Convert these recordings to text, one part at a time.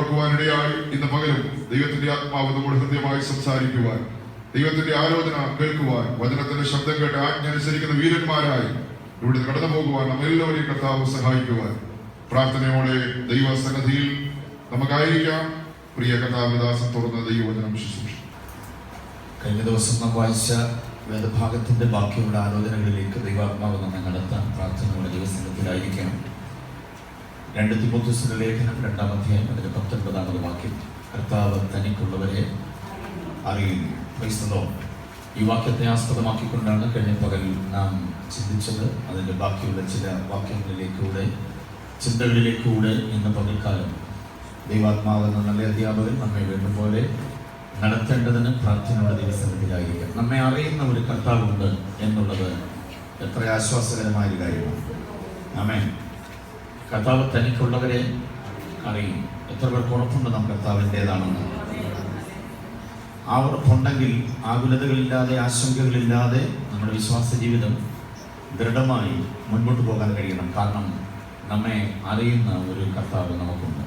ഓർക്കുവാനിടയായി ഇന്ന് പകലും ദൈവത്തിന്റെ ആത്മാവ് നമ്മുടെ ഹൃദയമായി സംസാരിക്കുവാൻ, ദൈവത്തിന്റെ ആലോചന കേൾക്കുവാൻ, വചനത്തിന്റെ ശബ്ദം കേട്ട് ആജ്ഞ അനുസരിക്കുന്ന വീരന്മാരായി ഇവിടെ കടന്നു പോകുവാൻ നമ്മെല്ലാവരെയും കർത്താവ് സഹായിക്കുവാൻ പ്രാർത്ഥനയോടെ ദൈവസന്നിധിയിൽ നമുക്കായിരിക്കാം. പ്രിയ കർത്താവിദാസൻ തുറന്ന ദൈവവചനം ശുശ്രൂഷ. കഴിഞ്ഞ ദിവസം നാം വായിച്ച വേദഭാഗത്തിന്റെ ബാക്കിയുള്ള ആലോചനകളിലേക്ക് ദൈവാത്മാവ് നമ്മെ നടത്താൻ പ്രാർത്ഥനയോടെ ദൈവസന്നിധിയിലായിരിക്കണം. 2 തിമോഥെയോസിന്റെ ലേഖനം 2-ാം അധ്യായം അതിന്റെ 19-ാമത് വാക്യം, കർത്താവ് തനിക്കുള്ളവരെ അറിയുന്നു. Price the Lord. ഈ വാക്യത്തെ ആസ്പദമാക്കിക്കൊണ്ടാണ് കഴിഞ്ഞ പകൽ നാം ചിന്തിച്ചത്. അതിന്റെ ബാക്കിയുള്ള ചില വാക്യങ്ങളിലേക്കൂടെ, ചിന്തകളിലേക്കൂടെ ഇന്ന് പകൽക്കാലം ദൈവാത്മാവെന്ന നല്ല അധ്യാപകൻ നമ്മെ വേണ്ടുപോലെ നടത്തേണ്ടതിന് പ്രാർത്ഥനയുടെ ദിവസങ്ങളിലായിരിക്കും. നമ്മെ അറിയുന്ന ഒരു കർത്താവുണ്ട് എന്നുള്ളത് എത്ര ആശ്വാസകരമായൊരു കാര്യമാണ്. ആമേൻ. കർത്താവ് തനിക്കുള്ളവരെ അറിയും. എത്ര പേർക്ക് ഉറപ്പുണ്ട് നാം കർത്താവിൻ്റെതാണെന്ന്? ആ ഉറപ്പുണ്ടെങ്കിൽ ആകുലതകളില്ലാതെ, ആശങ്കകളില്ലാതെ നമ്മുടെ വിശ്വാസ ജീവിതം ദൃഢമായി മുൻപോട്ട് പോകാൻ കഴിയണം. കാരണം നമ്മെ അറിയുന്ന ഒരു കർത്താവ് നമുക്കുണ്ട്.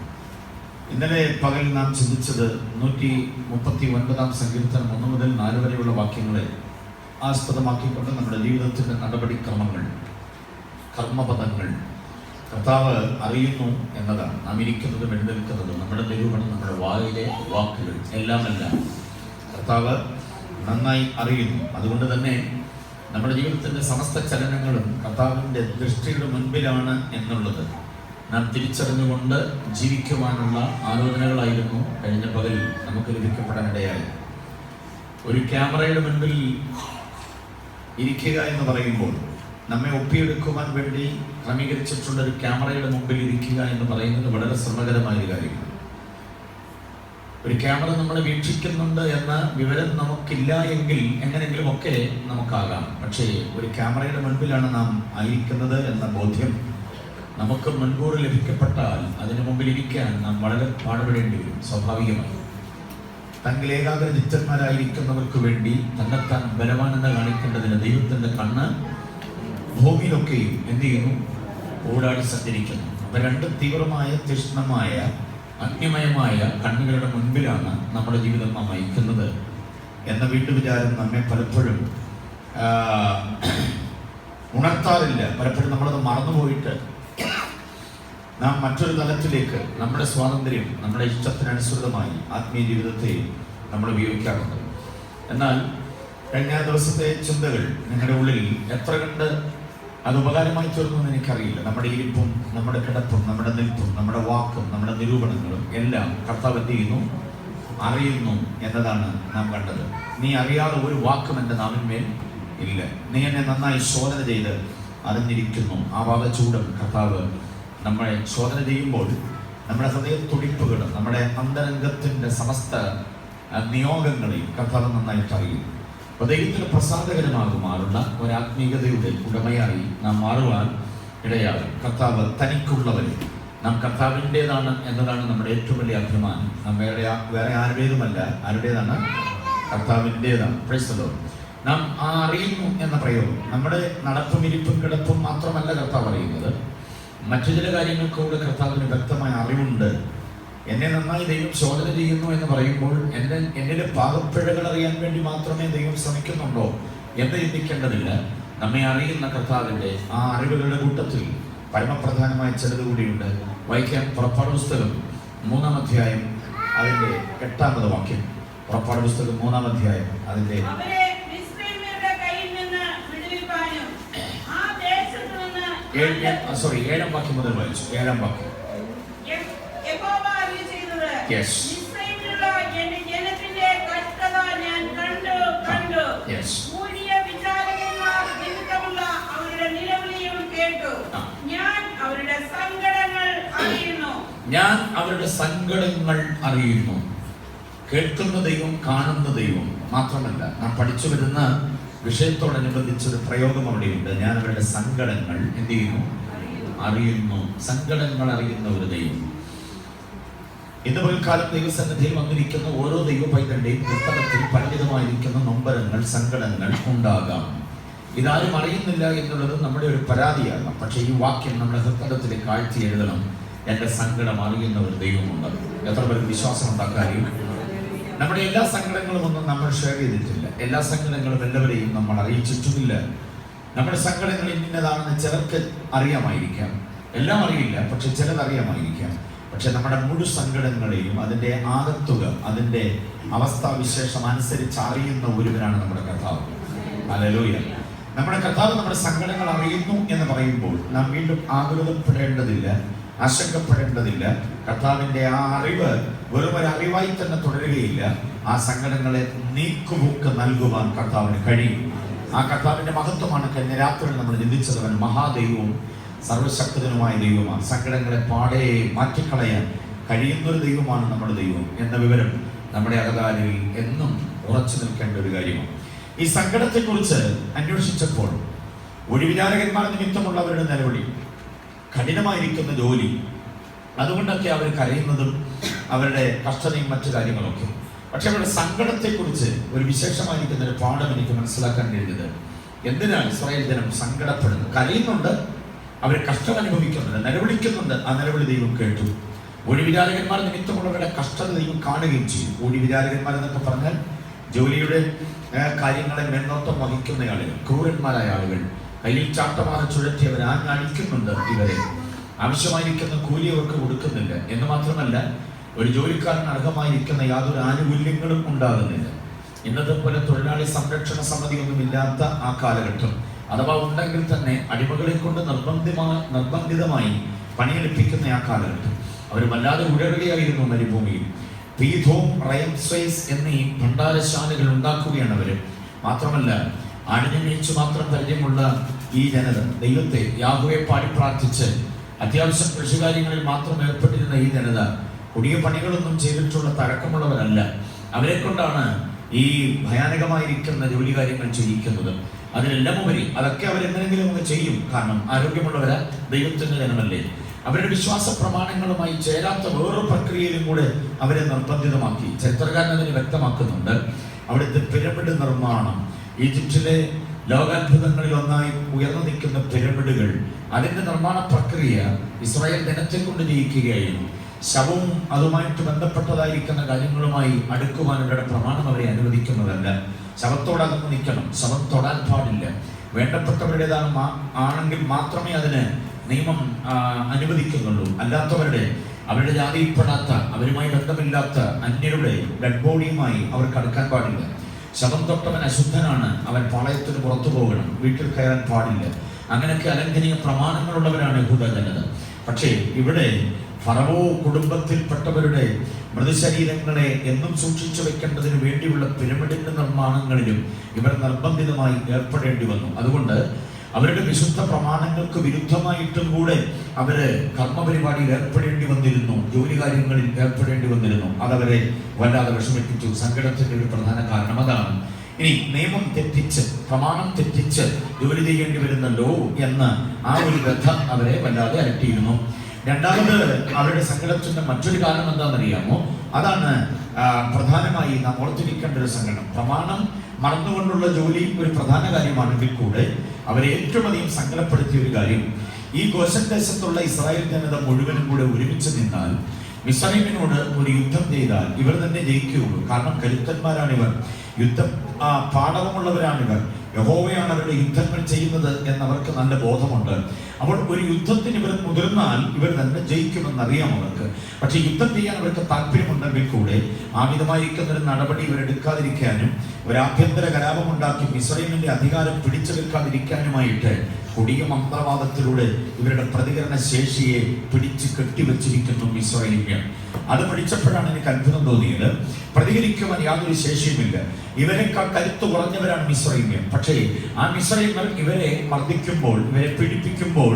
ഇന്നലെ പകൽ നാം ചിന്തിച്ചത് 139-ാം സങ്കീർത്തനം 1 മുതൽ 4 വരെയുള്ള വാക്യങ്ങളെ ആസ്പദമാക്കിക്കൊണ്ട് നമ്മുടെ ജീവിതത്തിൻ്റെ നടപടിക്രമങ്ങൾ, കർമ്മപദങ്ങൾ കർത്താവ് അറിയുന്നു എന്നതാണ്. നാം ഇരിക്കുന്നതും എഴുന്നേൽക്കുന്നതും, നമ്മുടെ നിരൂപണം, നമ്മുടെ വായിലെ വാക്കുകൾ എല്ലാം കർത്താവ് നന്നായി അറിയുന്നു. അതുകൊണ്ട് തന്നെ നമ്മുടെ ജീവിതത്തിൻ്റെ സമസ്ത ചലനങ്ങളും കർത്താവിൻ്റെ ദൃഷ്ടിയുടെ മുൻപിലാണ് എന്നുള്ളത് നാം തിരിച്ചറിഞ്ഞുകൊണ്ട് ജീവിക്കുവാനുള്ള ആലോചനകളായിരുന്നു കഴിഞ്ഞ പകൽ നമുക്ക് ലഭിക്കപ്പെടാനിടയായി. ഒരു ക്യാമറയുടെ മുൻപിൽ ഇരിക്കുക എന്ന് പറയുമ്പോൾ, നമ്മെ ഒപ്പിയെടുക്കുവാൻ വേണ്ടി ക്രമീകരിച്ചിട്ടുള്ള ഒരു ക്യാമറയുടെ മുമ്പിൽ ഇരിക്കുക എന്ന് പറയുന്നത് വളരെ ശ്രമകരമായൊരു കാര്യമാണ്. ഒരു ക്യാമറ നമ്മളെ വീക്ഷിക്കുന്നുണ്ട് എന്ന വിവരം നമുക്കില്ല എങ്കിൽ എങ്ങനെയെങ്കിലും ഒക്കെ നമുക്കാകാം. പക്ഷേ ഒരു ക്യാമറയുടെ മുൻപിലാണ് നാം ആയിരിക്കുന്നത് എന്ന ബോധ്യം നമുക്ക് മുൻകൂർ ലഭിക്കപ്പെട്ടാൽ അതിനു മുമ്പിൽ ഇരിക്കാൻ നാം വളരെ പാടുപെടേണ്ടി വരും. സ്വാഭാവികമായി തങ്ങൾ ഏകാഗ്ര നിത്യന്മാരായിരിക്കുന്നവർക്ക് വേണ്ടി തന്നെത്താൻ ബലവാനെന്ന് കാണിക്കേണ്ടതിന് ദൈവത്തിൻ്റെ കണ്ണ് ഭൂമിയിലൊക്കെയും എന്ത് ചെയ്യുന്നു? ഓടാടി സഞ്ചരിക്കുന്നു. അപ്പൊ 2 തീവ്രമായ, തീക്ഷ്ണമായ, അഗ്നിമയമായ കണ്ണുകളുടെ മുൻപിലാണ് നമ്മുടെ ജീവിതം നാം നയിക്കുന്നത് എന്ന വീട്ടുവിചാരം നമ്മെ പലപ്പോഴും ഉണർത്താറില്ല. പലപ്പോഴും നമ്മളത് മറന്നുപോയിട്ട് നാം മറ്റൊരു തലത്തിലേക്ക് നമ്മുടെ സ്വാതന്ത്ര്യം, നമ്മുടെ ഇഷ്ടത്തിനനുസൃതമായി ആത്മീയ ജീവിതത്തെ നമ്മൾ ഉപയോഗിക്കാറുണ്ട്. എന്നാൽ കഴിഞ്ഞ ദിവസത്തെ ചിന്തകൾ നിങ്ങളുടെ ഉള്ളിൽ എത്ര കണ്ട് അത് ഉപകാരമായി തീർന്നു എനിക്കറിയില്ല. നമ്മുടെ ഇരിപ്പും, നമ്മുടെ കിടപ്പും, നമ്മുടെ നിൽപ്പും, നമ്മുടെ വാക്കും, നമ്മുടെ നിരൂപണങ്ങളും എല്ലാം കർത്താവ് എന്ത് ചെയ്യുന്നു? അറിയുന്നു എന്നതാണ് നാം കണ്ടത്. നീ അറിയാതെ ഒരു വാക്കും എൻ്റെ നാവിന്മേൽ ഇല്ല. നീ എന്നെ നന്നായി ശോധന ചെയ്ത് അറിഞ്ഞിരിക്കുന്നു. ആ വാദചൂടം കർത്താവ് നമ്മളെ ശോധന ചെയ്യുമ്പോൾ നമ്മുടെ ഹൃദയ തുടിപ്പുകളും നമ്മുടെ അന്തരംഗത്തിൻ്റെ സമസ്ത നിയോഗങ്ങളെയും കർത്താവ് നന്നായിട്ട് അറിയും. അപ്പോൾ ദൈവത്തിന് പ്രസാദകരമാകുമാറുള്ള ഒരാത്മീയതയുടെ ഉടമയായി നാം മാറുവാൻ ഇടയാകും. കർത്താവ് തനിക്കുള്ളവരെ, നാം കർത്താവിൻ്റെതാണ് എന്നതാണ് നമ്മുടെ ഏറ്റവും വലിയ അഭിമാനം. നാം വേറെ ആരുടേതുമല്ല. ആരുടേതാണ്? കർത്താവിൻ്റെതാണ്. Praise the Lord. നാം ആ അറിയുന്നു എന്ന പ്രയോഗം നമ്മുടെ നടപ്പും ഇരിപ്പും കിടപ്പും മാത്രമല്ല കർത്താവ് അറിയുന്നത്, മറ്റു ചില കാര്യങ്ങൾക്കൂടെ കർത്താവിന് വ്യക്തമായ അറിവുണ്ട്. എന്നെ നന്നായി ദൈവം ശോധന ചെയ്യുന്നു എന്ന് പറയുമ്പോൾ എന്നിലെ പാകപ്പിഴകൾ അറിയാൻ വേണ്ടി മാത്രമേ ദൈവം ശ്രമിക്കുന്നുണ്ടോ എന്ന് ചിന്തിക്കേണ്ടതില്ല. നമ്മെ അറിയുന്ന കർത്താവിൻ്റെ ആ അറിവുകളുടെ കൂട്ടത്തിൽ പരമപ്രധാനമായ ചിലത് കൂടിയുണ്ട്. വായിക്കാൻ പുറപ്പാട് പുസ്തകം 3-ാം അധ്യായം അതിൻ്റെ 8-ാമത് വാക്യം. പുറപ്പാട് പുസ്തകം 3-ാം അധ്യായം അതിൻ്റെ 7-ാം വാക്യം മുതൽ വായിച്ചു. 7-ാം വാക്യം. ഞാൻ അവരുടെ സങ്കടങ്ങൾ അറിയുന്നു. കേൾക്കുന്ന ദൈവം, കാണുന്ന ദൈവം മാത്രമല്ല, നാം പഠിച്ചു വരുന്ന വിഷയത്തോടനുബന്ധിച്ചൊരു പ്രയോഗം അവിടെയുണ്ട്. ഞാൻ അവരുടെ സങ്കടങ്ങൾ എന്ത് ചെയ്യുന്നു? അറിയുന്നു. സങ്കടങ്ങൾ അറിയുന്ന ഒരു ദൈവം. ഇന്ന് പകൽക്കാലം ദൈവസന്നിധിയിൽ വന്നിരിക്കുന്ന ഓരോ ദൈവ പൈതങ്ങളുടെയും പുസ്തകത്തിൽ പരിമിതമായിരിക്കുന്ന നൊമ്പരങ്ങൾ, സങ്കടങ്ങൾ ഉണ്ടാകാം. ഇതാരും അറിയുന്നില്ല എന്നുള്ളത് നമ്മുടെ ഒരു പരാതിയാകാം. പക്ഷേ ഈ വാക്യം നമ്മുടെ ഹൃദയത്തിലേക്ക് ആഴ്ത്തി എഴുതണം. എൻ്റെ സങ്കടം അറിയുന്ന ഒരു ദൈവമുണ്ട്. എത്ര പേർക്ക് വിശ്വാസമുണ്ട് ആ കാര്യം? നമ്മുടെ എല്ലാ സങ്കടങ്ങളും ഒന്നും നമ്മൾ ഷെയർ ചെയ്തിട്ടില്ല. എല്ലാ സങ്കടങ്ങളും എല്ലാവരെയും നമ്മൾ അറിയിച്ചിട്ടുമില്ല. നമ്മുടെ സങ്കടങ്ങൾ ഇന്നതാണെന്ന് ചിലർക്ക് അറിയാമായിരിക്കാം, എല്ലാം അറിയില്ല, പക്ഷെ ചിലത് അറിയാമായിരിക്കാം. പക്ഷെ നമ്മുടെ മുഴു സങ്കടങ്ങളെയും അതിൻ്റെ ആകത്തുക, അതിൻ്റെ അവസ്ഥാവിശേഷം അനുസരിച്ച് അറിയുന്ന ഒരുവനാണ് നമ്മുടെ കർത്താവ്. ഹല്ലേലൂയ. നമ്മുടെ കർത്താവ് നമ്മുടെ സങ്കടങ്ങൾ അറിയുന്നു എന്ന് പറയുമ്പോൾ നാം വീണ്ടും ആകുലപ്പെടേണ്ടതില്ല, ആശങ്കപ്പെടേണ്ടതില്ല. കർത്താവിൻ്റെ ആ അറിവ് വെറും ഒരു അറിവായി തന്നെ തുടരുകയില്ല. ആ സങ്കടങ്ങളെ നീക്കുപോക്ക് നൽകുവാൻ കർത്താവിന് കഴിയും. ആ കർത്താവിൻ്റെ മഹത്വമാണ് കഴിഞ്ഞ രാത്രി നമ്മൾ ചിന്തിച്ചത്. അവൻ മഹാദൈവവും സർവശക്തനുമായ ദൈവമാണ്. സങ്കടങ്ങളെ പാടെ മാറ്റിക്കളയാൻ കഴിയുന്നൊരു ദൈവമാണ് നമ്മുടെ ദൈവം എന്ന വിവരം നമ്മുടെ അകതാരിൽ എന്നും ഉറച്ചു നിൽക്കേണ്ട ഒരു കാര്യമാണ്. ഈ സങ്കടത്തെക്കുറിച്ച് അന്വേഷിച്ചപ്പോൾ ഒഴിവിചാരകന്മാർ നിമിത്തമുള്ളവരുടെ നിലവിളി, കഠിനമായിരിക്കുന്ന ജോലി, അതുകൊണ്ടൊക്കെ അവർ കരയുന്നതും അവരുടെ കഷ്ടതയും മറ്റു കാര്യങ്ങളൊക്കെ. പക്ഷെ അവരുടെ സങ്കടത്തെക്കുറിച്ച് ഒരു വിശേഷമായിരിക്കുന്ന ഒരു പാഠം എനിക്ക് മനസ്സിലാക്കാൻ കഴിഞ്ഞത്, എന്തിനാണ് ഇസ്രായേൽ ജനം സങ്കടപ്പെടുന്നത്? കരയുന്നുണ്ട്, അവർ കഷ്ടം അനുഭവിക്കുന്നുണ്ട്, നിലവിളിക്കുന്നുണ്ട്. ആ നിലവിളി ദൈവം കേട്ടു. ഒഴിവിചാരകന്മാർ നിമിത്തമുള്ളവരുടെ കഷ്ടത ദൈവം കാണുകയും ചെയ്യും. ഒഴിവിചാരകന്മാർ എന്നൊക്കെ പറഞ്ഞാൽ ജോലിയുടെ കാര്യങ്ങളെ മേൽനോട്ടം വഹിക്കുന്ന ആളുകൾ, ക്രൂരന്മാരായ ആളുകൾ, കയ്യിൽ ചാട്ടമാല ചുഴറ്റി അവർ അടിക്കുന്നുണ്ട്. ഇവരെ ആവശ്യമായിരിക്കുന്ന കൂലി അവർക്ക് കൊടുക്കുന്നില്ല എന്ന് മാത്രമല്ല, ഒരു ജോലിക്കാരന് അർഹമായിരിക്കുന്ന യാതൊരു ആനുകൂല്യങ്ങളും ഉണ്ടാകുന്നില്ല. ഇന്നത്തെ പോലെ തൊഴിലാളി സംരക്ഷണ സമിതി ഒന്നും ഇല്ലാത്ത ആ കാലഘട്ടം, അഥവാ ഉണ്ടെങ്കിൽ തന്നെ അടിമകളെ കൊണ്ട് നിർബന്ധിതമായി പണിയെടുപ്പിക്കുന്ന ആ കാലഘട്ടം, അവർ വല്ലാതെ ഉഴറുകയായിരുന്നു മരുഭൂമിയിൽ. പീഥോം, റയംസ്വൈസ് എന്നീ ഭണ്ഡാരശാലകൾ ഉണ്ടാക്കുകയാണ് അവർ. മാത്രമല്ല, ആടിനെ മേയിച്ചു മാത്രം പരിചയമുള്ള ഈ ജനത ദൈവത്തെ, യാഹോവയെ പാടി പ്രാർത്ഥിച്ച് അത്യാവശ്യം കൃഷികാര്യങ്ങളിൽ മാത്രം ഏർപ്പെട്ടിരുന്ന ഈ ജനത കൊടിയ പണികളൊന്നും ചെയ്തിട്ടുള്ള തഴക്കമുള്ളവരല്ല. അവരെ കൊണ്ടാണ് ഈ ഭയാനകമായിരിക്കുന്ന ജോലി കാര്യങ്ങൾ ചെയ്യിക്കുന്നത്. അതിനെല്ലാം ഉപരി അതൊക്കെ അവരെന്തെങ്കിലും ഒന്ന് ചെയ്യും. കാരണം ആരോഗ്യമുള്ളവരാ, ദൈവത്തിന്റെ ജനമല്ലേ. അവരുടെ വിശ്വാസ പ്രമാണങ്ങളുമായി ചേരാത്ത വേറൊരു പ്രക്രിയയിലും കൂടെ അവരെ നിർബന്ധിതമാക്കി. ചരിത്രകാരൻ അതിനെ വ്യക്തമാക്കുന്നുണ്ട്. അവിടുത്തെ പിരമിഡ് നിർമ്മാണം, ഈജിപ്തിലെ ലോകാത്ഭുതങ്ങളിൽ ഒന്നായി ഉയർന്നു നിൽക്കുന്ന പിരമിഡുകൾ, അതിന്റെ നിർമ്മാണ പ്രക്രിയ ഇസ്രായേൽ ജനത്തെ കൊണ്ട് ജയിക്കുകയായിരുന്നു. ശവവും അതുമായിട്ട് ബന്ധപ്പെട്ടതായിരിക്കുന്ന കാര്യങ്ങളുമായി അടുക്കുവാൻ അവരുടെ പ്രമാണം അവരെ അനുവദിക്കുന്നതല്ല. ശവത്തോടകന്ന് നിൽക്കണം, ശവം തൊടാൻ പാടില്ല. വേണ്ടപ്പെട്ടവരുടേതാണ് ആണെങ്കിൽ മാത്രമേ അതിന് നിയമം അനുവദിക്കുന്നുള്ളൂ. അല്ലാത്തവരുടെ, അവരുടെ ജാതിയിൽപ്പെടാത്ത, അവരുമായി ബന്ധമില്ലാത്ത അന്യരുടെ ഡെഡ് ബോഡിയുമായി അവർക്ക് അടുക്കാൻ പാടില്ല. ശവം തൊട്ടവൻ അശുദ്ധനാണ്, അവൻ പാളയത്തിന് പുറത്തു പോകണം, വീട്ടിൽ കയറാൻ പാടില്ല. അങ്ങനെയൊക്കെ അലംഘനീയ പ്രമാണങ്ങളുള്ളവരാണ് യഹൂദ ജനത. പക്ഷേ ഇവിടെ ഫറവോ കുടുംബത്തിൽപ്പെട്ടവരുടെ മൃതശരീരങ്ങളെ എന്നും സൂക്ഷിച്ചു വെക്കേണ്ടതിന് വേണ്ടിയുള്ള പിരമിഡിന്റെ നിർമ്മാണങ്ങളിലും ഇവർ നിർബന്ധിതമായി ഏർപ്പെടേണ്ടി വന്നു. അതുകൊണ്ട് അവരുടെ വിശുദ്ധ പ്രമാണങ്ങൾക്ക് വിരുദ്ധമായിട്ടും കൂടെ അവര് കർമ്മപരിപാടിയിൽ ഏർപ്പെടേണ്ടി വന്നിരുന്നു, ജോലി കാര്യങ്ങളിൽ ഏർപ്പെടേണ്ടി വന്നിരുന്നു. അതവരെ വല്ലാതെ വിഷമിപ്പിച്ചു. സങ്കടത്തിന്റെ ഒരു പ്രധാന കാരണം അതാണ്. ഇനി നിയമം തെറ്റിച്ച്, പ്രമാണം തെറ്റിച്ച് ജോലി ചെയ്യേണ്ടി വരുന്നല്ലോ എന്ന് ആ ഒരു വ്യഥ അവരെ വല്ലാതെ അലട്ടിയിരുന്നു. രണ്ടാമത് അവരുടെ സങ്കടത്തിന്റെ മറ്റൊരു കാരണം എന്താണെന്നറിയാമോ? അതാണ് പ്രധാനമായി നാം ഓർത്തിരിക്കേണ്ട ഒരു സങ്കടം. പ്രമാണം മറന്നുകൊണ്ടുള്ള ജോലി ഒരു പ്രധാന കാര്യമാണെങ്കിൽ കൂടെ അവരെ ഏറ്റവും അധികം സങ്കടപ്പെടുത്തിയ ഒരു കാര്യം, ഈ ഗോശൻ ദേശത്തുള്ള ഇസ്രായേൽ ജനത മുഴുവനും കൂടെ ഒരുമിച്ച് നിന്നാൽ മിസ്രൈമിനോട് ഒരു യുദ്ധം ചെയ്താൽ ഇവർ തന്നെ ജയിക്കുകയുള്ളൂ. കാരണം കരുത്തന്മാരാണിവർ, യുദ്ധം പാടവമുള്ളവരാണിവർ, യഹോവയാണ് അവരുടെ യുദ്ധങ്ങൾ ചെയ്യുന്നത് എന്നവർക്ക് നല്ല ബോധമുണ്ട്. അപ്പോൾ ഒരു യുദ്ധത്തിന് ഇവർ മുതിർന്നാൽ ഇവർ തന്നെ ജയിക്കുമെന്നറിയാം അവർക്ക്. പക്ഷെ യുദ്ധം ചെയ്യാൻ അവർക്ക് താല്പര്യമുണ്ടെങ്കിൽ കൂടെ ആമിതമായിരിക്കുന്ന ഒരു നടപടി ഇവരെടുക്കാതിരിക്കാനും ഒരു ആഭ്യന്തര കലാപമുണ്ടാക്കി മിസ്രൈമിന്റെ അധികാരം പിടിച്ചെടുക്കാതിരിക്കാനുമായിട്ട് കൊടിയ മന്ത്രവാദത്തിലൂടെ ഇവരുടെ പ്രതികരണ ശേഷിയെ പിടിച്ച് കെട്ടിവെച്ചിരിക്കുന്നു മിസ്രൈമ്യർ. അത് പഠിച്ചപ്പോഴാണ് എനിക്ക് അത്ഭുതം തോന്നിയത്. പ്രതികരിക്കുവാൻ യാതൊരു ശേഷിയുമില്ല. ഇവരെക്കാൾ കരുത്ത് കുറഞ്ഞവരാണ് മിസ്രൈമ്യർ. പക്ഷേ ആ മിസ്രൈമ്യർ ഇവരെ മർദ്ദിക്കുമ്പോൾ, ഇവരെ പീഡിപ്പിക്കുമ്പോൾ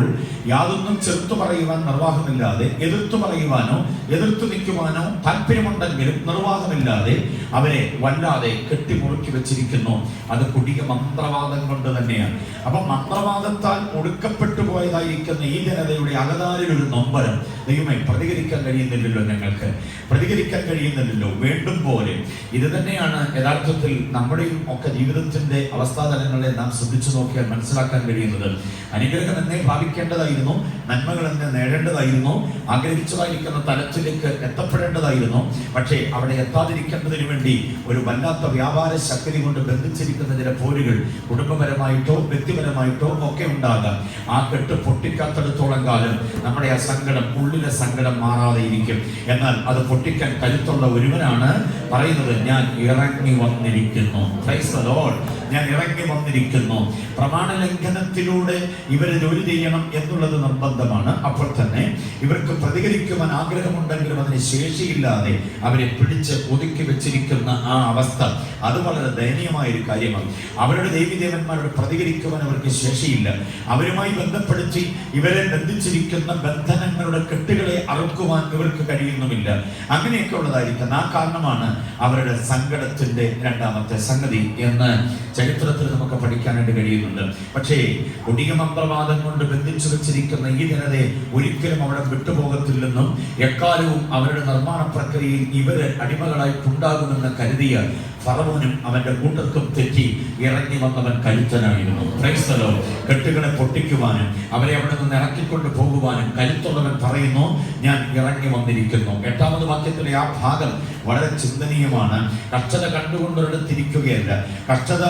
യാതൊന്നും ചെറുത്തു പറയുവാൻ നിർവാഹമില്ലാതെ, എതിർത്തു പറയുവാനോ എതിർത്തു നിൽക്കുവാനോ താല്പര്യമുണ്ടെങ്കിലും നിർവാഹമില്ലാതെ അവരെ വല്ലാതെ കെട്ടിമുറുക്കി വെച്ചിരിക്കുന്നു. അത് കൊടിയ മന്ത്രവാദം കൊണ്ട് തന്നെയാണ്. അപ്പൊ മന്ത്രവാദത്താൽ ഒടുക്കപ്പെട്ടു പോയതായിരിക്കുന്ന ഈ ജനതയുടെ അകതാരിൽ ഒരു നൊമ്പരം. ദൈവമേ, പ്രതികരിക്കാൻ കഴിയുന്നില്ലല്ലോ, ഞങ്ങൾക്ക് പ്രതികരിക്കാൻ കഴിയുന്നില്ലല്ലോ വേണ്ടും പോലെ. ഇത് തന്നെയാണ് യഥാർത്ഥത്തിൽ നമ്മുടെയും ഒക്കെ ജീവിതത്തിന്റെ അവസ്ഥാതലങ്ങളെ നാം ശ്രദ്ധിച്ചു നോക്കിയാൽ മനസ്സിലാക്കാൻ കഴിയുന്നത്. അനുഗ്രഹം എന്നെ ഭാവിക്കേണ്ടതായിരുന്നു, നന്മകൾ എന്നെ നേടേണ്ടതായിരുന്നു, ആഗ്രഹിച്ചതായിരിക്കുന്ന തലത്തിലേക്ക് എത്തപ്പെടേണ്ടതായിരുന്നു. പക്ഷേ അവിടെ എത്താതിരിക്കേണ്ടതിന് വേണ്ടി ഒരു വല്ലാത്ത വ്യാപാര ശക്തി കൊണ്ട് ബന്ധിച്ചിരിക്കുന്ന ചില പോരുകൾ കുടുംബപരമായിട്ടോ വ്യക്തിപരമായിട്ടോ ഒക്കെ ഉണ്ടാകാം. ആ കെട്ട് പൊട്ടിക്കാത്തടത്തോളം കാലം നമ്മുടെ ആ സങ്കടം, ഉള്ളിലെ സങ്കടം മാറാതെ ഇരിക്കും. എന്നാൽ അത് പൊട്ടിക്കാൻ കരുത്തുള്ള ഒരുവനാണ് പറയുന്നത്, ഞാൻ ഇറങ്ങി വന്നിരിക്കുന്നു. Price the Lord. ഞാൻ ഇറങ്ങി വന്നിരിക്കുന്നു. പ്രമാണ ലംഘനത്തിലൂടെ ഇവരെ ജോലി ചെയ്യണം എന്നുള്ളത് നിർബന്ധമാണ്. അപ്പോൾ തന്നെ ഇവർക്ക് പ്രതികരിക്കുവാൻ ആഗ്രഹമുണ്ടെങ്കിലും അതിന് ശേഷിയില്ലാതെ അവരെ പിടിച്ച് ഒതുക്കി വെച്ചിരിക്കുന്ന ആ അവസ്ഥ, അത് വളരെ ദയനീയമായ ഒരു കാര്യമാണ്. അവരുടെ ദേവീദേവന്മാരോട് പ്രതികരിക്കുവാൻ അവർക്ക് ശേഷിയില്ല. അവരുമായി ബന്ധപ്പെടുത്തി ഇവരെ ബന്ധിച്ചിരിക്കുന്ന ബന്ധനങ്ങളുടെ കെട്ടുകളെ അറുക്കുവാൻ ഇവർക്ക് കഴിയുന്നുമില്ല. അങ്ങനെയൊക്കെ ഉള്ളതായിരിക്കും. ആ കാരണമാണ് അവരുടെ സങ്കടത്തിന്റെ രണ്ടാമത്തെ സംഗതി എന്ന് ചരിത്രത്തിൽ നമുക്ക് പഠിക്കാനായിട്ട് കഴിയുന്നുണ്ട്. പക്ഷേ കൊടിയ മന്ത്രവാദം കൊണ്ട് ബന്ധിച്ചു വെച്ചിരിക്കുന്ന ഈ ജനതയെ ഒരിക്കലും അവിടെ വിട്ടുപോകത്തില്ലെന്നും എക്കാലവും അവരുടെ നിർമ്മാണ പ്രക്രിയയിൽ ഇവര് അടിമകളായിട്ടുണ്ടാകുമെന്ന് കരുതിയ ഫറവോനും അവന്റെ കൂട്ടർക്കും തെറ്റി ഇറങ്ങി വന്നവൻ കരുത്തനായിരുന്നു. Praise the Lord. കെട്ടുകളെ പൊട്ടിക്കുവാനും അവരെ അവിടെ നിന്ന് ഇറക്കിക്കൊണ്ട് പോകുവാനും കരുത്തുള്ളവൻ പറയുന്നു, ഞാൻ ഇറങ്ങി വന്നിരിക്കുന്നു. 8ാമത് വാക്യത്തിലെ ആ ഭാഗം വളരെ ചിന്തനീയമാണ്. കഷ്ടത കണ്ടുകൊണ്ടൊരിടത്തിരിക്കുകയല്ല, കഷ്ടത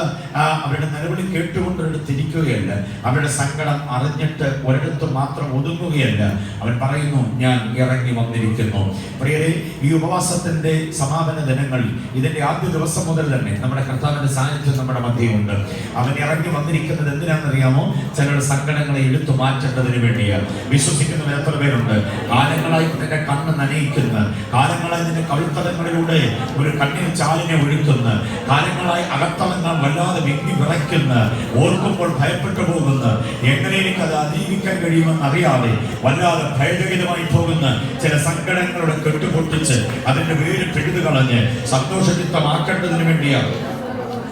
അവരുടെ നിലവിളി കേട്ടുകൊണ്ടൊരിടത്തിരിക്കുകയല്ല, അവരുടെ സങ്കടം അറിഞ്ഞിട്ട് ഒരിടത്ത് മാത്രം ഒതുങ്ങുകയല്ല. അവൻ പറയുന്നു, ഞാൻ ഇറങ്ങി വന്നിരിക്കുന്നു. പ്രിയരെ, ഈ ഉപവാസത്തിന്റെ സമാപന ദിനങ്ങളിൽ ഇതിന്റെ ആദ്യ ദിവസം മുതൽ തന്നെ നമ്മുടെ കർത്താവിന്റെ സാന്നിധ്യം നമ്മുടെ മധ്യമുണ്ട്. അവൻ ഇറങ്ങി വന്നിരിക്കുന്നത് എന്തിനാണെന്നറിയാമോ? ചിലരുടെ സങ്കടങ്ങളെ എടുത്തു മാറ്റേണ്ടതിന് വേണ്ടിയാണ്. വിശ്വസിക്കുന്നവർ എത്ര പേരുണ്ട്? കാലങ്ങളായി നിന്റെ കണ്ണ് നനയിക്കുന്ന, കാലങ്ങളായി നിന്റെ കവിൾത്തലങ്ങളിലൂടെ ഒരു കണ്ണിൽ ചാലിനെ ഒഴുക്കുന്ന, കാലങ്ങളായി അകത്തളങ്ങൾ വല്ലാതെ വിങ്ങി വിറയ്ക്കുന്ന, ഓർക്കുമ്പോൾ ഭയപ്പെട്ടു പോകുന്ന, എങ്ങനെ എനിക്കത് അതിജീവിക്കാൻ കഴിയുമെന്ന് അറിയാതെ വല്ലാതെ ഭയരഹിതമായി പോകുന്ന ചില സങ്കടങ്ങളുടെ കെട്ടുപൊട്ടിച്ച് അതിന്റെ വേര് പിഴുതു കളഞ്ഞ് സന്തോഷചിത്തമാക്കേണ്ടതിന് വേണ്ടിയാണ്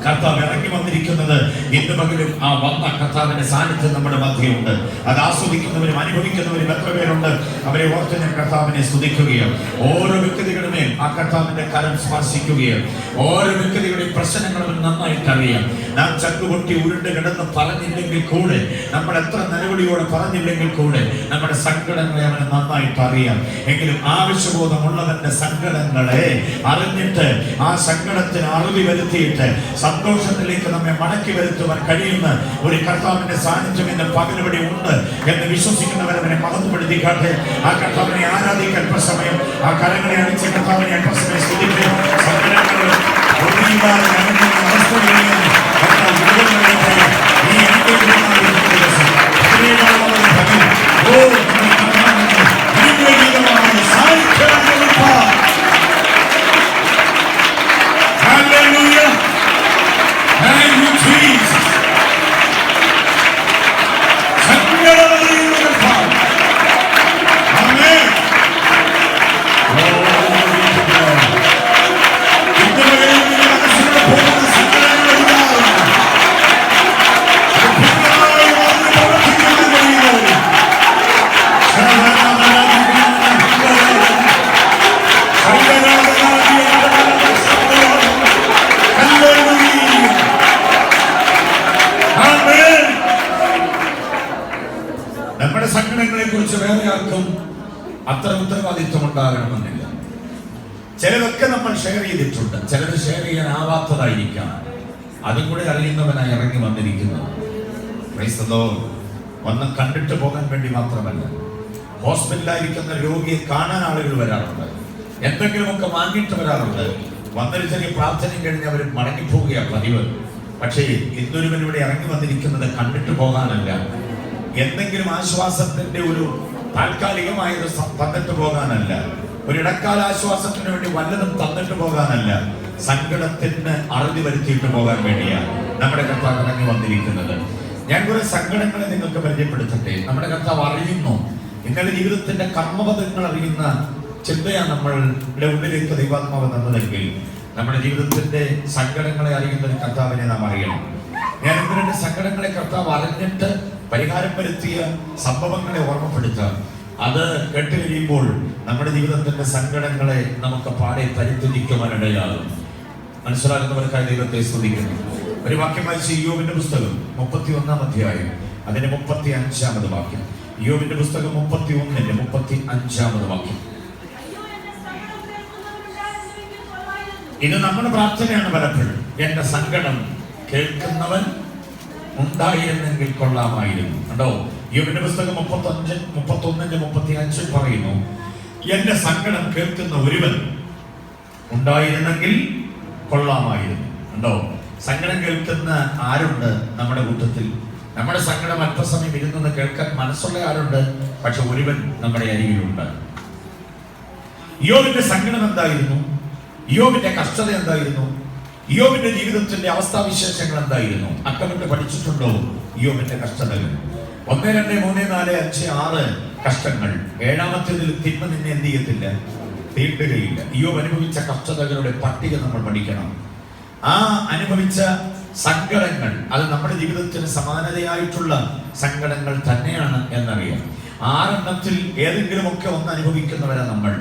കർത്താവ് ഇറങ്ങി വന്നിരിക്കുന്നത്. ഇന്ന് പകലും ആ വന്ന കർത്താവിന്റെ സാന്നിധ്യം നമ്മുടെ മധ്യമുണ്ട്. അത് ആസ്വദിക്കുന്നവരും അനുഭവിക്കുന്നവരും എത്ര പേരുണ്ട്? അവരെ ഓർത്ത് ഞാൻ കർത്താവിനെ സ്തുതിക്കുകയാണ്. ഓരോ വ്യക്തികളുടെ മേൽ ആ കർത്താവിന്റെ കരം സ്പർശിക്കുകയാണ്. ഓരോ വ്യക്തികളുടെയും പ്രശ്നങ്ങളും നന്നായിട്ട് അറിയാം. നാം ചക്കുപൊട്ടി ഉരുണ്ട് കിടന്ന് പറഞ്ഞില്ലെങ്കിൽ കൂടെ, നമ്മൾ എത്ര നിലവിളിയോടെ പറഞ്ഞില്ലെങ്കിൽ കൂടെ നമ്മുടെ സങ്കടങ്ങളെ അവന് നന്നായിട്ട് അറിയാം. എങ്കിലും ആവശ്യബോധമുള്ളവന്റെ സങ്കടങ്ങളെ അറിഞ്ഞിട്ട് ആ സങ്കടത്തിന് അറിവ് വരുത്തിയിട്ട് സന്തോഷത്തിലേക്ക് നമ്മെ മടക്കി വരുത്തുവാൻ കഴിയുന്ന ഒരു കർത്താവിന്റെ സാന്നിധ്യം ഇന്ന് പകലുപടി ഉണ്ട് എന്ന് വിശ്വസിക്കുന്നവരവനെ മഹത്വപ്പെടുത്തിക്കാട്ടെ. ആ കർത്താവിനെ ആരാധിക്കാൻ അല്പസമയം, ആ കരങ്ങളെ അടിച്ച് കർത്താവിനെ അല്പസമയം സ്തുതിക്കുക. നമ്മുടെ സങ്കടങ്ങളെ കുറിച്ച് വേറെ ആർക്കും അത്ര ഉത്തരവാദിത്വം ഉണ്ടാകണമെന്നില്ല. ചിലതൊക്കെ നമ്മൾ ഷെയർ ചെയ്തിട്ടുണ്ട്, ചിലത് ഷെയർ ചെയ്യാനാവാത്തതായിരിക്കാം. അതും കൂടെ അറിയുന്നവനായി ഇറങ്ങി വന്നിരിക്കുന്നു. വന്ന് കണ്ടിട്ട് പോകാൻ വേണ്ടി മാത്രമല്ല, ഹോസ്പിറ്റലിലായിരിക്കുന്ന രോഗിയെ കാണാൻ ആളുകൾ വരാറുണ്ട്, എന്തെങ്കിലുമൊക്കെ വാങ്ങിയിട്ട് വരാറുണ്ട്. വന്നൊരു ചെറിയ പ്രാർത്ഥനയും കഴിഞ്ഞ് അവർ മടങ്ങിപ്പോവുകയാണ് പതിവ്. പക്ഷേ ഇന്നൊരുവൻ ഇവിടെ ഇറങ്ങി വന്നിരിക്കുന്നത് കണ്ടിട്ട് പോകാനല്ല, എന്തെങ്കിലും ആശ്വാസത്തിന്റെ ഒരു താൽക്കാലികമായത് തന്നിട്ട് പോകാനല്ല, ഒരു ഇടക്കാല ആശ്വാസത്തിന് വേണ്ടി വല്ലതും തന്നിട്ട് പോകാനല്ല, സങ്കടത്തിന് അറുതി വരുത്തിയിട്ട് പോകാൻ വേണ്ടിയാണ് നമ്മുടെ കർത്താവ് ഇറങ്ങി വന്നിരിക്കുന്നത്. ഞാൻ കുറെ സങ്കടങ്ങളെ നിങ്ങൾക്ക് പരിചയപ്പെടുത്തട്ടെ. നമ്മുടെ കർത്താവ് അറിയുന്നു, നിങ്ങളുടെ ജീവിതത്തിന്റെ കർമ്മപഥങ്ങൾ അറിയുന്ന ചിന്തയാണ് നമ്മളുടെ ഉള്ളിലേക്ക് ദൈവാത്മാവ് തന്നതെങ്കിൽ നമ്മുടെ ജീവിതത്തിന്റെ സങ്കടങ്ങളെ അറിയുന്ന ഒരു കർത്താവിനെ നാം അറിയണം. ഞാൻ ഇവരുടെ സങ്കടങ്ങളെ കർത്താവ് അറിഞ്ഞിട്ട് പരിഹാരം വരുത്തിയ സംഭവങ്ങളെ ഓർമ്മപ്പെടുത്താം. അത് കേട്ട് കഴിയുമ്പോൾ നമ്മുടെ ജീവിതത്തിന്റെ സങ്കടങ്ങളെ നമുക്ക് പാടെ പരിത്യജിക്കുവാനിടയാകും. മനസ്സിലാകുന്നവർക്കായി ദൈവത്തെ സ്തുതിക്കുന്നു. ഒരു വാക്യം വായിച്ച് ഇയ്യോബിന്റെ പുസ്തകം 31-ാം അധ്യായം അതിന്റെ 35-ാമത് വാക്യം. ഇയ്യോബിന്റെ പുസ്തകം 31-ന്റെ 35-ാമത് വാക്യം. ഇത് നമ്മുടെ പ്രാർത്ഥനയാണ് പലപ്പോഴും. എന്റെ സങ്കടം കേൾക്കുന്നവൻ ഉണ്ടായിരുന്നെങ്കിൽ കൊള്ളാമായിരുന്നു. കണ്ടോ, ഇയ്യോബിന്റെ പുസ്തകം 31-ന്റെ 35 പറയുന്നു, എന്റെ സങ്കടം കേൾക്കുന്ന ഒരുവൻ ഉണ്ടായിരുന്നെങ്കിൽ കൊള്ളാമായിരുന്നു. കണ്ടോ, സങ്കടം കേൾക്കുന്ന ആരുണ്ട് നമ്മുടെ കൂട്ടത്തിൽ? നമ്മുടെ സങ്കടം അല്പസമയം ഇരുന്ന് കേൾക്കാൻ മനസ്സുള്ള ആരുണ്ട്? പക്ഷെ ഒരുവൻ നമ്മുടെ അരികിലുണ്ട്. ഇയ്യോബിന്റെ സങ്കടം എന്തായിരുന്നു? ഇയ്യോബിന്റെ കഷ്ടത എന്തായിരുന്നു? ഇയ്യോബിന്റെ ജീവിതത്തിന്റെ അവസ്ഥാവിശേഷങ്ങൾ എന്തായിരുന്നു? അക്കമിട്ട് പഠിച്ചിട്ടുണ്ടോ ഇയ്യോബിന്റെ കഷ്ടതകൾ? 1, 2, 3, 4, 5, 6 കഷ്ടങ്ങൾ. 7ാമത്തേതിൽ തിന്മ നിന്നെ എന്ത് ചെയ്യത്തില്ല, തീണ്ടുകയില്ല. ഇയ്യോബ് അനുഭവിച്ച കഷ്ടതകളുടെ പട്ടിക നമ്മൾ പഠിക്കണം. ആ അനുഭവിച്ച സങ്കടങ്ങൾ അത് നമ്മുടെ ജീവിതത്തിന് സമാനതയായിട്ടുള്ള സങ്കടങ്ങൾ തന്നെയാണ് എന്നറിയാം. 6 ഏതെങ്കിലുമൊക്കെ ഒന്ന് അനുഭവിക്കുന്നവരാ നമ്മൾ.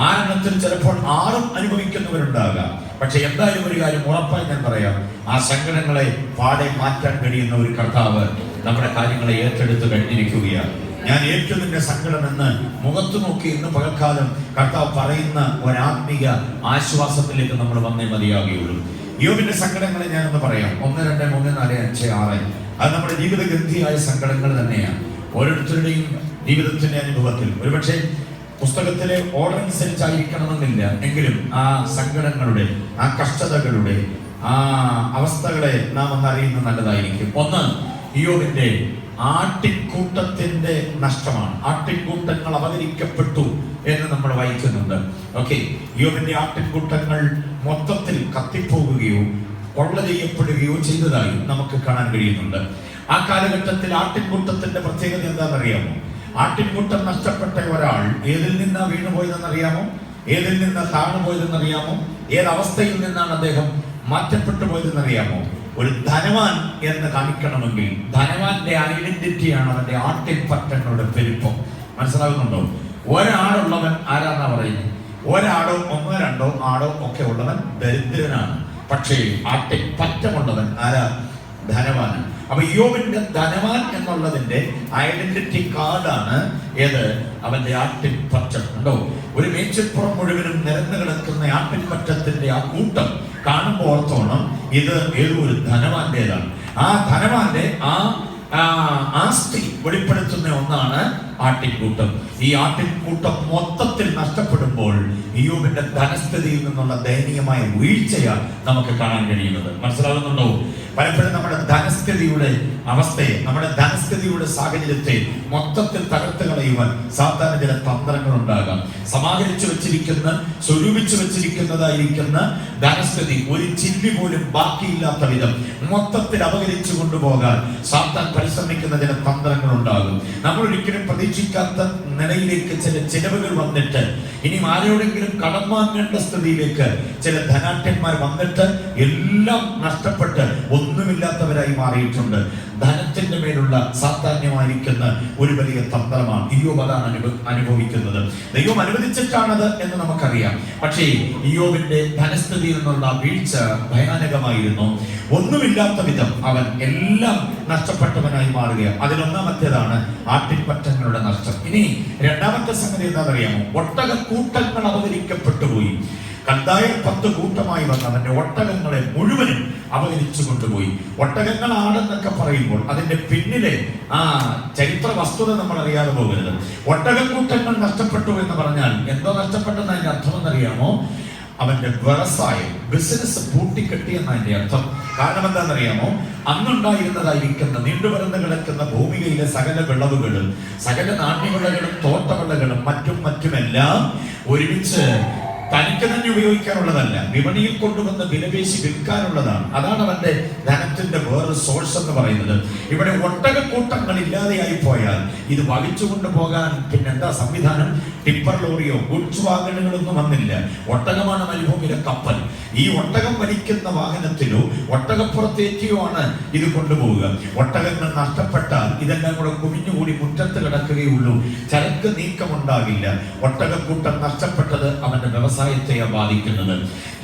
6 ചിലപ്പോൾ 6 അനുഭവിക്കുന്നവരുണ്ടാകാം. പക്ഷെ എന്തായാലും ഒരു കാര്യം ഉറപ്പായി ഞാൻ പറയാം, ആ സങ്കടങ്ങളെ പാടെ മാറ്റാൻ കഴിയുന്ന ഒരു കർത്താവ് നമ്മുടെ കാര്യങ്ങളെ ഏറ്റെടുത്ത് കഴിഞ്ഞിരിക്കുകയാണ്. ഞാൻ ഏറ്റു നിന്റെ സങ്കടം എന്ന് മുഖത്തു നോക്കി ഇന്ന് പകൽക്കാലം കർത്താവ് പറയുന്ന ഒരാത്മീക ആശ്വാസത്തിലേക്ക് നമ്മൾ വന്നേ മതിയാകുകയുള്ളൂ. ഇയ്യോബിന്റെ സങ്കടങ്ങളെ ഞാനൊന്ന് പറയാം. 1, 2, 3, 4, 5, 6 അത് നമ്മുടെ ജീവിതഗന്ധിയായ സങ്കടങ്ങൾ തന്നെയാണ്. ഓരോരുത്തരുടെയും ജീവിതത്തിന്റെ അനുഭവത്തിൽ ഒരുപക്ഷെ പുസ്തകത്തിലെ ഓർഡർ അനുസരിച്ചായിരിക്കണമെന്നില്ല, എങ്കിലും ആ സങ്കടങ്ങളുടെ, ആ കഷ്ടതകളുടെ, ആ അവസ്ഥകളെ നാം ഒന്നറിയുന്നത് നല്ലതായിരിക്കും. 1, ഇയ്യോബിന്റെ ആട്ടിൻകൂട്ടത്തിന്റെ നഷ്ടമാണ്. ആട്ടിൻകൂട്ടങ്ങൾ അപഹരിക്കപ്പെട്ടു എന്ന് നമ്മൾ വായിക്കുന്നുണ്ട്. ഓക്കെ, ഇയ്യോബിന്റെ ആട്ടിൻകൂട്ടങ്ങൾ മൊത്തത്തിൽ കത്തിപ്പോകുകയോ കൊള്ള ചെയ്യപ്പെടുകയോ ചെയ്തതായി നമുക്ക് കാണാൻ കഴിയുന്നുണ്ട്. ആ കാലഘട്ടത്തിൽ ആട്ടിൻകൂട്ടത്തിന്റെ പ്രത്യേകത എന്താണെന്നറിയാമോ? ആട്ടിൻകൂട്ടം നഷ്ടപ്പെട്ട ഒരാൾ ഏതിൽ നിന്നാ വീണുപോയതെന്നറിയാമോ? ഏതിൽ നിന്ന് താണുപോയതെന്നറിയാമോ? ഏതവസ്ഥയിൽ നിന്നാണ് അദ്ദേഹം മാറ്റപ്പെട്ടു പോയതെന്നറിയാമോ? ഒരു ധനവാൻ എന്ന് കാണിക്കണമെങ്കിൽ ധനവാന്റെ ഐഡന്റിറ്റിയാണ് അവന്റെ ആട്ടിൻ പറ്റങ്ങളുടെ പെരുപ്പം. മനസ്സിലാകുന്നുണ്ടോ? ഒരാളുള്ളവൻ ആരാന്നാ പറയുന്നത്? ഒരാടോ 1, 2 ആടോ ഒക്കെ ഉള്ളവൻ ദരിദ്രനാണ്. പക്ഷേ ആട്ടിൻ പറ്റമുള്ളവൻ ആരാ? ധനവാൻ. അപ്പൊ ഇയ്യോബിന്റെ ധനവാൻ എന്നുള്ളതിന്റെ ഐഡന്റിറ്റി കാർഡാണ് ഏത്? അവന്റെ ആട്ടിൻ പറ്റം. ഉണ്ടോ? ഒരു മേച്ചിൽപ്പുറം മുഴുവനും നിരന്നു കിടക്കുന്ന ആട്ടിൻ പറ്റത്തിന്റെ ആ കൂട്ടം കാണുമ്പോൾ ഓർത്തോണം, ഇത് ഏതോ ഒരു ധനവാന്റേതാണ്. ആ ധനവാന്റെ ആസ്തി വെളിപ്പെടുത്തുന്ന ഒന്നാണ് ആട്ടിൻകൂട്ടം. ഈ ആട്ടിൻകൂട്ടം മൊത്തത്തിൽ നഷ്ടപ്പെടുമ്പോൾ ഇയ്യോബിന്റെ ധനസ്ഥിതിയിൽ നിന്നുള്ള ദയനീയമായ വീഴ്ചയാണ് നമുക്ക് കാണാൻ കഴിയുന്നത്. മനസ്സിലാകുന്നുണ്ടോ? പലപ്പോഴും നമ്മുടെ ധനസ്ഥിതിയുടെ അവസ്ഥയെ, നമ്മുടെ ധനസ്ഥിതിയുടെ സാഹചര്യത്തെ മൊത്തത്തിൽ തകർത്ത് കളയുവാൻ സാധാരണ ചില തന്ത്രങ്ങൾ ഉണ്ടാകാം. സമാഹരിച്ചു വെച്ചിരിക്കുന്ന, സ്വരൂപിച്ചു വെച്ചിരിക്കുന്നതായിരിക്കുന്ന ധനസ്ഥിതി ഒരു ചില്ലി പോലും ബാക്കിയില്ലാത്ത വിധം മൊത്തത്തിൽ അപഹരിച്ചു കൊണ്ടുപോകാൻ സാത്താൻ പരിശ്രമിക്കുന്ന ചില തന്ത്രങ്ങൾ ഉണ്ടാകും. നമ്മൾ ഒരിക്കലും പ്രതീക്ഷിക്കാത്ത നിലയിലേക്ക് ചില ചിലവുകൾ വന്നിട്ട് ഇനി ആരോടെങ്കിലും കടം വാങ്ങേണ്ട സ്ഥിതിയിലേക്ക് ചില ധനാഢ്യന്മാർ വന്നിട്ട് എല്ലാം നഷ്ടപ്പെട്ട് ഒന്നുമില്ലാത്തവരായി മാറിയിട്ടുണ്ട്. ധനത്തിന്റെ മേലുള്ള സാധാന്യമായിരിക്കുന്ന ഒരു വലിയ തന്ത്രമാണ് ഇയ്യോബ് അതാണ് അനുഭവിക്കുന്നത്. ദൈവം അനുവദിച്ചിട്ടാണത് എന്ന് നമുക്കറിയാം. പക്ഷേ ഇയ്യോബിന്റെ ധനസ്ഥിതിയിൽ നിന്നുള്ള വീഴ്ച ഭയാനകമായിരുന്നു. ഒന്നുമില്ലാത്ത വിധം അവൻ എല്ലാം നഷ്ടപ്പെട്ടവനായി മാറുക. അതിലൊന്നാമത്തേതാണ് ആട്ടിൻപറ്റങ്ങളുടെ നഷ്ടം. ഇനി രണ്ടാമത്തെ സംഗതി എന്താണെന്നറിയാമോ? ഒട്ടകക്കൂട്ടങ്ങൾ അപഹരിക്കപ്പെട്ടു പോയി. കൽദായർ 10 കൂട്ടമായി വന്ന് അവന്റെ ഒട്ടകങ്ങളെ മുഴുവനും അപഹരിച്ചു കൊണ്ടുപോയി. ഒട്ടകങ്ങൾ ആടെന്നൊക്കെ പറയുമ്പോൾ അതിന്റെ പിന്നിലെ ആ ചരിത്ര വസ്തുത നമ്മൾ അറിയാതെ പോകരുത്. ഒട്ടകക്കൂട്ടങ്ങൾ നഷ്ടപ്പെട്ടു എന്ന് പറഞ്ഞാൽ എന്തോ നഷ്ടപ്പെട്ടെന്ന് അതിന്റെ അർത്ഥമെന്നറിയാമോ? അവന്റെ വ്യവസായം, ബിസിനസ് പൂട്ടിക്കെട്ടി എന്നതിന്റെ അർത്ഥം. കാരണം എന്താണെന്നറിയാമോ? അന്നുണ്ടായിരുന്നതായിരിക്കുന്ന നീണ്ടുപരന്ന് കിടക്കുന്ന ഭൂമികയിലെ സകല വിളവുകളും, സകല നാണ്യവിളകളും, തോട്ടവിളകളും മറ്റുമെല്ലാം ഒരുമിച്ച് തനിക്ക് തന്നെ ഉപയോഗിക്കാനുള്ളതല്ല, വിപണിയിൽ കൊണ്ടുവന്ന് വിലപേശി വിൽക്കാനുള്ളതാണ്. അതാണ് അവന്റെ ധനത്തിന്റെ വേറെ സോഴ്സ് എന്ന് പറയുന്നത്. ഇവിടെ ഒട്ടകക്കൂട്ടങ്ങൾ ഇല്ലാതെയായി പോയാൽ ഇത് വഹിച്ചുകൊണ്ട് പോകാൻ പിന്നെന്താ സംവിധാനം? ടിപ്പർ ലോറിയോ ഗുഡ്സ് വാഹനങ്ങളൊന്നും വന്നില്ല. ഒട്ടകമാണ് മരുഭൂമിയിലെ കപ്പൽ. ഈ ഒട്ടകം വലിക്കുന്ന വാഹനത്തിലോ ഒട്ടകപ്പുറത്തേക്കോ ആണ് ഇത് കൊണ്ടുപോവുക. ഒട്ടകങ്ങൾ നഷ്ടപ്പെട്ടാൽ ഇതെല്ലാം കൂടെ കുമിഞ്ഞുകൂടി മുറ്റത്ത് കിടക്കുകയുള്ളൂ. ചരക്ക് നീക്കമുണ്ടാകില്ല. ഒട്ടകക്കൂട്ടം നഷ്ടപ്പെട്ടത് അവന്റെ വ്യവസായത്തെയാണ് ബാധിക്കുന്നത്.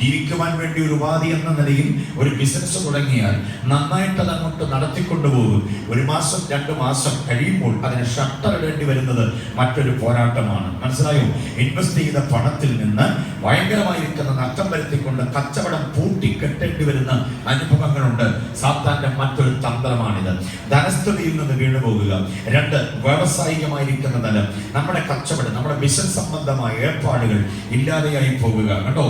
ജീവിക്കുവാൻ വേണ്ടി ഒരു ഉപാധി എന്ന നിലയിൽ ഒരു ബിസിനസ് തുടങ്ങിയാൽ നന്നായിട്ട് അത് അങ്ങോട്ട് നടത്തിക്കൊണ്ടുപോകും. 1 മാസം 2 മാസം കഴിയുമ്പോൾ അതിന് ഷട്ടർ ഇടേണ്ടി വരുന്നത് മറ്റൊരു പോരാട്ടമാണ്. മനസ്സിലായോ? ഇൻവെസ്റ്റ് ചെയ്ത പണത്തിൽ നിന്ന് ഭയങ്കരമായിരിക്കുന്ന നഷ്ടം വരുത്തിക്കൊണ്ട് കച്ചവടം പൂട്ടി കെട്ടേണ്ടി വരുന്ന അനുഭവങ്ങളുണ്ട്. സാത്താന്റെ മറ്റൊരു തന്ത്രമാണിത്. ധനസ്ഥിതിയിൽ നിന്ന് വീണുപോകുക. 2, വ്യാവസായികമായിരിക്കുന്ന തലം. നമ്മുടെ കച്ചവടം, നമ്മുടെ ബിസിനസ് സംബന്ധമായ ഏർപ്പാടുകൾ ഇല്ലാതെയായി പോകുക. കേട്ടോ,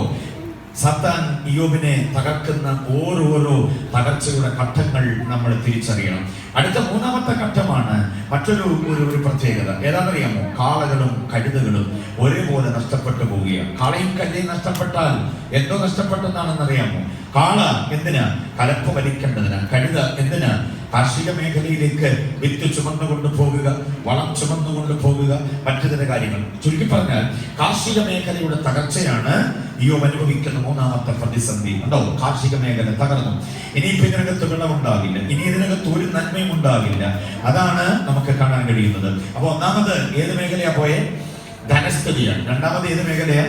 സാത്താൻ ഇയ്യോബിനെ തകർക്കുന്ന ഓരോരോ തകർച്ചയുടെ ഘട്ടങ്ങൾ നമ്മൾ തിരിച്ചറിയണം. അടുത്ത 3ാമത്തെ ഘട്ടമാണ് മറ്റൊരു പ്രത്യേകത. ഏതാണെന്നറിയാമോ? കാളകളും കഴുതകളും ഒരേപോലെ നഷ്ടപ്പെട്ടു പോവുകയാണ്. കാളയും കഴുതയും നഷ്ടപ്പെട്ടാൽ എന്തോ നഷ്ടപ്പെട്ടെന്നാണെന്നറിയാമോ? കാള എന്തിനാ? കലപ്പ് വലിക്കേണ്ടതിന്. കഴുത എന്തിനാ? കാർഷിക മേഖലയിലേക്ക് വിത്ത് ചുമന്നുകൊണ്ട് പോകുക, വളം ചുമന്നുകൊണ്ട് പോകുക, മറ്റു ചില കാര്യങ്ങൾ. ചുരുക്കി പറഞ്ഞാൽ കാർഷിക മേഖലയുടെ തകർച്ചയാണ് ഇയ്യോബ് അനുഭവിക്കുന്ന 3ാമത്തെ പ്രതിസന്ധി. ഉണ്ടോ? കാർഷിക മേഖല തകർന്നു. ഇനിയിപ്പോ ഇതിനകത്ത് വിളവുണ്ടാകില്ല. ഇനി ഇതിനകത്ത് ഒരു നന്മയും ഉണ്ടാകില്ല. അതാണ് നമുക്ക് കാണാൻ കഴിയുന്നത്. അപ്പൊ ഒന്നാമത് ഏത് മേഖലയാ പോയെ? ധനസ്ഥിതിയാണ്. 2ാമത് ഏത് മേഖലയാ?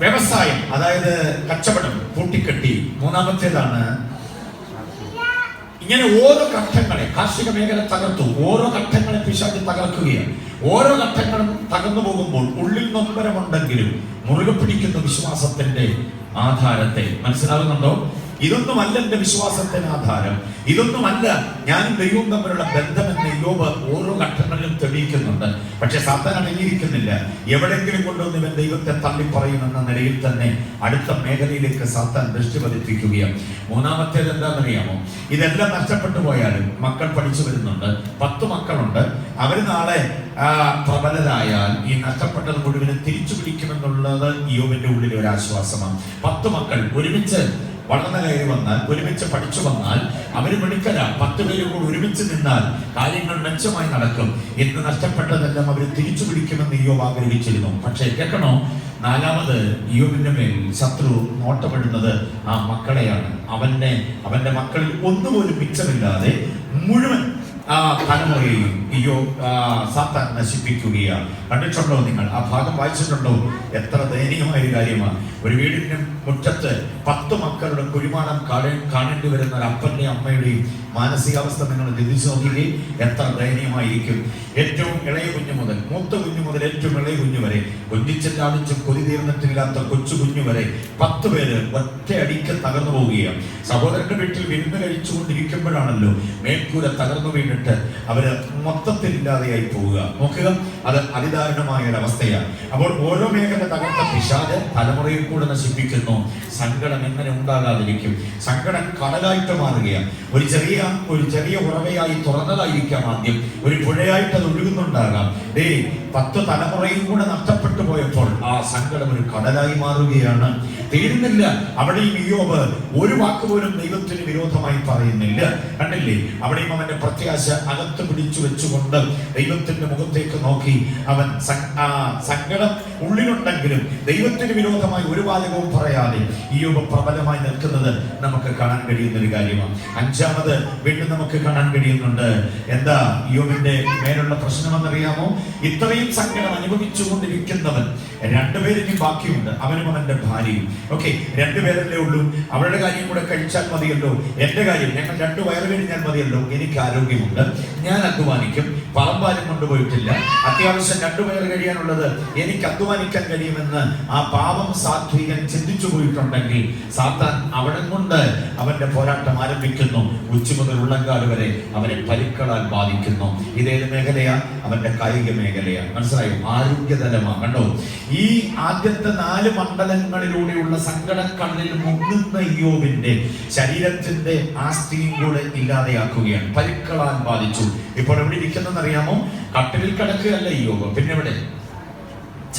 വ്യവസായം, അതായത് കച്ചവടം പൂട്ടിക്കെട്ടി. 3ാമത്തേതാണ് ഇങ്ങനെ ഓരോ ഘട്ടങ്ങളെ കാർഷിക മേഖല തകർത്തു. ഓരോ ഘട്ടങ്ങളെ പിശാച് തകർക്കുകയാണ്. ഓരോ ഘട്ടങ്ങളും തകർന്നു പോകുമ്പോൾ ഉള്ളിൽ നൊമ്പരമുണ്ടെങ്കിലും മുറുകെ പിടിക്കുന്ന വിശ്വാസത്തിന്റെ ആധാരത്തെ. മനസ്സിലാകുന്നുണ്ടോ? ഇതൊന്നുമല്ല എന്റെ വിശ്വാസത്തിന് ആധാരം, ഇതൊന്നുമല്ല ഞാനും ദൈവവും തമ്മിലുള്ള ബന്ധമെന്ന് ഇയ്യോബ് ഓരോ ഘട്ടങ്ങളിലും തെളിയിക്കുന്നുണ്ട്. പക്ഷെ സാത്താൻ അടങ്ങിയിരിക്കുന്നില്ല. എവിടെയെങ്കിലും കൊണ്ടുവന്ന് ഇവൻ ദൈവത്തെ തള്ളിപ്പറയുമെന്ന നിലയിൽ തന്നെ അടുത്ത മേഖലയിലേക്ക് സാത്താൻ ദൃഷ്ടി പതിപ്പിക്കുകയാണ്. 3ാമത്തേത് എന്താണെന്നറിയാമോ? ഇതെല്ലാം നഷ്ടപ്പെട്ടു പോയാലും മക്കൾ പഠിച്ചു വരുന്നുണ്ട്. 10 മക്കളുണ്ട്. അവർ നാളെ പ്രബലരായാൽ ഈ നഷ്ടപ്പെട്ടത് മുഴുവനും തിരിച്ചു പിടിക്കുമെന്നുള്ളത് ഇയ്യോബിന്റെ ഉള്ളിലെ ഒരു ആശ്വാസമാണ്. 10 മക്കൾ ഒരുമിച്ച് വളർന്നു കയറി വന്നാൽ, ഒരുമിച്ച് പഠിച്ചു വന്നാൽ അവര് മിടുക്കര. 10 പേരും കൂടി ഒരുമിച്ച് നിന്നാൽ കാര്യങ്ങൾ മെച്ചമായി നടക്കും. ഇന്ന് നഷ്ടപ്പെട്ടതെല്ലാം അവർ തിരിച്ചു പിടിക്കുമെന്ന് ഇയ്യോബ് ആഗ്രഹിച്ചിരുന്നു. പക്ഷേ കേൾക്കണോ? 4ാമത് ഇയ്യോബിന്റെ മേൽ ശത്രു നോട്ടപ്പെടുന്നത് ആ മക്കളെയാണ്. അവന്റെ മക്കളിൽ ഒന്നുപോലും മിച്ചമില്ലാതെ മുഴുവൻ ആ തലമുറയെയും സാത്താൻ നശിപ്പിക്കുകയാണ്. കണ്ടിട്ടുണ്ടോ നിങ്ങൾ? ആ ഭാഗം വായിച്ചിട്ടുണ്ടോ? എത്ര ദയനീയമായ ഒരു കാര്യമാണ്. ഒരു വീടിന്റെ മുറ്റത്ത് 10 മക്കളുടെ കുഴിമാനം കാണേണ്ടി വരുന്ന ഒരു അപ്പന്റെയും അമ്മയുടെയും മാനസികാവസ്ഥ നിങ്ങൾ ചിന്തിച്ചു നോക്കുകയും എത്ര ദയനീയമായിരിക്കും. ഏറ്റവും ഇളയ കുഞ്ഞു മുതൽ മൂത്ത കുഞ്ഞു മുതൽ ഏറ്റവും ഇളയ കുഞ്ഞു വരെ, കൊഞ്ചിച്ചാടിച്ചും കൊതി തീർന്നിട്ടില്ലാത്ത കൊച്ചു കുഞ്ഞു വരെ 10 പേര് ഒറ്റയടിക്ക് തകർന്നു പോവുകയാണ്. സഹോദരന്റെ വീട്ടിൽ വിരുന്ന് കഴിച്ചുകൊണ്ടിരിക്കുമ്പോഴാണല്ലോ മേൽക്കൂര തകർന്നു വീണിട്ട് അവര് മൊത്തത്തിൽ ഇല്ലാതെയായി പോവുക. നോക്കുക, അത് അതിദാരുണമായ ഒരു അവസ്ഥയാണ്. അപ്പോൾ ഓരോ മേഖല തകർത്ത പിശാച് തലമുറയിൽ കൂടെ നശിപ്പിക്കുന്നു. സങ്കടം എങ്ങനെ ഉണ്ടാകാതിരിക്കും? സങ്കടം കടലായിട്ട് മാറുകയാണ്. ഒരു ചെറിയ ഉറവയായി തുറന്നതായിരിക്കാം ആദ്യം, ഒരു പുഴയായിട്ട് അത് ഒഴുകുന്നുണ്ടാകാം. 10 തലമുറയും കൂടെ നഷ്ടപ്പെട്ടു പോയപ്പോൾ ആ സങ്കടം ഒരു കടലായി മാറുകയാണ്. തീരുന്നില്ല. അവിടെയും ഇയ്യോബ് ഒരു വാക്ക് പോലും ദൈവത്തിന് വിരോധമായി പറയുന്നില്ല. കണ്ടില്ലേ? അവിടെയും അവന്റെ പ്രത്യാശ അകത്ത് പിടിച്ചു വെച്ചുകൊണ്ട് ദൈവത്തിന്റെ മുഖത്തേക്ക് നോക്കി അവൻ സങ്കടം ഉള്ളിലുണ്ടെങ്കിലും ദൈവത്തിന് വിരോധമായി ഒരു വാചകവും പറയാതെ ഇയ്യോബ് പ്രബലമായി നിൽക്കുന്നത് നമുക്ക് കാണാൻ കഴിയുന്ന ഒരു കാര്യമാണ്. 5ാമത് വീണ്ടും നമുക്ക് കാണാൻ കഴിയുന്നുണ്ട്. എന്താ ഇയ്യോബിന്റെ മേലുള്ള പ്രശ്നമെന്നറിയാമോ? ഇത്രയും സങ്കടം അനുഭവിച്ചുകൊണ്ടിരിക്കുന്നവൻ 2 പേരിനും ബാക്കിയുണ്ട്. അവനും അവന്റെ ഭാര്യയും. ഓക്കെ, 2 പേരല്ലേ ഉള്ളൂ. അവരുടെ കാര്യം കൂടെ കഴിച്ചാൽ മതിയല്ലോ. എന്റെ കാര്യം, ഞങ്ങൾ 2 വയറ് കഴിഞ്ഞാൽ മതിയല്ലോ. എനിക്ക് ആരോഗ്യമുണ്ട്, ഞാൻ അധ്വാനിക്കും, പറമ്പാലും കൊണ്ടുപോയിട്ടില്ല. അത്യാവശ്യം 2 വയറ് കഴിയാനുള്ളത് എനിക്ക് അധ്വാനിക്കാൻ കഴിയുമെന്ന് ആ പാപം സാത്വികൻ ചിന്തിച്ചു പോയിട്ടുണ്ടെങ്കിൽ സാത്താൻ അവിടെ കൊണ്ട് അവന്റെ പോരാട്ടം ആരംഭിക്കുന്നു. ഉച്ച മുതൽ ഉള്ളങ്കാല് വരെ അവനെ പരിക്കളാൽ ബാധിക്കുന്നു. ഇതേത് മേഖലയാ? അവന്റെ കായിക മേഖലയാണ്. മനസ്സിലായോ? ആരോഗ്യതലമാണ്. കണ്ടോ? ഈ ആദ്യത്തെ 4 മണ്ഡലങ്ങളിലൂടെയുള്ള സങ്കടക്കടലിൽ മുങ്ങുന്ന ഇയ്യോബിന്റെ ശരീരത്തിന്റെ ആസ്തിയും കൂടെ ഇല്ലാതെയാക്കുകയാണ്. പരിക്കളാൽ ബാധിച്ചു. ഇപ്പോൾ എവിടെ ഇരിക്കുന്നറിയാമോ? കട്ടിലിൽ കിടക്കുകയല്ല ഇയ്യോബ്. പിന്നെ എവിടെ?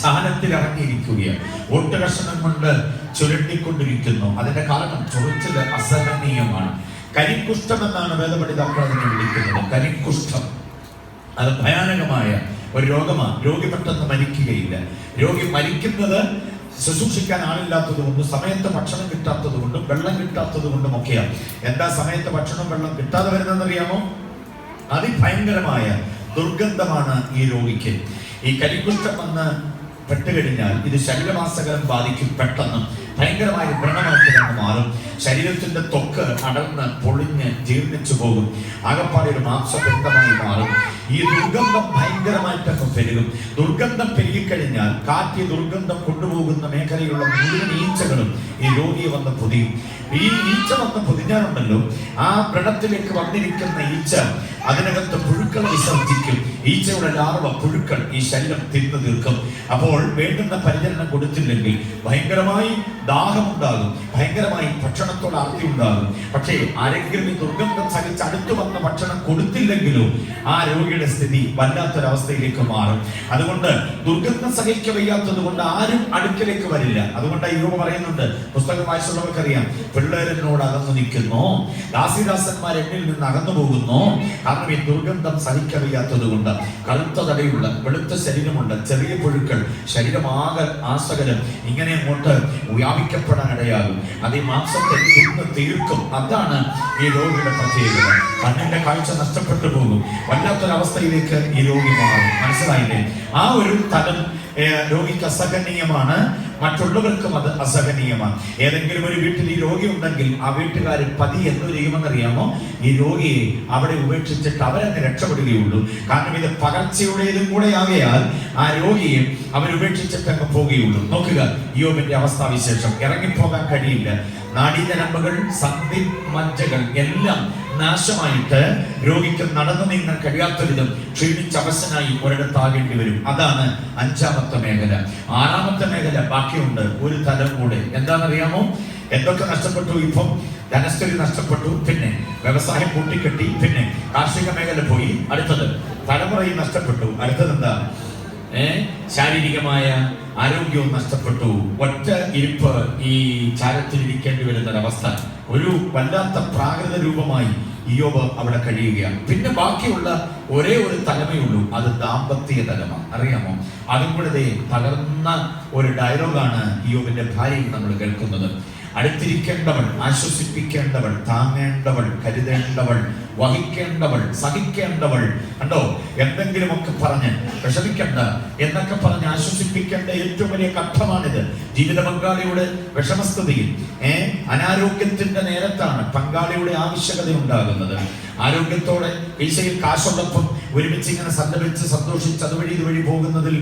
സ്ഥാനത്തിൽ ഇറങ്ങിയിരിക്കുകയാണ്. ഒട്ടുകഷണം കൊണ്ട് ചുരുട്ടിക്കൊണ്ടിരിക്കുന്നു. അതിന്റെ കാരണം ചൊറിച്ചിൽ അസഹനീയമാണ്. കരിക്കുഷ്ഠം എന്നാണ് വേദപണ്ഡിതങ്ങൾ അതിനെ വിളിക്കുന്നത്. കരിക്കുഷ്ഠം അത് ഭയാനകമായ ഒരു രോഗമാണ്. രോഗി പെട്ടെന്ന് മരിക്കുകയില്ല. രോഗി മരിക്കുന്നത് ശുശ്രൂഷിക്കാൻ ആളില്ലാത്തത് കൊണ്ടും സമയത്ത് ഭക്ഷണം കിട്ടാത്തത് കൊണ്ടും വെള്ളം കിട്ടാത്തത് കൊണ്ടും ഒക്കെയാണ്. എന്താ സമയത്ത് ഭക്ഷണം വെള്ളം കിട്ടാതെ വരുന്നതെന്നറിയാമോ? അതിഭയങ്കരമായ ദുർഗന്ധമാണ് ഈ രോഗിക്ക്. ഈ കരിക്കുഷ്ഠം വന്ന് പെട്ടുകഴിഞ്ഞാൽ ഇത് ശരീരമാസകലം ബാധിക്കും. പെട്ടെന്ന് ഭയങ്കരമായ വ്രണമായിട്ട് മാറും. ശരീരത്തിന്റെ ത്വക്ക് അടർന്ന് പൊളിഞ്ഞ് ജീർണിച്ചു പോകും. ആകപ്പാടെ ഒരു മാംസബന്ധമായി മാറും. ഈ ദുർഗന്ധം ഭയങ്കരമായിട്ടൊക്കെ പെരുകും. ദുർഗന്ധം പെരുകിക്കഴിഞ്ഞാൽ കാറ്റ് ദുർഗന്ധം കൊണ്ടുപോകുന്ന മേഖലയിലുള്ള മുഴുവൻ ഈച്ചകളും ഈ രോഗിയെ വന്ന് പൊതിയും. ഈ ഈച്ച വന്ന് പൊതിഞ്ഞാലുണ്ടല്ലോ, ആ വ്രണത്തിലേക്ക് വന്നിരിക്കുന്ന ഈച്ച അതിനകത്ത് പുഴുക്കൾ വിസർജിക്കും. ഈച്ചയുടെ ലാർവ പുഴുക്കൾ ഈ ശരീരം തിന്നു തീർക്കും. അപ്പോൾ വേണ്ടുന്ന പരിചരണം കൊടുത്തില്ലെങ്കിൽ ഭയങ്കരമായി ദാഹമുണ്ടാകും, ഭയങ്കരമായി ഭക്ഷണത്തോട് ആർത്തി ഉണ്ടാകും. പക്ഷേ ആരെങ്കിലും ഈ ദുർഗന്ധം സഹിച്ച് അടുത്തു വന്ന ഭക്ഷണം കൊടുത്തില്ലെങ്കിലും ആ രോഗിയുടെ സ്ഥിതി വല്ലാത്തൊരവസ്ഥയിലേക്ക് മാറും. അതുകൊണ്ട് ദുർഗന്ധം സഹിക്ക വയ്യാത്തത് കൊണ്ട് ആരും അടുക്കലേക്ക് വരില്ല. അതുകൊണ്ട് യോബ് പറയുന്നുണ്ട്, പുസ്തകം വായിച്ചുള്ളവർക്കറിയാം, പിള്ളേരെന്നോട് അകന്നു നിൽക്കുന്നു, ദാസിദാസന്മാർ എന്നിൽ നിന്ന് അകന്നു പോകുന്നു. കാരണം ഈ ദുർഗന്ധം സഹിക്ക വയ്യാത്തത് കൊണ്ട്. കറുത്ത തടയുള്ള വെളുത്ത ശരീരമുണ്ട്, ചെറിയ പുഴുക്കൾ, ശരീരമാകെ ആസകലം ഇങ്ങനെ അങ്ങോട്ട് വ്യാപിക്കപ്പെടാൻ ഇടയാകും. അത് ഈ മാംസത്തെ തിന്ന് തീർക്കും. അതാണ് ഈ രോഗിയുടെ പ്രത്യേകത. കണ്ണിന്റെ കാഴ്ച നഷ്ടപ്പെട്ടു പോകും. വല്ലാത്തൊരവസ്ഥയിലേക്ക് ഈ രോഗി മാറും. മനസ്സിലായില്ലേ? ആ ഒരു തലം രോഗിക്ക് അസഹനീയമാണ്, മറ്റുള്ളവർക്കും അത് അസഹനീയമാണ്. ഏതെങ്കിലും ഒരു വീട്ടിൽ ഈ രോഗി ഉണ്ടെങ്കിൽ ആ വീട്ടുകാർ പതി എന്ത് ചെയ്യുമെന്നറിയാമോ? ഈ രോഗിയെ അവിടെ ഉപേക്ഷിച്ചിട്ട് അവരങ്ങ് രക്ഷപ്പെടുകയുള്ളൂ. കാരണം ഇത് പകർച്ചയുടേതും കൂടെ ആകയാൽ ആ രോഗിയെ അവരുപേക്ഷിച്ചിട്ട് അങ്ങ് പോവുകയുള്ളൂ. നോക്കുക യോബിന്റെ അവസ്ഥാവിശേഷം. ഇറങ്ങിപ്പോകാൻ കഴിയില്ല. നാഡീനരമ്പുകൾ, സന്ധി മജ്ജകൾ എല്ലാം നാശമായിട്ട് രോഗിക്ക് നടന്നു നീങ്ങാൻ കഴിയാത്ത വിധം ക്ഷീണിച്ചവശനായി ഒരിടത്താകേണ്ടി വരും. അതാണ് 5ാമത്തെ മേഖല. 6ാമത്തെ മേഖല ബാക്കിയുണ്ട്, ഒരു തലം കൂടെ. എന്താണെന്നറിയാമോ? എന്തൊക്കെ നഷ്ടപ്പെട്ടു? ഇപ്പം ധനസ്ഥിതി നഷ്ടപ്പെട്ടു, പിന്നെ വ്യവസായം കൂട്ടിക്കെട്ടി, പിന്നെ കാർഷിക മേഖല പോയി, അടുത്തത് തലമുറയും നഷ്ടപ്പെട്ടു. അടുത്തത് എന്താ? ശാരീരികമായ ആരോഗ്യവും നഷ്ടപ്പെട്ടു. ഒറ്റ ഇരിപ്പ് ഈ ചാരത്തിലിരിക്കേണ്ടി വരുന്ന ഒരവസ്ഥ. ഒരു വല്ലാത്ത പ്രാകൃത രൂപമായി ഇയ്യോബ് അവിടെ കഴിയുകയാണ്. പിന്നെ ബാക്കിയുള്ള ഒരേ ഒരു തലമയുള്ളൂ, അത് ദാമ്പത്യ തലമാണ്. അറിയാമോ? അതും കൂടെ തകർന്ന ഒരു ഡയലോഗാണ് ഇയ്യോബിന്റെ ഭാര്യയിൽ നമ്മൾ കേൾക്കുന്നത്. അടുത്തിരിക്കേണ്ടവൾ, ആശ്വസിപ്പിക്കേണ്ടവൾ, താങ്ങേണ്ടവൾ, കരുതേണ്ടവൾ, വഹിക്കേണ്ടവൾ, സഹിക്കേണ്ടവൾ. കണ്ടോ? എന്തെങ്കിലുമൊക്കെ പറഞ്ഞ് വിഷമിക്കണ്ട എന്നൊക്കെ പറഞ്ഞ് ആശ്വസിപ്പിക്കേണ്ട ഏറ്റവും വലിയ ഘട്ടമാണിത്. ജീവിത പങ്കാളിയുടെ വിഷമസ്ഥിതിയിൽ അനാരോഗ്യത്തിന്റെ നേരത്താണ് പങ്കാളിയുടെ ആവശ്യകത ഉണ്ടാകുന്നത്. ആരോഗ്യത്തോടെ പൈസയിൽ കാശുള്ളപ്പം ഒരുമിച്ച് ഇങ്ങനെ സല്ലപിച്ച് സന്തോഷിച്ച് അതുവഴി ഇതുവഴി പോകുന്നതിൽ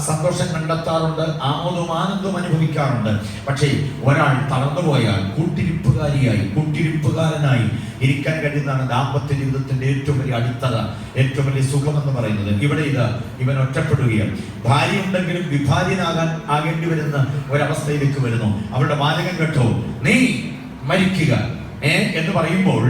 സന്തോഷം കണ്ടെത്താറുണ്ട്, ആമോദവും ആനന്ദവും അനുഭവിക്കാറുണ്ട്. പക്ഷേ ഒരാൾ തളർന്നുപോയാൽ കൂട്ടിരിപ്പുകാരനായി ഇരിക്കാൻ കഴിയുന്നതാണ് ദാമ്പത്യ ജീവിതത്തിന്റെ ഏറ്റവും വലിയ അടിത്തറ, ഏറ്റവും വലിയ സുഖം എന്ന് പറയുന്നത്. ഇവിടെ ഇവൻ ഒറ്റപ്പെടുകയാണ്. ഭാര്യ ഉണ്ടെങ്കിലും ആകേണ്ടി വരുന്ന ഒരവസ്ഥയിലേക്ക് വരുന്നു. അവളുടെ വാചകം കേട്ടോ, നീ മരിക്കുക എന്ന് പറയുമ്പോൾ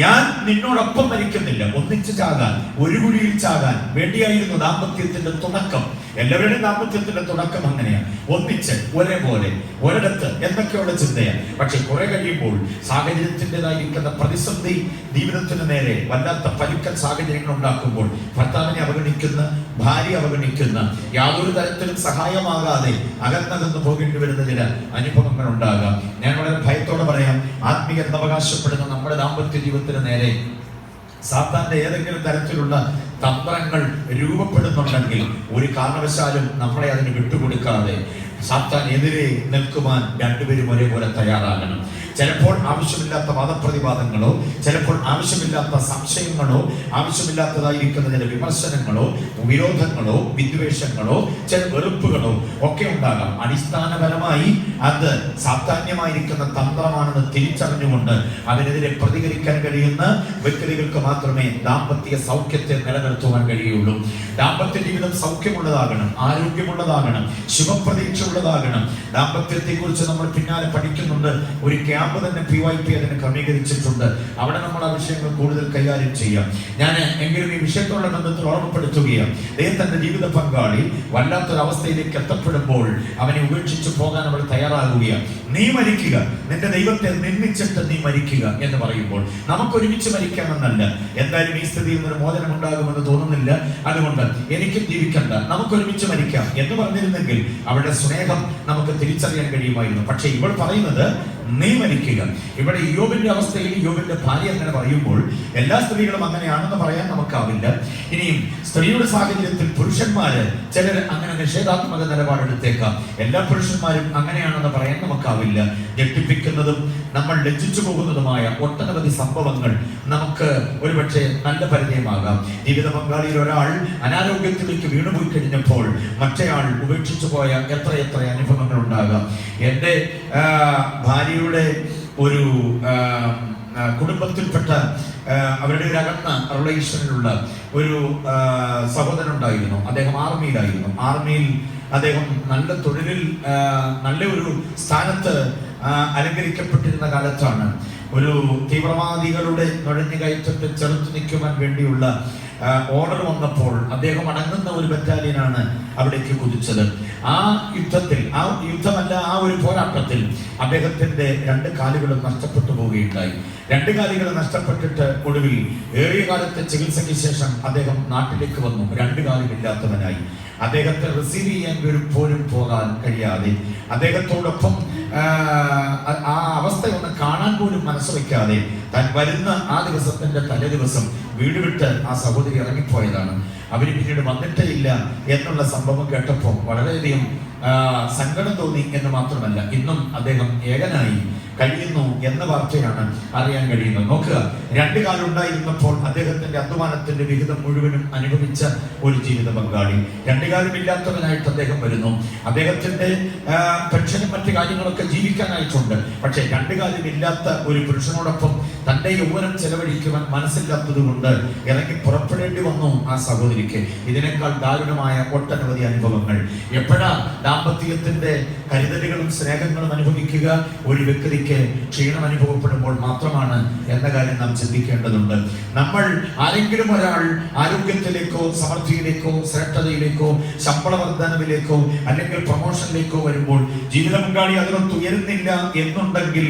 ഞാൻ നിന്നോടൊപ്പം മരിക്കുന്നില്ല, ഒന്നിച്ച് ചാകാൻ, ഒരു കുഴിയിൽ ചാകാൻ വേണ്ടിയായിരുന്നു ദാമ്പത്യത്തിന്റെ തുടക്കം. എല്ലാവരുടെയും ദാമ്പത്യത്തിന്റെ തുടക്കം അങ്ങനെയാണ്, ഒന്നിച്ച് ഒരേപോലെ ഒരിടത്ത് എന്നൊക്കെയുള്ള ചിന്തയാണ്. പക്ഷെ കുറെ കഴിയുമ്പോൾ സാഹചര്യത്തിൻ്റെതായിരിക്കുന്ന പ്രതിസന്ധി ജീവിതത്തിന് നേരെ വല്ലാത്ത പരുക്കൻ സാഹചര്യങ്ങൾ ഉണ്ടാക്കുമ്പോൾ ഭർത്താവിനെ അവഗണിക്കുന്ന, ഭാര്യ അവഗണിക്കുന്ന, യാതൊരു തരത്തിലും സഹായമാകാതെ അകന്നകന്ന് പോകേണ്ടി വരുന്ന ചില അനുഭവങ്ങൾ ഉണ്ടാകാം. ഞാൻ വളരെ ഭയത്തോടെ പറയാം, ആത്മീയത അവകാശപ്പെടുന്ന നമ്മുടെ ദാമ്പത്യ ജീവിതത്തിന് നേരെ സാത്താന്റെ ഏതെങ്കിലും തരത്തിലുള്ള തന്ത്രങ്ങൾ രൂപപ്പെടുന്നുണ്ടെങ്കിൽ ഒരു കാരണവശാലും നമ്മളെ അതിന് വിട്ടുകൊടുക്കാതെ സാത്താൻ എതിരെ നിൽക്കുവാൻ രണ്ടുപേരും ഒരേപോലെ തയ്യാറാകണം. ചിലപ്പോൾ ആവശ്യമില്ലാത്ത വാദപ്രതിവാദങ്ങളോ, ചിലപ്പോൾ ആവശ്യമില്ലാത്ത സംശയങ്ങളോ, ആവശ്യമില്ലാത്തതായിരിക്കുന്ന ചില വിമർശനങ്ങളോ, വിരോധങ്ങളോ, വിദ്വേഷങ്ങളോ, ചില വെറുപ്പുകളോ ഒക്കെ ഉണ്ടാകാം. അടിസ്ഥാനപരമായി അത് സാധാന്യമായിരിക്കുന്ന തന്ത്രമാണെന്ന് തിരിച്ചറിഞ്ഞുകൊണ്ട് അതിനെതിരെ പ്രതികരിക്കാൻ കഴിയുന്ന വ്യക്തികൾക്ക് മാത്രമേ ദാമ്പത്യ സൗഖ്യത്തെ നിലനിർത്തുവാൻ കഴിയുള്ളൂ. ദാമ്പത്യ ജീവിതം സൗഖ്യമുള്ളതാകണം, ആരോഗ്യമുള്ളതാകണം, ശുഭപ്രതീക്ഷ ഉള്ളതാകണം. ദാമ്പത്യത്തെ കുറിച്ച് നമ്മൾ പിന്നാലെ പഠിക്കുന്നുണ്ട്. ഒരു ലാബ് തന്നെ PYP അതിനെ ക്രമീകരിച്ചിട്ടുണ്ട്. അവിടെ നമ്മൾ ആ വിഷയങ്ങൾ കൂടുതൽ കൈകാര്യം ചെയ്യാം. ഞാൻ എങ്കിലും ഈ വിഷയത്തോടുള്ള ബന്ധത്തിൽ ഓർമ്മപ്പെടുത്തുകയാണ്, ദൈവത്തിന്റെ ജീവിത പങ്കാളി വല്ലാത്തൊരവസ്ഥയിലേക്ക് എത്തപ്പെടുമ്പോൾ അവനെ ഉപേക്ഷിച്ച് പോകാൻ അവൾ തയ്യാറാകുകയാണ്. നീ മരിക്കുക, നിന്റെ ദൈവത്തെ നിന്ദിച്ചിട്ട് നീ മരിക്കുക എന്ന് പറയുമ്പോൾ നമുക്കൊരുമിച്ച് മരിക്കാമെന്നല്ല. എന്തായാലും ഈ സ്ഥിതിയിൽ നിന്ന് മോചനം ഉണ്ടാകുമെന്ന് തോന്നുന്നില്ല, അതുകൊണ്ട് എനിക്കും ജീവിക്കണ്ട, നമുക്കൊരുമിച്ച് മരിക്കാം എന്ന് പറഞ്ഞിരുന്നെങ്കിൽ അവളുടെ സ്നേഹം നമുക്ക് തിരിച്ചറിയാൻ കഴിയുമായിരുന്നു. പക്ഷെ ഇവൾ പറയുന്നത് നീ മരിക്കുക. ഇവിടെ യോബിന്റെ അവസ്ഥയിൽ യോബിന്റെ ഭാര്യ അങ്ങനെ പറയുമ്പോൾ എല്ലാ സ്ത്രീകളും അങ്ങനെയാണെന്ന് പറയാൻ നമുക്കാവില്ല. ഇനിയും സ്ത്രീയുടെ സാഹചര്യത്തിൽ പുരുഷന്മാര് ചിലർ അങ്ങനെ നിഷേധാത്മക നിലപാടെടുത്തേക്കാം. എല്ലാ പുരുഷന്മാരും അങ്ങനെയാണെന്ന് പറയാൻ നമുക്കാവില്ല. ഞെട്ടിപ്പിക്കുന്നതും നമ്മൾ ലജ്ജിച്ചു പോകുന്നതുമായ ഒട്ടനവധി സംഭവങ്ങൾ നമുക്ക് ഒരുപക്ഷെ നല്ല പരിചയമാകാം. ജീവിത പങ്കാളിയിൽ ഒരാൾ അനാരോഗ്യത്തിലേക്ക് വീണുപോയി കഴിഞ്ഞപ്പോൾ മറ്റേയാൾ ഉപേക്ഷിച്ചു പോയ എത്ര അനുഭവങ്ങൾ ഉണ്ടാകാം. എൻ്റെ ഭാര്യയുടെ ഒരു കുടുംബത്തിൽപ്പെട്ട അവരുടെ ഒരു അകന്ന റിലേഷനിലുള്ള ഒരു സഹോദരൻ ഉണ്ടായിരുന്നു. അദ്ദേഹം ആർമിയിലായിരുന്നു. ആർമിയിൽ അദ്ദേഹം നല്ല തൊഴിലിൽ നല്ല ഒരു സ്ഥാനത്ത് അലങ്കരിക്കപ്പെട്ടിരുന്ന കാലത്താണ് ഒരു തീവ്രവാദികളുടെ നുഴഞ്ഞുകയറ്റത്തെ ചെറുത്തു നിൽക്കുവാൻ വേണ്ടിയുള്ള ഓർഡർ വന്നപ്പോൾ അദ്ദേഹം അടങ്ങുന്ന ഒരു ബറ്റാലിയനാണ് അവിടേക്ക് കുതിച്ചത്. ആ ഒരു പോരാട്ടത്തിൽ അദ്ദേഹത്തിന്റെ 2 കാലുകളും നഷ്ടപ്പെട്ടു പോവുകയുണ്ടായി. 2 കാലുകൾ നഷ്ടപ്പെട്ടിട്ട് ഒടുവിൽ ഏറിയ കാലത്തെ ചികിത്സയ്ക്ക് ശേഷം അദ്ദേഹം നാട്ടിലേക്ക് വന്നു. 2 കാലുമില്ലാത്തവനായി. അദ്ദേഹത്തെ റിസീവ് ചെയ്യാൻ പോലും പോകാൻ കഴിയാതെ, അദ്ദേഹത്തോടൊപ്പം ആ അവസ്ഥയൊന്ന് കാണാൻ പോലും മനസ്സ് വയ്ക്കാതെ താൻ വരുന്ന ആ ദിവസത്തിന്റെ തലേ ദിവസം വീട് വിട്ട് ആ സഹോദരി ഇറങ്ങിപ്പോയതാണ്. അവര് പിന്നീട് വന്നിട്ടേ ഇല്ല എന്നുള്ള സംഭവം കേട്ടപ്പോൾ വളരെയധികം സങ്കടം തോന്നി എന്ന് മാത്രമല്ല, ഇന്നും അദ്ദേഹം ഏകനായി കഴിയുന്നു എന്ന വാർത്തയാണ് അറിയാൻ കഴിയുന്നത്. നോക്കുക, 2 കാലുണ്ടായിരുന്നപ്പോൾ അദ്ദേഹത്തിന്റെ അധ്വാനത്തിന്റെ വിഹിതം മുഴുവനും അനുഭവിച്ച ഒരു ജീവിത പങ്കാളി. 2 കാലുമില്ലാത്തവനായിട്ട് അദ്ദേഹം വരുന്നു. അദ്ദേഹത്തിന്റെ പെൻഷനും മറ്റു കാര്യങ്ങളൊക്കെ ജീവിക്കാനായിട്ടുണ്ട്. പക്ഷെ 2 കാലുമില്ലാത്ത ഒരു പുരുഷനോടൊപ്പം തന്റെ യൗവനം ചെലവഴിക്കുവാൻ മനസ്സില്ലാത്തത് കൊണ്ട് ഇറങ്ങി പുറപ്പെടേണ്ടി വന്നു ആ സഹോദരിക്ക്. ഇതിനേക്കാൾ ദാരുണമായ ഒട്ടനവധി അനുഭവങ്ങൾ. എപ്പോഴാ ദാമ്പത്യത്തിന്റെ കരുതലുകളും സ്നേഹങ്ങളും അനുഭവിക്കുക? ഒരു വ്യക്തിക്ക് ക്ഷീണം അനുഭവപ്പെടുമ്പോൾ മാത്രമാണ് എന്ന കാര്യം നാം ചിന്തിക്കേണ്ടതുണ്ട്. നമ്മൾ ആരെങ്കിലും ഒരാൾ ആരോഗ്യത്തിലേക്കോ സമൃദ്ധിയിലേക്കോ ശ്രേഷ്ഠതയിലേക്കോ ശമ്പള വർധനവിലേക്കോ അല്ലെങ്കിൽ പ്രൊമോഷനിലേക്കോ വരുമ്പോൾ ജീവിത പങ്കാളി അതിനൊത്ത് ഉയരുന്നില്ല എന്നുണ്ടെങ്കിൽ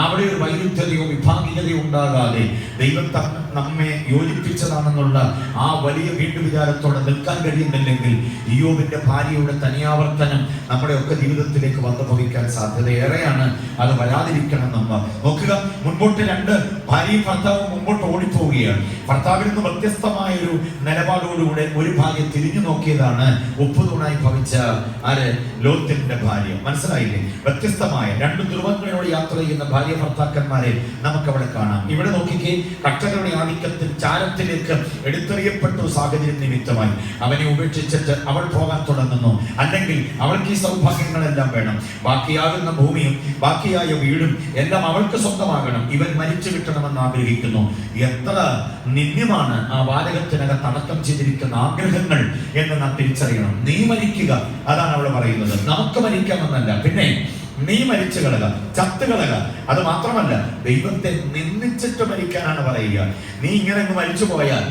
അവിടെ ഒരു വൈരുദ്ധ്യതയോ വിഭാഗീയതയോ ഉണ്ടാകാതെ ദൈവം നമ്മെ യോജിപ്പിച്ചതാണെന്നുള്ള ആ വലിയ വീണ്ടുവിചാരത്തോടെ നിൽക്കാൻ കഴിയുന്നില്ലെങ്കിൽ യോബിന്റെ ഭാര്യയുടെ തനിയാവർത്തനം നമ്മുടെ ഒക്കെ ജീവിതത്തിലേക്ക് വന്നു ഭവിക്കാൻ സാധ്യത ഏറെയാണ്. അത് വരാതിരിക്കണം. നമ്മൾ നോക്കുക, മുൻപോട്ട് 2 ഭാര്യയും ഭർത്താവും മുമ്പോട്ട് ഓടിപ്പോവുകയാണ്. ഭർത്താവിൽ നിന്ന് വ്യത്യസ്തമായ ഒരു നിലപാടോടുകൂടെ ഒരു ഭാര്യ തിരിഞ്ഞു നോക്കിയതാണ് ഒപ്പുതൂണായി ഭവിച്ച ലോത്തിന്റെ ഭാര്യ. മനസ്സിലായില്ലേ? വ്യത്യസ്തമായ 2 ധ്രുവങ്ങളോട് യാത്ര ചെയ്യുന്ന ഭാര്യ ഭർത്താക്കന്മാരെ നമുക്കവിടെ കാണാം. ഇവിടെ നോക്കിക്കേ, കർഷകരുടെ ആധിക്യത്തിൽ ചാരത്തിലേക്ക് എടുത്തെറിയപ്പെട്ട സാഹചര്യം നിമിത്തമായി അവനെ ഉപേക്ഷിച്ചിട്ട് അവൾ പോകാൻ തുടങ്ങുന്നു. അല്ലെങ്കിൽ അവൾക്ക് ഈ സൗഭാഗ്യങ്ങളെല്ലാം വേണം, ബാക്കിയാകുന്ന ഭൂമിയും ബാക്കിയായ വീടും എല്ലാം അവൾക്ക് സ്വന്തമാകണം, ഇവൻ മരിച്ചു കിട്ടണമെന്ന് ആഗ്രഹിക്കുന്നു. എത്ര നിന്ദ്യമാണ് ആ വാചകത്തിനകത്ത് അടക്കം ചെയ്തിരിക്കുന്ന ആഗ്രഹങ്ങൾ എന്ന് നാം തിരിച്ചറിയണം. നീ മരിക്കുക, അതാണ് അവൾ പറയുന്നത്. നമുക്ക് മരിക്കാമെന്നല്ല, പിന്നെ നീ മരിച്ചു കളക, ചത്തുകളക. അത് മാത്രമല്ല, ദൈവത്തെ നിന്ദിച്ചിട്ട് മരിക്കാനാണ് പറയുക. നീ ഇങ്ങനെ മരിച്ചു പോയാൽ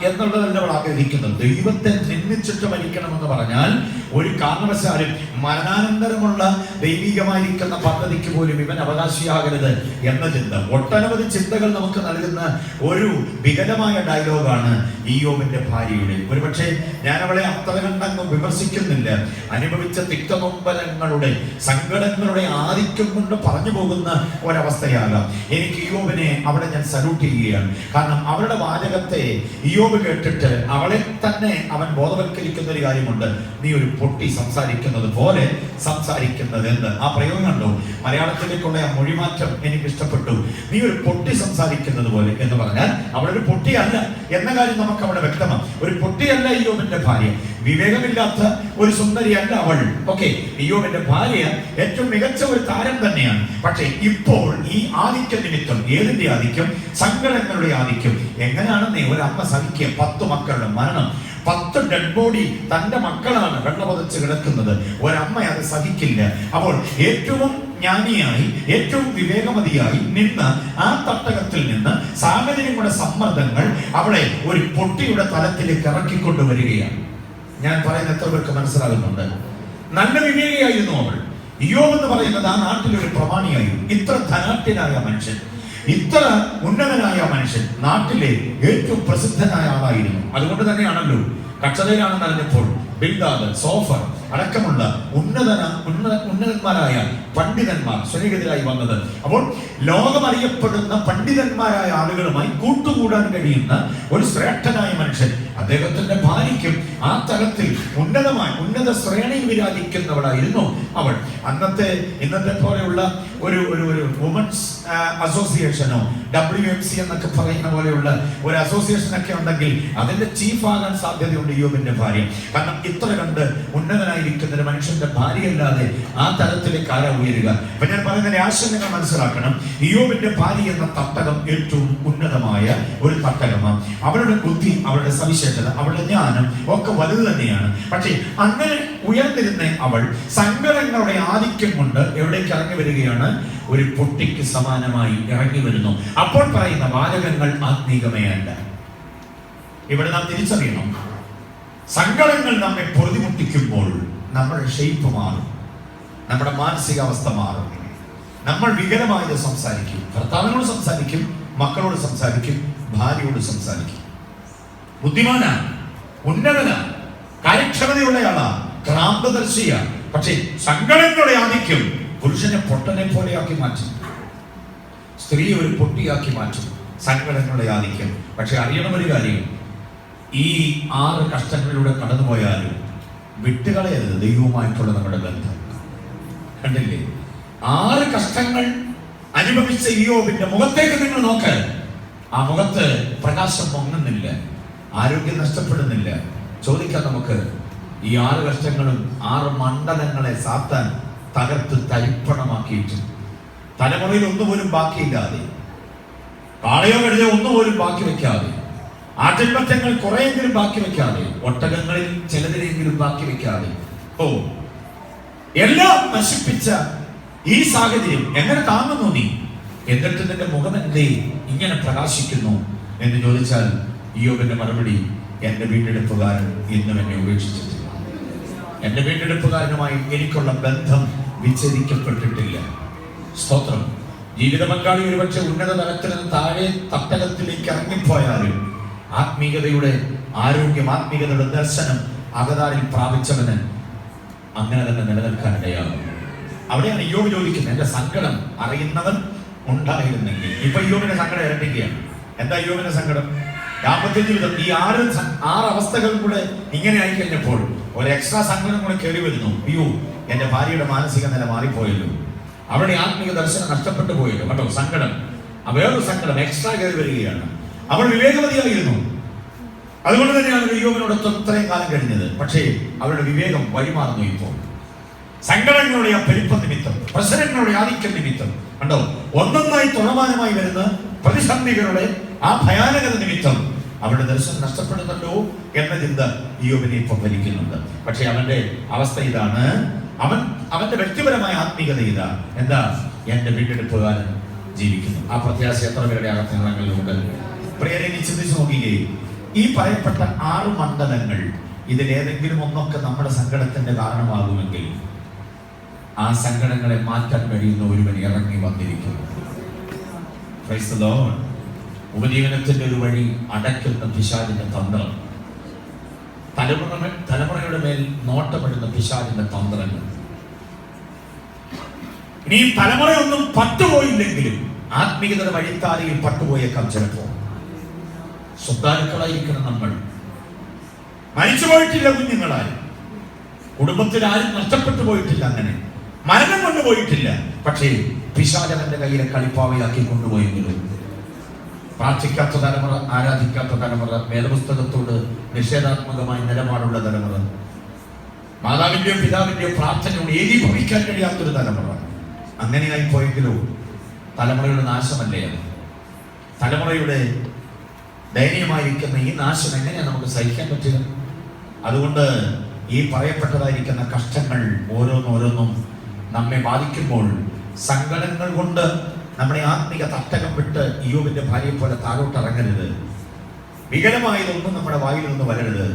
എന്നുള്ളതല്ല അവൾ ആഗ്രഹിക്കുന്നത്. ദൈവത്തെ നിന്ദിച്ചിട്ട് മരിക്കണമെന്ന് പറഞ്ഞാൽ ഒരു കാരണവശാലും മരണാനന്തരമുള്ള ദൈവികമായിരിക്കുന്ന പദ്ധതിക്ക് പോലും ഇവൻ അവകാശിയാകരുത് എന്ന ചിന്ത. ഒട്ടനവധി ചിന്തകൾ നമുക്ക് നൽകുന്ന ഒരു വികലമായ ഡയലോഗാണ് യോബിന്റെ ഭാര്യയുടെ. ഒരുപക്ഷെ ഞാൻ അവളെ അത്ര കണ്ടങ്ങ് വിമർശിക്കുന്നില്ല. അനുഭവിച്ച തിക്തനൊമ്പരങ്ങളുടെ സങ്കടങ്ങളുടെ ആധിക്യം കൊണ്ട് പറഞ്ഞു പോകുന്ന ഒരവസ്ഥയാകാം. എനിക്ക് യോബിനെ അവിടെ ഞാൻ സല്യൂട്ട് ചെയ്യുകയാണ്. കാരണം അവരുടെ വാചകത്തെ യോബ് കേട്ടിട്ട് അവളെ തന്നെ അവൻ ബോധവൽക്കരിക്കുന്ന ഒരു കാര്യമുണ്ട്. നീ ഒരു പൊട്ടി സംസാരിക്കുന്നത് പോലെ സംസാരിക്കുന്നത് എന്ന്. ആ പ്രയോഗം കണ്ടോ? മലയാളത്തിലേക്കുള്ള ആ മൊഴിമാറ്റം എനിക്ക് ഇഷ്ടപ്പെട്ടു. നീ ഒരു പൊട്ടി സംസാരിക്കുന്നത് പോലെ എന്ന് പറഞ്ഞാൽ അവളൊരു പൊട്ടിയല്ല എന്ന കാര്യം നമുക്ക് അവിടെ വ്യക്തമാണ്. ഒരു പൊട്ടിയല്ല യോബിന്റെ ഭാര്യ, വിവേകമില്ലാത്ത ഒരു സുന്ദരിയല്ല അവൾ. ഓക്കെ, യോബിന്റെ ഭാര്യ ഏറ്റവും മികച്ച ഒരു താരം തന്നെയാണ്. പക്ഷേ ഇപ്പോൾ ഈ ആധിക്യ നിമിത്തം, ഏതിന്റെ ആധിക്യം? സങ്കടങ്ങളുടെ ആധിക്യം. എങ്ങനെയാണെന്നേ ഒരു അമ്മ സഹിക്കുക? 10 മക്കളുടെ മരണം, 10 ഡെഡ് ബോഡി തന്റെ മക്കളാണ് വെള്ളപതച്ച് കിടക്കുന്നത്. ഒരമ്മ അത് സഹിക്കില്ല. അപ്പോൾ ഏറ്റവും ജ്ഞാനിയായി ഏറ്റവും വിവേകമതിയായി നിന്ന് ആ തട്ടകത്തിൽ നിന്ന് സാഹചര്യങ്ങളുടെ സമ്മർദ്ദങ്ങൾ അവളെ ഒരു പൊട്ടിയുടെ തലത്തിലേക്ക് ഇറക്കിക്കൊണ്ടുവരികയാണ്. ഞാൻ പറയുന്ന എത്ര പേർക്ക് മനസ്സിലാകുന്നുണ്ട്? നല്ല വിവേകിയായിരുന്നു അവൾ. ഇയ്യോബ് എന്ന് പറയുന്നത് ആ നാട്ടിലൊരു പ്രമാണിയായിരുന്നു. ഇത്ര ധനാഢ്യനായ മനുഷ്യൻ, ഇത്ര ഉന്നതനായ മനുഷ്യൻ, നാട്ടിലെ ഏറ്റവും പ്രസിദ്ധനായ ആളായിരുന്നു. അതുകൊണ്ട് തന്നെയാണല്ലോ കക്ഷതയിലാണെന്ന് അറിഞ്ഞപ്പോൾ ബിൽദാദ്, സോഫർ അടക്കമുള്ള ഉന്നതന്മാരായ പണ്ഡിതന്മാർ സ്വരഗതിരായി വന്നത്. അപ്പോൾ ലോകമറിയപ്പെടുന്ന പണ്ഡിതന്മാരായ ആളുകളുമായി കൂട്ടുകൂടാൻ കഴിയുന്ന ഒരു ശ്രേഷ്ഠനായ മനുഷ്യൻ. അദ്ദേഹത്തിന്റെ ഭാര്യയ്ക്കും ആ തലത്തിൽ ഉന്നത ശ്രേണിയിൽ വിരാജിക്കുന്നവളായിരുന്നു അവൾ. ഇന്നത്തെ പോലെയുള്ള ഒരു വുമൻസ് അസോസിയേഷനോ WMC എന്നൊക്കെ പറയുന്ന പോലെയുള്ള ഒരു അസോസിയേഷൻ ഒക്കെ ഉണ്ടെങ്കിൽ അതിന്റെ ചീഫ് ആകാൻ സാധ്യതയുണ്ട് ഇയ്യോബിന്റെ ഭാര്യ. കാരണം ഇത്ര കണ്ട് ഉന്നതനായിരിക്കുന്ന ഒരു മനുഷ്യന്റെ ഭാര്യയല്ലാതെ ആ തലത്തിലേക്ക് ആരാ ഉയരുക? അപ്പൊ ഞാൻ പറയുന്നതിന്റെ ആശയം നിങ്ങൾ മനസ്സിലാക്കണം. ഇയ്യോബിന്റെ ഭാര്യ എന്ന തട്ടകം ഏറ്റവും ഉന്നതമായ ഒരു തട്ടകമാണ്. അവളുടെ ബുദ്ധി, അവളുടെ സവിശേഷത, അവളുടെ ജ്ഞാനം ഒക്കെ വലുത് തന്നെയാണ്. പക്ഷേ അങ്ങനെ ഉയർന്നിരുന്ന അവൾ സങ്കടങ്ങളുടെ ആധിക്യം കൊണ്ട് എവിടേക്ക് ഇറങ്ങി വരികയാണ്? ഒരു പൊട്ടിക്ക് സമാനമായി ഇറങ്ങി വരുന്നു. അപ്പോൾ പറയുന്ന വാചകങ്ങൾ ആത്മീകമേ അല്ല. ഇവിടെ നാം തിരിച്ചറിയണം, സങ്കടങ്ങൾ നമ്മെ പൊറുതിമുട്ടിക്കുമ്പോൾ നമ്മുടെ ഷേപ്പ് മാറും, നമ്മുടെ മാനസികാവസ്ഥ മാറും. നമ്മൾ വികലമായത് സംസാരിക്കും, ഭർത്താവിനോട് സംസാരിക്കും, മക്കളോട് സംസാരിക്കും, ഭാര്യയോട് സംസാരിക്കും. ബുദ്ധിമാനാണ്, ഉന്നതനാണ്, കാര്യക്ഷമതയുള്ളയാളാ, ക്രാന്തദർശിയാ. പക്ഷേ സങ്കടങ്ങളുടെ ആധിക്യം പുരുഷനെ പൊട്ടനെ പോലെയാക്കി മാറ്റും, സ്ത്രീയെ ഒരു പൊട്ടിയാക്കി മാറ്റും സങ്കടങ്ങളുടെ ആധിക്യം. പക്ഷെ അറിയണം ഒരു കാര്യം, ഈ 6 കഷ്ടങ്ങളിലൂടെ കടന്നുപോയാലും വിട്ടുകളയരുത് ദൈവവുമായിട്ടുള്ള നമ്മുടെ ബന്ധം. കണ്ടില്ലേ, 6 കഷ്ടങ്ങൾ അനുഭവിച്ച ഇയ്യോബിന്റെ മുഖത്തേക്ക് നിങ്ങൾ നോക്ക്. ആ മുഖത്ത് പ്രകാശം പൊങ്ങുന്നില്ല, ആരോഗ്യം നഷ്ടപ്പെടുന്നില്ല. ചോദിക്കാം നമുക്ക്, ഈ 6 കഷ്ടങ്ങളും 6 മണ്ഡലങ്ങളെ സാത്താൻ തകർത്ത് തരിപ്പണമാക്കിയിട്ട് തലമുറയിൽ ഒന്നുപോലും ബാക്കിയില്ലാതെ, കാളയോ കഴുതയോ ഒന്നുപോലും ബാക്കി വെക്കാതെ, ആട്ടിൻപറ്റങ്ങൾ കുറെയെങ്കിലും ബാക്കി വെക്കാതെ, ഒട്ടകങ്ങളിൽ ചിലതിനെങ്കിലും ബാക്കി വെക്കാതെ, എല്ലാം നശിപ്പിച്ച ഈ സാഹചര്യം എങ്ങനെ താങ്ങുന്നു നീ? എന്നിട്ട് നിന്റെ മുഖം എന്തേ ഇങ്ങനെ പ്രകാശിക്കുന്നു എന്ന് ചോദിച്ചാൽ ഇയ്യോബിന്റെ മറുപടി, എന്റെ വീണ്ടെടുപ്പുകാരൻ ഇന്നും എന്നെ ഉപേക്ഷിച്ചിട്ടില്ല. എന്റെ വീണ്ടെടുപ്പുകാരനുമായി എനിക്കുള്ള ബന്ധം വിച്ഛേദിക്കപ്പെട്ടിട്ടില്ല. സ്തോത്രം. ജീവിത പങ്കാളി ഒരുപക്ഷെ ഉന്നത തലത്തിൽ നിന്ന് താഴെ തട്ടകത്തിലേക്ക് ഇറങ്ങിപ്പോയാലും ആത്മീയതയുടെ ആരോഗ്യം, ആത്മീയതയുടെ ദർശനം അകതാരിൽ പ്രാപിച്ചവന് അങ്ങനെ തന്നെ നിലനിൽക്കാനിടയാകും. അവിടെയാണ് ഇയ്യോബ് ചോദിക്കുന്നത്, എന്റെ സങ്കടം അറിയുന്നവൻ ഉണ്ടായിരുന്നെങ്കിൽ. ഇപ്പൊ ഇയ്യോബിന്റെ സങ്കടം ഇരട്ടിക്കുകയാണ്. എന്താ ഇയ്യോബിന്റെ സങ്കടം? ദാമ്പത്യ ജീവിതം ഈ 6 അവസ്ഥകൾ കൂടെ ഇങ്ങനെ ആയി കഴിഞ്ഞപ്പോൾ ഒരു എക്സ്ട്രാ സങ്കടം കൂടെ കയറി വരുന്നു. അയ്യോ, എന്റെ ഭാര്യയുടെ മാനസിക നില മാറിപ്പോയല്ലോ, അവരുടെ ആത്മീയ ദർശനം നഷ്ടപ്പെട്ടു പോയല്ലോ. കേട്ടോ, സങ്കടം, വേറൊരു സങ്കടം എക്സ്ട്രാ കയറി വരികയാണ്. അവൾ വിവേകവതിയായിരുന്നു, അതുകൊണ്ട് തന്നെയാണ് ഇയ്യോബിനോട് ഇത്രയും കാലം കഴിഞ്ഞത്. പക്ഷേ അവരുടെ വിവേകം വഴിമാറുന്നു. ഇപ്പോൾ സങ്കടങ്ങളുടെ ആ പെരുപ്പം നിമിത്തം, പ്രശ്നങ്ങളുടെ ആധിക്യം നിമിത്തം കണ്ടോ, ഒന്നൊന്നായി തുണമാനമായി വരുന്ന പ്രതിസന്ധികളുടെ ആ ഭയാനകത നിമിത്തം അവരുടെ ദർശനം നഷ്ടപ്പെടുന്നുണ്ടോ എന്ന ചിന്ത ഇയ്യോബിനെ ഇപ്പൊ ഭരിക്കുന്നുണ്ട്. പക്ഷെ അവന്റെ അവസ്ഥ ഇതാണ്, അവന്റെ വ്യക്തിപരമായ ആത്മീയത ഇതാ. എന്താ? എന്റെ വീണ്ടെടുപ്പുകാരൻ ജീവിക്കുന്നു. ആ പ്രത്യാശ എത്ര പേരുടെ അകത്തങ്ങളിലുണ്ട്? പ്രിയരെ, നീ ചിന്തിച്ചു നോക്കുകയെ, ഈ പറയപ്പെട്ട 6 മണ്ഡലങ്ങൾ ഇതിലേതെങ്കിലും ഒന്നൊക്കെ നമ്മുടെ സങ്കടത്തിന്റെ കാരണമാകുമെങ്കിൽ ആ സങ്കടങ്ങളെ മാറ്റാൻ കഴിയുന്ന ഒരുവൻ ഇറങ്ങി വന്നിരിക്കുന്നു. Price the Lord. ഉപജീവനത്തിന്റെ ഒരു വഴി അടയ്ക്കുന്ന പിശാചിന്റെ തന്ത്രം, തലമുറയുടെ മേൽ നോട്ടമിടുന്ന പിശാചിന്റെ തന്ത്രങ്ങൾ. ഇനി തലമുറയൊന്നും പട്ടുപോയില്ലെങ്കിലും ആത്മീയതയുടെ വഴിത്താരയിൽ പട്ടുപോയേക്കാം. ചിലപ്പോ സ്വത്താനുക്കളായിരിക്കണം നമ്മൾ. മരിച്ചു പോയിട്ടില്ല കുഞ്ഞുങ്ങളാരും, കുടുംബത്തിൽ ആരും നഷ്ടപ്പെട്ടു പോയിട്ടില്ല, അങ്ങനെ മരണം കൊണ്ടുപോയിട്ടില്ല. പക്ഷേ പിശാചവന്റെ കയ്യിലെ കളിപ്പാവയാക്കി കൊണ്ടുപോയെങ്കിലും പ്രാർത്ഥിക്കാത്ത തലമുറ, ആരാധിക്കാത്ത തലമുറ, വേദപുസ്തകത്തോട് നിഷേധാത്മകമായ നിലപാടുള്ള തലമുറ, മാതാവിന്റെയോ പിതാവിന്റെയോ പ്രാർത്ഥനയോട് ഏകീഭവിക്കാൻ കഴിയാത്തൊരു തലമുറ, അങ്ങനെയായി പോയെങ്കിലോ തലമുറയുടെ നാശമല്ലേ അത്? തലമുറയുടെ ദയനീയമായിരിക്കുന്ന ഈ നാശം എങ്ങനെയാണ് നമുക്ക് സഹിക്കാൻ പറ്റുക? അതുകൊണ്ട് ഈ പറയപ്പെട്ടതായിരിക്കുന്ന കഷ്ടങ്ങൾ ഓരോന്നോരോന്നും നമ്മെ ബാധിക്കുമ്പോൾ സങ്കടങ്ങൾ കൊണ്ട് നമ്മുടെ ആത്മീക തട്ടകം വിട്ട് ഇയ്യോബിന്റെ ഭാര്യയെ പോലെ താഴോട്ട് ഇറങ്ങരുത്. വികലമായതൊന്നും നമ്മുടെ വായിൽ നിന്ന് വരരുത്.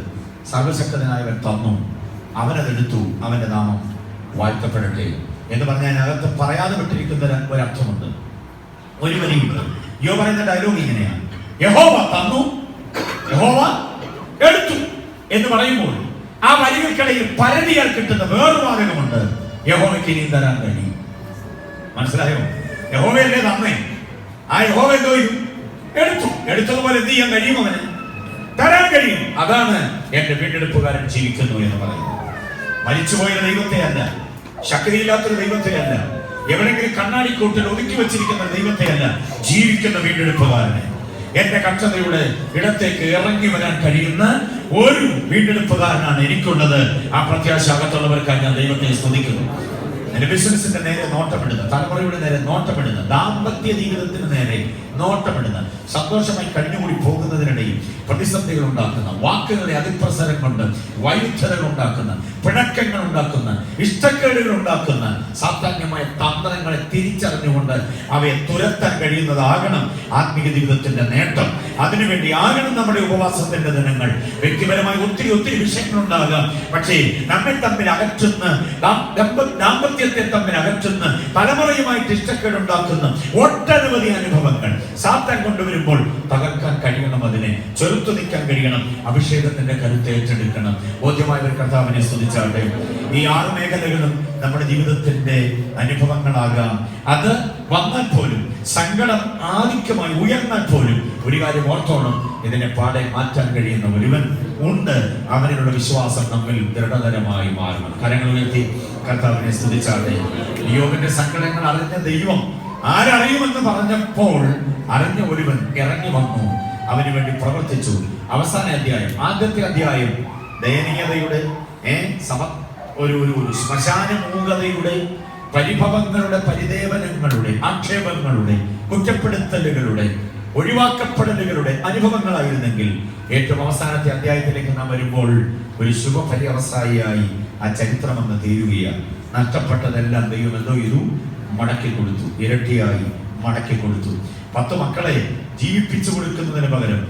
സർവശക്തനായവൻ തന്നു, അവനതെടുത്തു, അവന്റെ നാമം വാഴ്ത്തപ്പെടട്ടെ എന്ന് പറഞ്ഞാൽ അതിനകത്ത് പറയാതെ വിട്ടിരിക്കുന്ന ഒരർത്ഥമുണ്ട്, ഒരു വരിയുണ്ട്. യോ പറയുന്ന ഡയലോഗ് ഇങ്ങനെയാണ്: യഹോവ തന്നു, യഹോവ എടുത്തു എന്ന് പറയുമ്പോൾ ആ വരികൾക്കിടയിൽ പരതിയാൽ കിട്ടുന്ന വേറൊരു വാചകമുണ്ട്: യഹോവയ്ക്ക് ഇനിയും തരാൻ കഴിയും. മനസ്സിലായോ? യഹോവയല്ലേ തന്നേ, ആ യഹോവ എന്തോ എടുത്തു. എടുത്തതുപോലെ എന്ത് ചെയ്യാൻ കഴിയും? അവന് തരാൻ കഴിയും. അതാണ് എന്റെ വീണ്ടെടുപ്പുകാരൻ ജീവിക്കുന്നു എന്ന് പറയുന്നത്. മരിച്ചുപോയ ദൈവത്തെ അല്ല, ശക്തിയില്ലാത്തൊരു ദൈവത്തെ അല്ല, എവിടെങ്കിലും കണ്ണാടിക്കൂട്ടിൽ ഒതുക്കി വെച്ചിരിക്കുന്ന ദൈവത്തെ അല്ല, ജീവിക്കുന്ന വീണ്ടെടുപ്പുകാരനെ. എന്റെ കക്ഷതയുടെ ഇടത്തേക്ക് ഇറങ്ങി വരാൻ കഴിയുന്ന ഒരു വീണ്ടെടുപ്പുകാരനാണ് എനിക്കുള്ളത്. ആ പ്രത്യാശ അകത്തുള്ളവർക്കായി ഞാൻ ദൈവത്തെ സ്തുതിക്കുന്നു. എന്റെ ബിസിനസിന്റെ നേരെ നോട്ടമിടുന്ന, തലമുറയുടെ നേരെ നോട്ടമിടുന്ന, ദാമ്പത്യ ജീവിതത്തിന് നേരെ നോട്ടമിടുന്ന, സന്തോഷമായി കഴിഞ്ഞുകൂടി പോകുന്നതിനിടയിൽ പ്രതിസന്ധികൾ ഉണ്ടാക്കുന്ന, വാക്കുകളെ അതിപ്രസരം കൊണ്ട് വൈരുദ്ധ്യതകൾ ഉണ്ടാക്കുന്ന, പിണക്കങ്ങൾ ഉണ്ടാക്കുന്ന, ഇഷ്ടക്കേടുകൾ ഉണ്ടാക്കുന്ന സാധാന്യമായ തന്ത്രങ്ങളെ തിരിച്ചറിഞ്ഞുകൊണ്ട് അവയെ തുരത്താൻ കഴിയുന്നതാകണം ആത്മീയ ജീവിതത്തിന്റെ നേട്ടം. അതിനുവേണ്ടി ആകണം നമ്മുടെ ഉപവാസത്തിന്റെ ദിനങ്ങൾ. വ്യക്തിപരമായി ഒത്തിരി ഒത്തിരി വിഷയങ്ങളുണ്ടാകാം, പക്ഷേ നമ്മെ തമ്മിൽ അകറ്റുന്ന, ദാമ്പത്യത്തെ തമ്മിൽ അകറ്റുന്ന, തലമുറയുമായിട്ട് ഇഷ്ടക്കേടുണ്ടാക്കുന്ന ഒട്ടനവധി അനുഭവങ്ങൾ സാത്താൻ കൊണ്ടുവരുമ്പോൾ തകർക്കാൻ കഴിയണം, അതിനെ ചെറുത്തു നിൽക്കാൻ കഴിയണം. അഭിഷേകത്തിന്റെ കരുത്ത് ഏറ്റെടുക്കണം. ബോധ്യമായവർ കർത്താവിനെ സ്തുതിച്ചാട്ടെ. ഈ 6 മേഖലകളും നമ്മുടെ ജീവിതത്തിന്റെ അനുഭവങ്ങളാകാം. അത് വന്നാൽ പോലും, സങ്കടം ആധിക്യമായി ഉയർന്നാൽ പോലും ഒരു കാര്യം ഓർത്തോണം: ഇതിനെ പാടെ മാറ്റാൻ കഴിയുന്ന ഒരുവൻ ഉണ്ട്. അവനിലുള്ള വിശ്വാസം നമ്മിൽ ദൃഢതരമായി മാറണം. കരങ്ങൾ ഉയർത്തി കർത്താവിനെ സ്തുതിച്ചാട്ടെ. യോബിന്റെ സങ്കടങ്ങൾ അറിഞ്ഞ ദൈവം ആരറിയുമെന്ന് പറഞ്ഞപ്പോൾ അറിഞ്ഞ ഒരുവൻ ഇറങ്ങി വന്നു, അവന് വേണ്ടി പ്രവർത്തിച്ചു. അവസാന അധ്യായം, ആദ്യത്തെ അധ്യായം ദയനീയതയുടെ, ഒരു ശ്മശാന മൂകതയുടെ, പരിഭവങ്ങളുടെ, പരിദേവനങ്ങളുടെ, ആക്ഷേപങ്ങളുടെ, കുറ്റപ്പെടുത്തലുകളുടെ, ഒഴിവാക്കപ്പെടലുകളുടെ അനുഭവങ്ങളായിരുന്നെങ്കിൽ ഏറ്റവും അവസാനത്തെ അധ്യായത്തിലേക്ക് നാം വരുമ്പോൾ ഒരു ശുഭപര്യവസായിയായി ആ ചരിത്രമെന്ന് തീരുകയാണ്. നഷ്ടപ്പെട്ടതെല്ലാം ദൈവം എന്തോ ചെയ്തു? മടക്കി കൊടുത്തു, ഇരട്ടിയായി മടക്കി കൊടുത്തു. 10 മക്കളെ ജീവിപ്പിച്ചു കൊടുക്കുന്നതിന് പകരം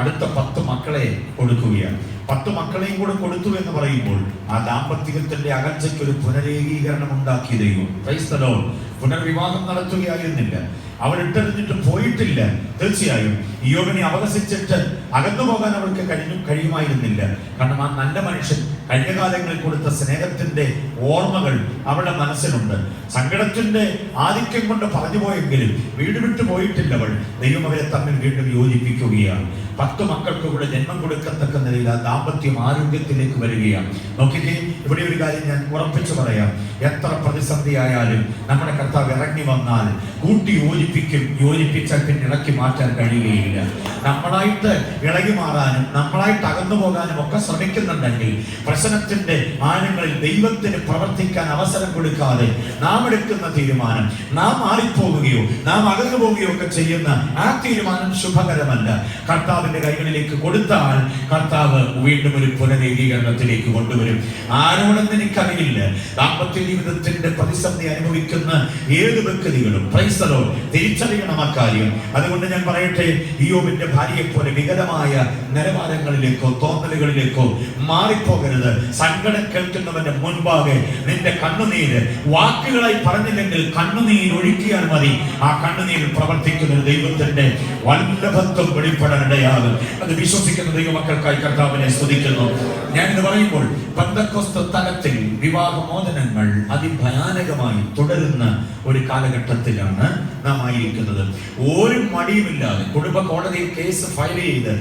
അടുത്ത 10 മക്കളെ കൊടുക്കുകയാണ്. 10 മക്കളെയും കൂടെ കൊടുത്തു എന്ന് പറയുമ്പോൾ ആ ദാമ്പത്യത്തിന്റെ അകൽച്ചയ്ക്ക് ഒരു പുനരേകീകരണം ഉണ്ടാക്കിയ ദൈവം. Praise the Lord. പുനർവിവാഹം നടത്തുകയായിരുന്നില്ല, അവൾ ഇട്ടെറിഞ്ഞിട്ട് പോയിട്ടില്ല. തീർച്ചയായും ഇയ്യോബിനെ അപഹസിച്ചിട്ട് അകന്നു പോകാൻ അവൾക്ക് കഴിയുമായിരുന്നില്ല. കാരണം ആ നല്ല മനുഷ്യൻ കഴിഞ്ഞ കാലങ്ങളിൽ കൊടുത്ത സ്നേഹത്തിന്റെ ഓർമ്മകൾ അവളുടെ മനസ്സിലുണ്ട്. സങ്കടത്തിന്റെ ആധിക്യം കൊണ്ട് പറഞ്ഞു പോയെങ്കിലും വീട് വിട്ടു പോയിട്ടില്ല അവൾ. ദൈവം അവരെ തമ്മിൽ വീണ്ടും യോജിപ്പിക്കുകയാണ്. 10 മക്കൾക്ക് കൂടെ ജന്മം കൊടുക്കത്തക്ക നിലയിൽ ആ ദാമ്പത്യം ആരോഗ്യത്തിലേക്ക് വരികയാണ്. നോക്കിക്കേ, ഇവിടെ ഒരു കാര്യം ഞാൻ ഉറപ്പിച്ചു പറയാം: എത്ര പ്രതിസന്ധിയായാലും നമ്മുടെ കർത്താവ് ഇറങ്ങി വന്നാൽ കൂട്ടി യോജിപ്പിച്ചാൽ പിന്നെ ഇളക്കി മാറ്റാൻ കഴിയുകയില്ല. നമ്മളായിട്ട് ഇളകി മാറാനും നമ്മളായിട്ട് അകന്നു പോകാനും ഒക്കെ ശ്രമിക്കുന്നുണ്ടെങ്കിൽ പ്രശ്നത്തിന്റെ ആഴങ്ങളിൽ ദൈവത്തിന് പ്രവർത്തിക്കാൻ അവസരം കൊടുക്കാതെ നാം എടുക്കുന്ന തീരുമാനം, നാം മാറിപ്പോവുകയോ നാം അകന്നു പോവുകയോ ഒക്കെ ചെയ്യുന്ന ആ തീരുമാനം ശുഭകരമല്ല. കർത്താവിന്റെ കൈകളിലേക്ക് കൊടുത്താൽ കർത്താവ് വീണ്ടും ഒരു പുനരേകീകരണത്തിലേക്ക് കൊണ്ടുവരും. ആരോടെന്ന് എനിക്കറിയില്ല, ദാമ്പത്യ ജീവിതത്തിന്റെ പ്രതിസന്ധി അനുഭവിക്കുന്ന ഏത് വ്യക്തികളും പ്രൈസ് ദി ലോർഡ് തിരിച്ചറിയണം അക്കാര്യം. അതുകൊണ്ട് ഞാൻ പറയട്ടെ, ഇയ്യോബിന്റെ ഭാര്യയെ പോലെ വികലമായ നിലവാരങ്ങളിലേക്കോ തോന്നലുകളിലേക്കോ മാറിപ്പോകരുത്. സങ്കടം കേൾക്കുന്നവന്റെ മുൻപാകെ നിന്റെ കണ്ണുനീര് വാക്കുകളായി പറഞ്ഞില്ലെങ്കിൽ കണ്ണുനീര് ഒഴുക്കിയാൽ മതി. ആ കണ്ണുനീരിൽ പ്രവർത്തിക്കുന്ന ഒരു ദൈവത്തിന്റെ വല്ലഭത്വം വെളിപ്പെടാനിടയാകും. അത് വിശ്വസിക്കുന്ന ദൈവമക്കൾക്കായി കർത്താവിനെ സ്തുതിക്കുന്നു. ഞാനിത് പറയുമ്പോൾ പെന്തക്കോസ്ത് തലത്തിൽ വിവാഹമോചനങ്ങൾ അതിഭയാനകമായി തുടരുന്ന ഒരു കാലഘട്ടത്തിലാണ് നാം ആയിരിക്കുന്നത്. ഒരു മടിയുമില്ലാതെ കുടുംബ കോടതിയിൽ കേസ് ഫയൽ ചെയ്ത്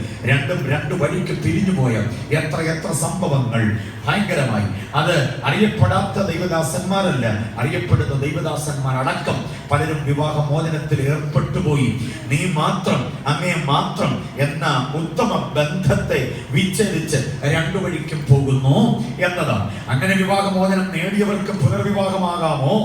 രണ്ട് വഴിക്ക് പിരിഞ്ഞുപോയ എത്ര സംഭവങ്ങൾ ഭയങ്കരമായി. അത് അറിയപ്പെടാത്ത ദൈവദാസന്മാരല്ല, അറിയപ്പെടുന്ന ദൈവദാസന്മാർ അടക്കം പലരും വിവാഹമോചനത്തിൽ ഏർപ്പെട്ടുപോയി. നീ മാത്രം, അങ്ങേ മാത്രം എന്ന ഉത്തമ ബന്ധത്തെ വിച്ഛേദിച്ച് 2 വഴിക്കും പോകുന്നു എന്നതാണ്. അങ്ങനെ വിവാഹമോചനം നേടിയവർക്ക് പുനർവിവാഹമാകാമോ?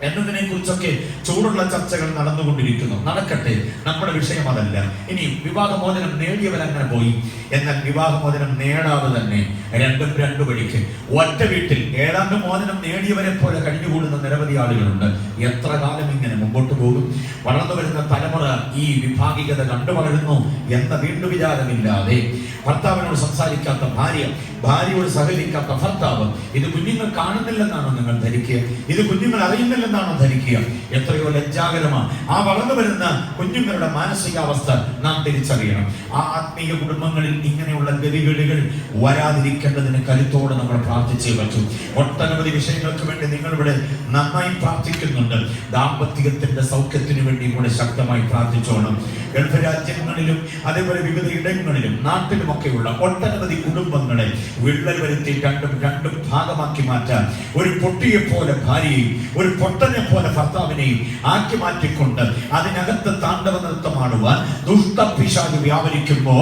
എന്നതിനെ കുറിച്ചൊക്കെ ചൂടുള്ള ചർച്ചകൾ നടന്നുകൊണ്ടിരിക്കുന്നു. നടക്കട്ടെ, നമ്മുടെ വിഷയം അതല്ല. ഇനി വിവാഹമോചനം നേടിയവരങ്ങനെ പോയി. എന്നാൽ വിവാഹമോചനം നേടാതെ തന്നെ രണ്ടും രണ്ടു വഴിക്ക് ഒറ്റ വീട്ടിൽ ഏതാണ്ട് മോചനം നേടിയവരെ പോലെ കഴിഞ്ഞുകൂടുന്ന നിരവധി ആളുകളുണ്ട്. എത്ര കാലം ഇങ്ങനെ മുമ്പോട്ട് പോകും? വളർന്നു വരുന്ന തലമുറ ഈ വിഭാഗികത കണ്ടു വളരുന്നു എന്ന വീണ്ടും വിചാരമില്ലാതെ ഭർത്താവിനോട് സംസാരിക്കാത്ത ഭാര്യ, ഭാര്യയോട് സഹകരിക്കാത്ത ഭർത്താവ്, ഇത് കുഞ്ഞുങ്ങൾ കാണുന്നില്ലെന്നാണോ നിങ്ങൾ ധരിക്കുക? ഇത് കുഞ്ഞുങ്ങൾ അറിയുന്നില്ലെന്നാണോ ധരിക്കുക? എത്രയോ ലജ്ജാകരമാണ്. ആ വളർന്നു വരുന്ന കുഞ്ഞുങ്ങളുടെ മാനസികാവസ്ഥ നാം തിരിച്ചറിയണം. ആ ആത്മീയ കുടുംബങ്ങളിൽ ഇങ്ങനെയുള്ള ഗതികേടുകൾ വരാതിരിക്കേണ്ടതിന് കരുത്തോടെ നമ്മൾ പ്രാർത്ഥിച്ചേ പറ്റൂ. ഒട്ടനവധി വിഷയങ്ങൾക്ക് വേണ്ടി നിങ്ങളിവിടെ നന്നായി പ്രാർത്ഥിക്കുന്നുണ്ട്. ദാമ്പത്യത്തിന്റെ സൗഖ്യത്തിന് വേണ്ടി കൂടെ ശക്തമായി പ്രാർത്ഥിച്ചോണം. ഗൾഫ് രാജ്യങ്ങളിലും അതേപോലെ വിവിധ ഇടങ്ങളിലും നാട്ടിലുമൊക്കെയുള്ള ഒട്ടനവധി കുടുംബങ്ങളെ വിള്ളൽ വരുത്തി രണ്ടും ഭാഗമാക്കി മാറ്റാൻ ഒരു പൊട്ടിയെ പോലെ ഭാര്യയെയും ഒരു പൊട്ടനെ പോലെ ഭർത്താവിനെയും ആക്കി മാറ്റിക്കൊണ്ട് അതിനകത്ത് താണ്ഡവ നൃത്തമാടുവാൻ ദുഷ്ടപിശാച് വ്യാപരിക്കുമ്പോ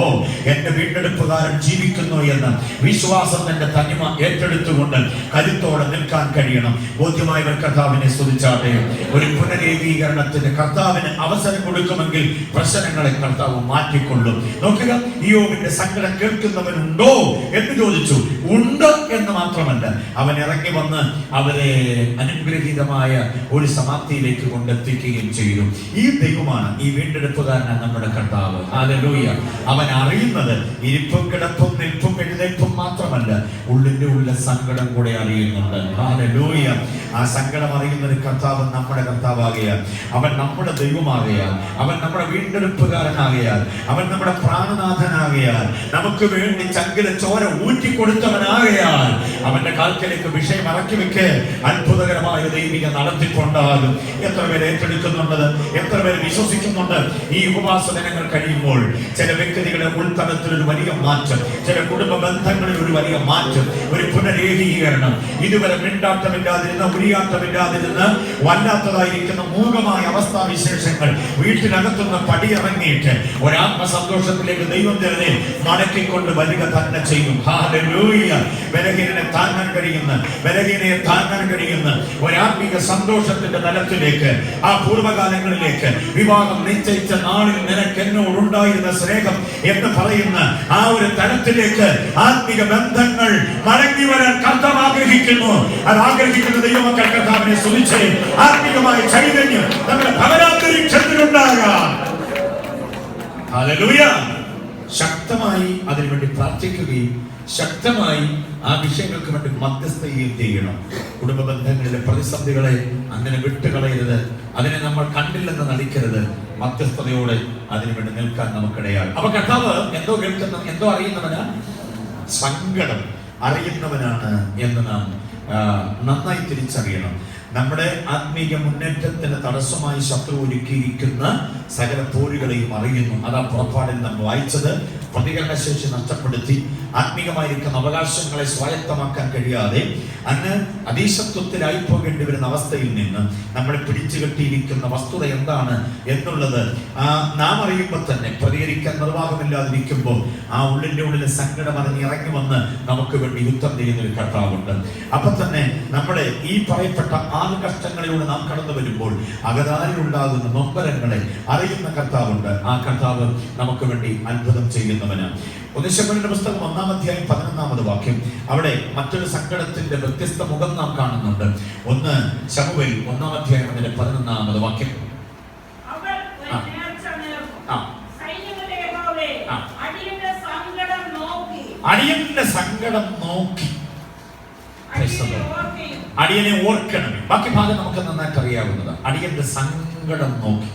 എന്റെ വീണ്ടെടുപ്പുകാരൻ ജീവിക്കുന്നു എന്ന വിശ്വാസം എന്റെ തനിമ ഏറ്റെടുത്തുകൊണ്ട് കരുത്തോടെ നിൽക്കാൻ കഴിയണം. ബോധ്യമായവർ കർത്താവിനെ സ്തുതിച്ചാട്ടെ. ഒരു പുനരേകീകരണത്തിന് കർത്താവിന് അവസരം കൊടുക്കുമെങ്കിൽ പ്രശ്നങ്ങളെ കർത്താവ് മാറ്റിക്കൊള്ളും. നോക്കുക, ഇയ്യോബിന്റെ സങ്കടം കേൾക്കുന്നവനുണ്ടോ എന്ന് ചോദിച്ചു. ഉണ്ട് എന്ന് മാത്രമല്ല, അവൻ ഇറങ്ങി വന്ന് അവരെ അനുഗ്രഹീതമായ ഒരു സമാപ്തിയിലേക്ക് കൊണ്ടെത്തിക്കുകയും ചെയ്തു. ഈ ദൈവമാണ്, ഈ വീണ്ടെടുപ്പുകാരനാണ് നമ്മുടെ കർത്താവ്. ഹല്ലേലൂയ. അവൻ അറിയുന്നത് ഇരിപ്പും കിടപ്പും നിൽപ്പും എഴുന്നേൽപ്പും മാത്രമല്ല, ഉള്ളിന്റെ ഉള്ളിലെ സങ്കടം കൂടെ അറിയുന്നുണ്ട്. ഹല്ലേലൂയ. ആ സങ്കടം അറിയുന്ന ഒരു കർത്താവ് നമ്മുടെ കർത്താവാകയാൽ, അവൻ നമ്മുടെ ദൈവമാകയാൽ, അവൻ നമ്മുടെ വീണ്ടെടുപ്പുകാരനാകയാൽ, അവൻ നമ്മുടെ പ്രാണനാഥനാകയാൽ, നമുക്ക് വേണ്ടി ചങ്കിലെ ചോര ഊറ്റിക്കൊടുത്തവനാകയാൽ അവന്റെ കാൽക്കലേക്ക് വിഷയം ഇറക്കി വെക്ക്. അത്ഭുതകരമായ ദൈവിക നടത്തിക്കൊണ്ടാകും. എത്ര പേര് ഏറ്റെടുക്കുന്നുണ്ട്? എത്ര പേര് വിശ്വസിക്കുന്നുണ്ട്? ഈ ഉപവാസ ദിനങ്ങൾ കഴിയുമ്പോൾ ചില വ്യക്തികളുടെ ഉൾത്തലത്തിൽ ഒരു വലിയ മാറ്റം, ചില കുടുംബ ബന്ധങ്ങളിൽ ഒരു വലിയ മാറ്റം, ഒരു പുനരേകീകരണം. ഇതുവരെ മിണ്ടാട്ടമില്ലാതിരുന്ന, ഉരിയാട്ടമില്ലാതിരുന്ന് വല്ലാത്തതായിരിക്കുന്ന മൂകമായ അവസ്ഥാവിശേഷങ്ങൾ വീട്ടിനകത്തുനിന്ന് പടിയിറങ്ങിയിട്ട് ഒരാത്മസന്തോഷത്തിലേക്ക് ദൈവം തന്നെ മടക്കിക്കൊണ്ട് വരിക തന്നെ ചെയ്യും. ഹല്ലേലൂയ. ബലഹീനനെ താങ്ങാൻ കഴിയുന്ന, ബലഹീനയെ താങ്ങാൻ കഴിയുന്ന ഒരാത്മീക സന്തോഷത്തിന്റെ തലത്തിലേക്ക്, ആ പൂർവ്വകാലങ്ങളിലേക്ക്, വിവാഹം നിശ്ചയിച്ച നാളിൽ നിനക്ക് എന്നോടുണ്ടായിരുന്ന സ്നേഹം എന്ന് പറയുന്ന ആ ഒരു തലത്തിലേക്ക് ആത്മീക ബന്ധങ്ങൾ മടങ്ങി വരാൻ കർത്താവ് ആഗ്രഹിക്കുന്നു. അത് ആഗ്രഹിക്കുന്ന ദൈവമക്കൾ കർത്താവിനെ സ്തുതിച്ച് ആത്മീകമായ ചൈതന്യം നമ്മുടെ ഭവനാന്തരീക്ഷത്തിലുണ്ടാകാം. ഹല്ലേലൂയ. ശക്തമായി അതിനുവേണ്ടി പ്രാർത്ഥിക്കുകയും ശക്തമായി ആ വിഷയങ്ങൾക്ക് വേണ്ടി മധ്യസ്ഥയും ചെയ്യണം. കുടുംബ ബന്ധങ്ങളിലെ പ്രതിസന്ധികളെ അങ്ങനെ വിട്ടുകളയരുത്. അതിനെ നമ്മൾ കണ്ടില്ലെന്ന് നടിക്കരുത്. മധ്യസ്ഥതയോടെ അതിനുവേണ്ടി നിൽക്കാൻ നമുക്കിടയാകും. അപ്പൊ കർത്താവ് എന്തോ കേൾക്കുന്ന, എന്തോ അറിയുന്നവനാ, സങ്കടം അറിയുന്നവനാണ് എന്ന് നാം നന്നായി തിരിച്ചറിയണം. നമ്മുടെ ആത്മീയ മുന്നേറ്റത്തിന് തടസ്സമായി ശത്രു ഒരുക്കിയിരിക്കുന്ന സകല പോരുകളെയും അറിയുന്നു. അതാ പുറപ്പാടിൽ നാം വായിച്ചത്. പ്രതികരണശേഷി നഷ്ടപ്പെടുത്തി ആത്മീകമായിരിക്കുന്ന അവകാശങ്ങളെ സ്വായത്തമാക്കാൻ കഴിയാതെ അങ്ങ് അതീശത്വത്തിലായി പോകേണ്ടി വരുന്ന അവസ്ഥയിൽ നിന്ന് നമ്മളെ പിടിച്ചു കെട്ടിയിരിക്കുന്ന വസ്തുത എന്താണ് എന്നുള്ളത് നാം അറിയുമ്പോൾ തന്നെ പ്രതികരിക്കാൻ നിർവാഹമില്ലാതിരിക്കുമ്പോൾ ആ ഉള്ളിന്റെ ഉള്ളിലെ സങ്കടം അറിഞ്ഞ് ഇറങ്ങി വന്ന് നമുക്ക് വേണ്ടി യുദ്ധം ചെയ്യുന്ന ഒരു കർത്താവുണ്ട്. അപ്പൊ തന്നെ നമ്മുടെ ഈ പറയപ്പെട്ട ആറ് കഷ്ടങ്ങളിലൂടെ നാം കടന്നു വരുമ്പോൾ അകതാരിലുണ്ടാകുന്ന നൊമ്പരങ്ങളെ അറിയുന്ന കർത്താവുണ്ട്. ആ കർത്താവ് നമുക്ക് വേണ്ടി അത്ഭുതം ചെയ്യുന്നവനാണ്. ശമൂവേലിന്റെ പുസ്തകം 1-ാം അധ്യായം 11-ാമത് വാക്യം. അവിടെ മറ്റൊരു സങ്കടത്തിന്റെ വ്യത്യസ്ത മുഖം നാം കാണുന്നുണ്ട്. 1 ശമൂവേൽ 1-ാം അധ്യായം 11-ാമത് വാക്യം. അടിയന്റെ സങ്കടം നോക്കി അടിയനെ ഓർക്കണം. ബാക്കി ഭാഗം നമുക്ക് നന്നായിട്ട് അറിയാവുന്നതാണ്. അടിയന്റെ സങ്കടം നോക്കി.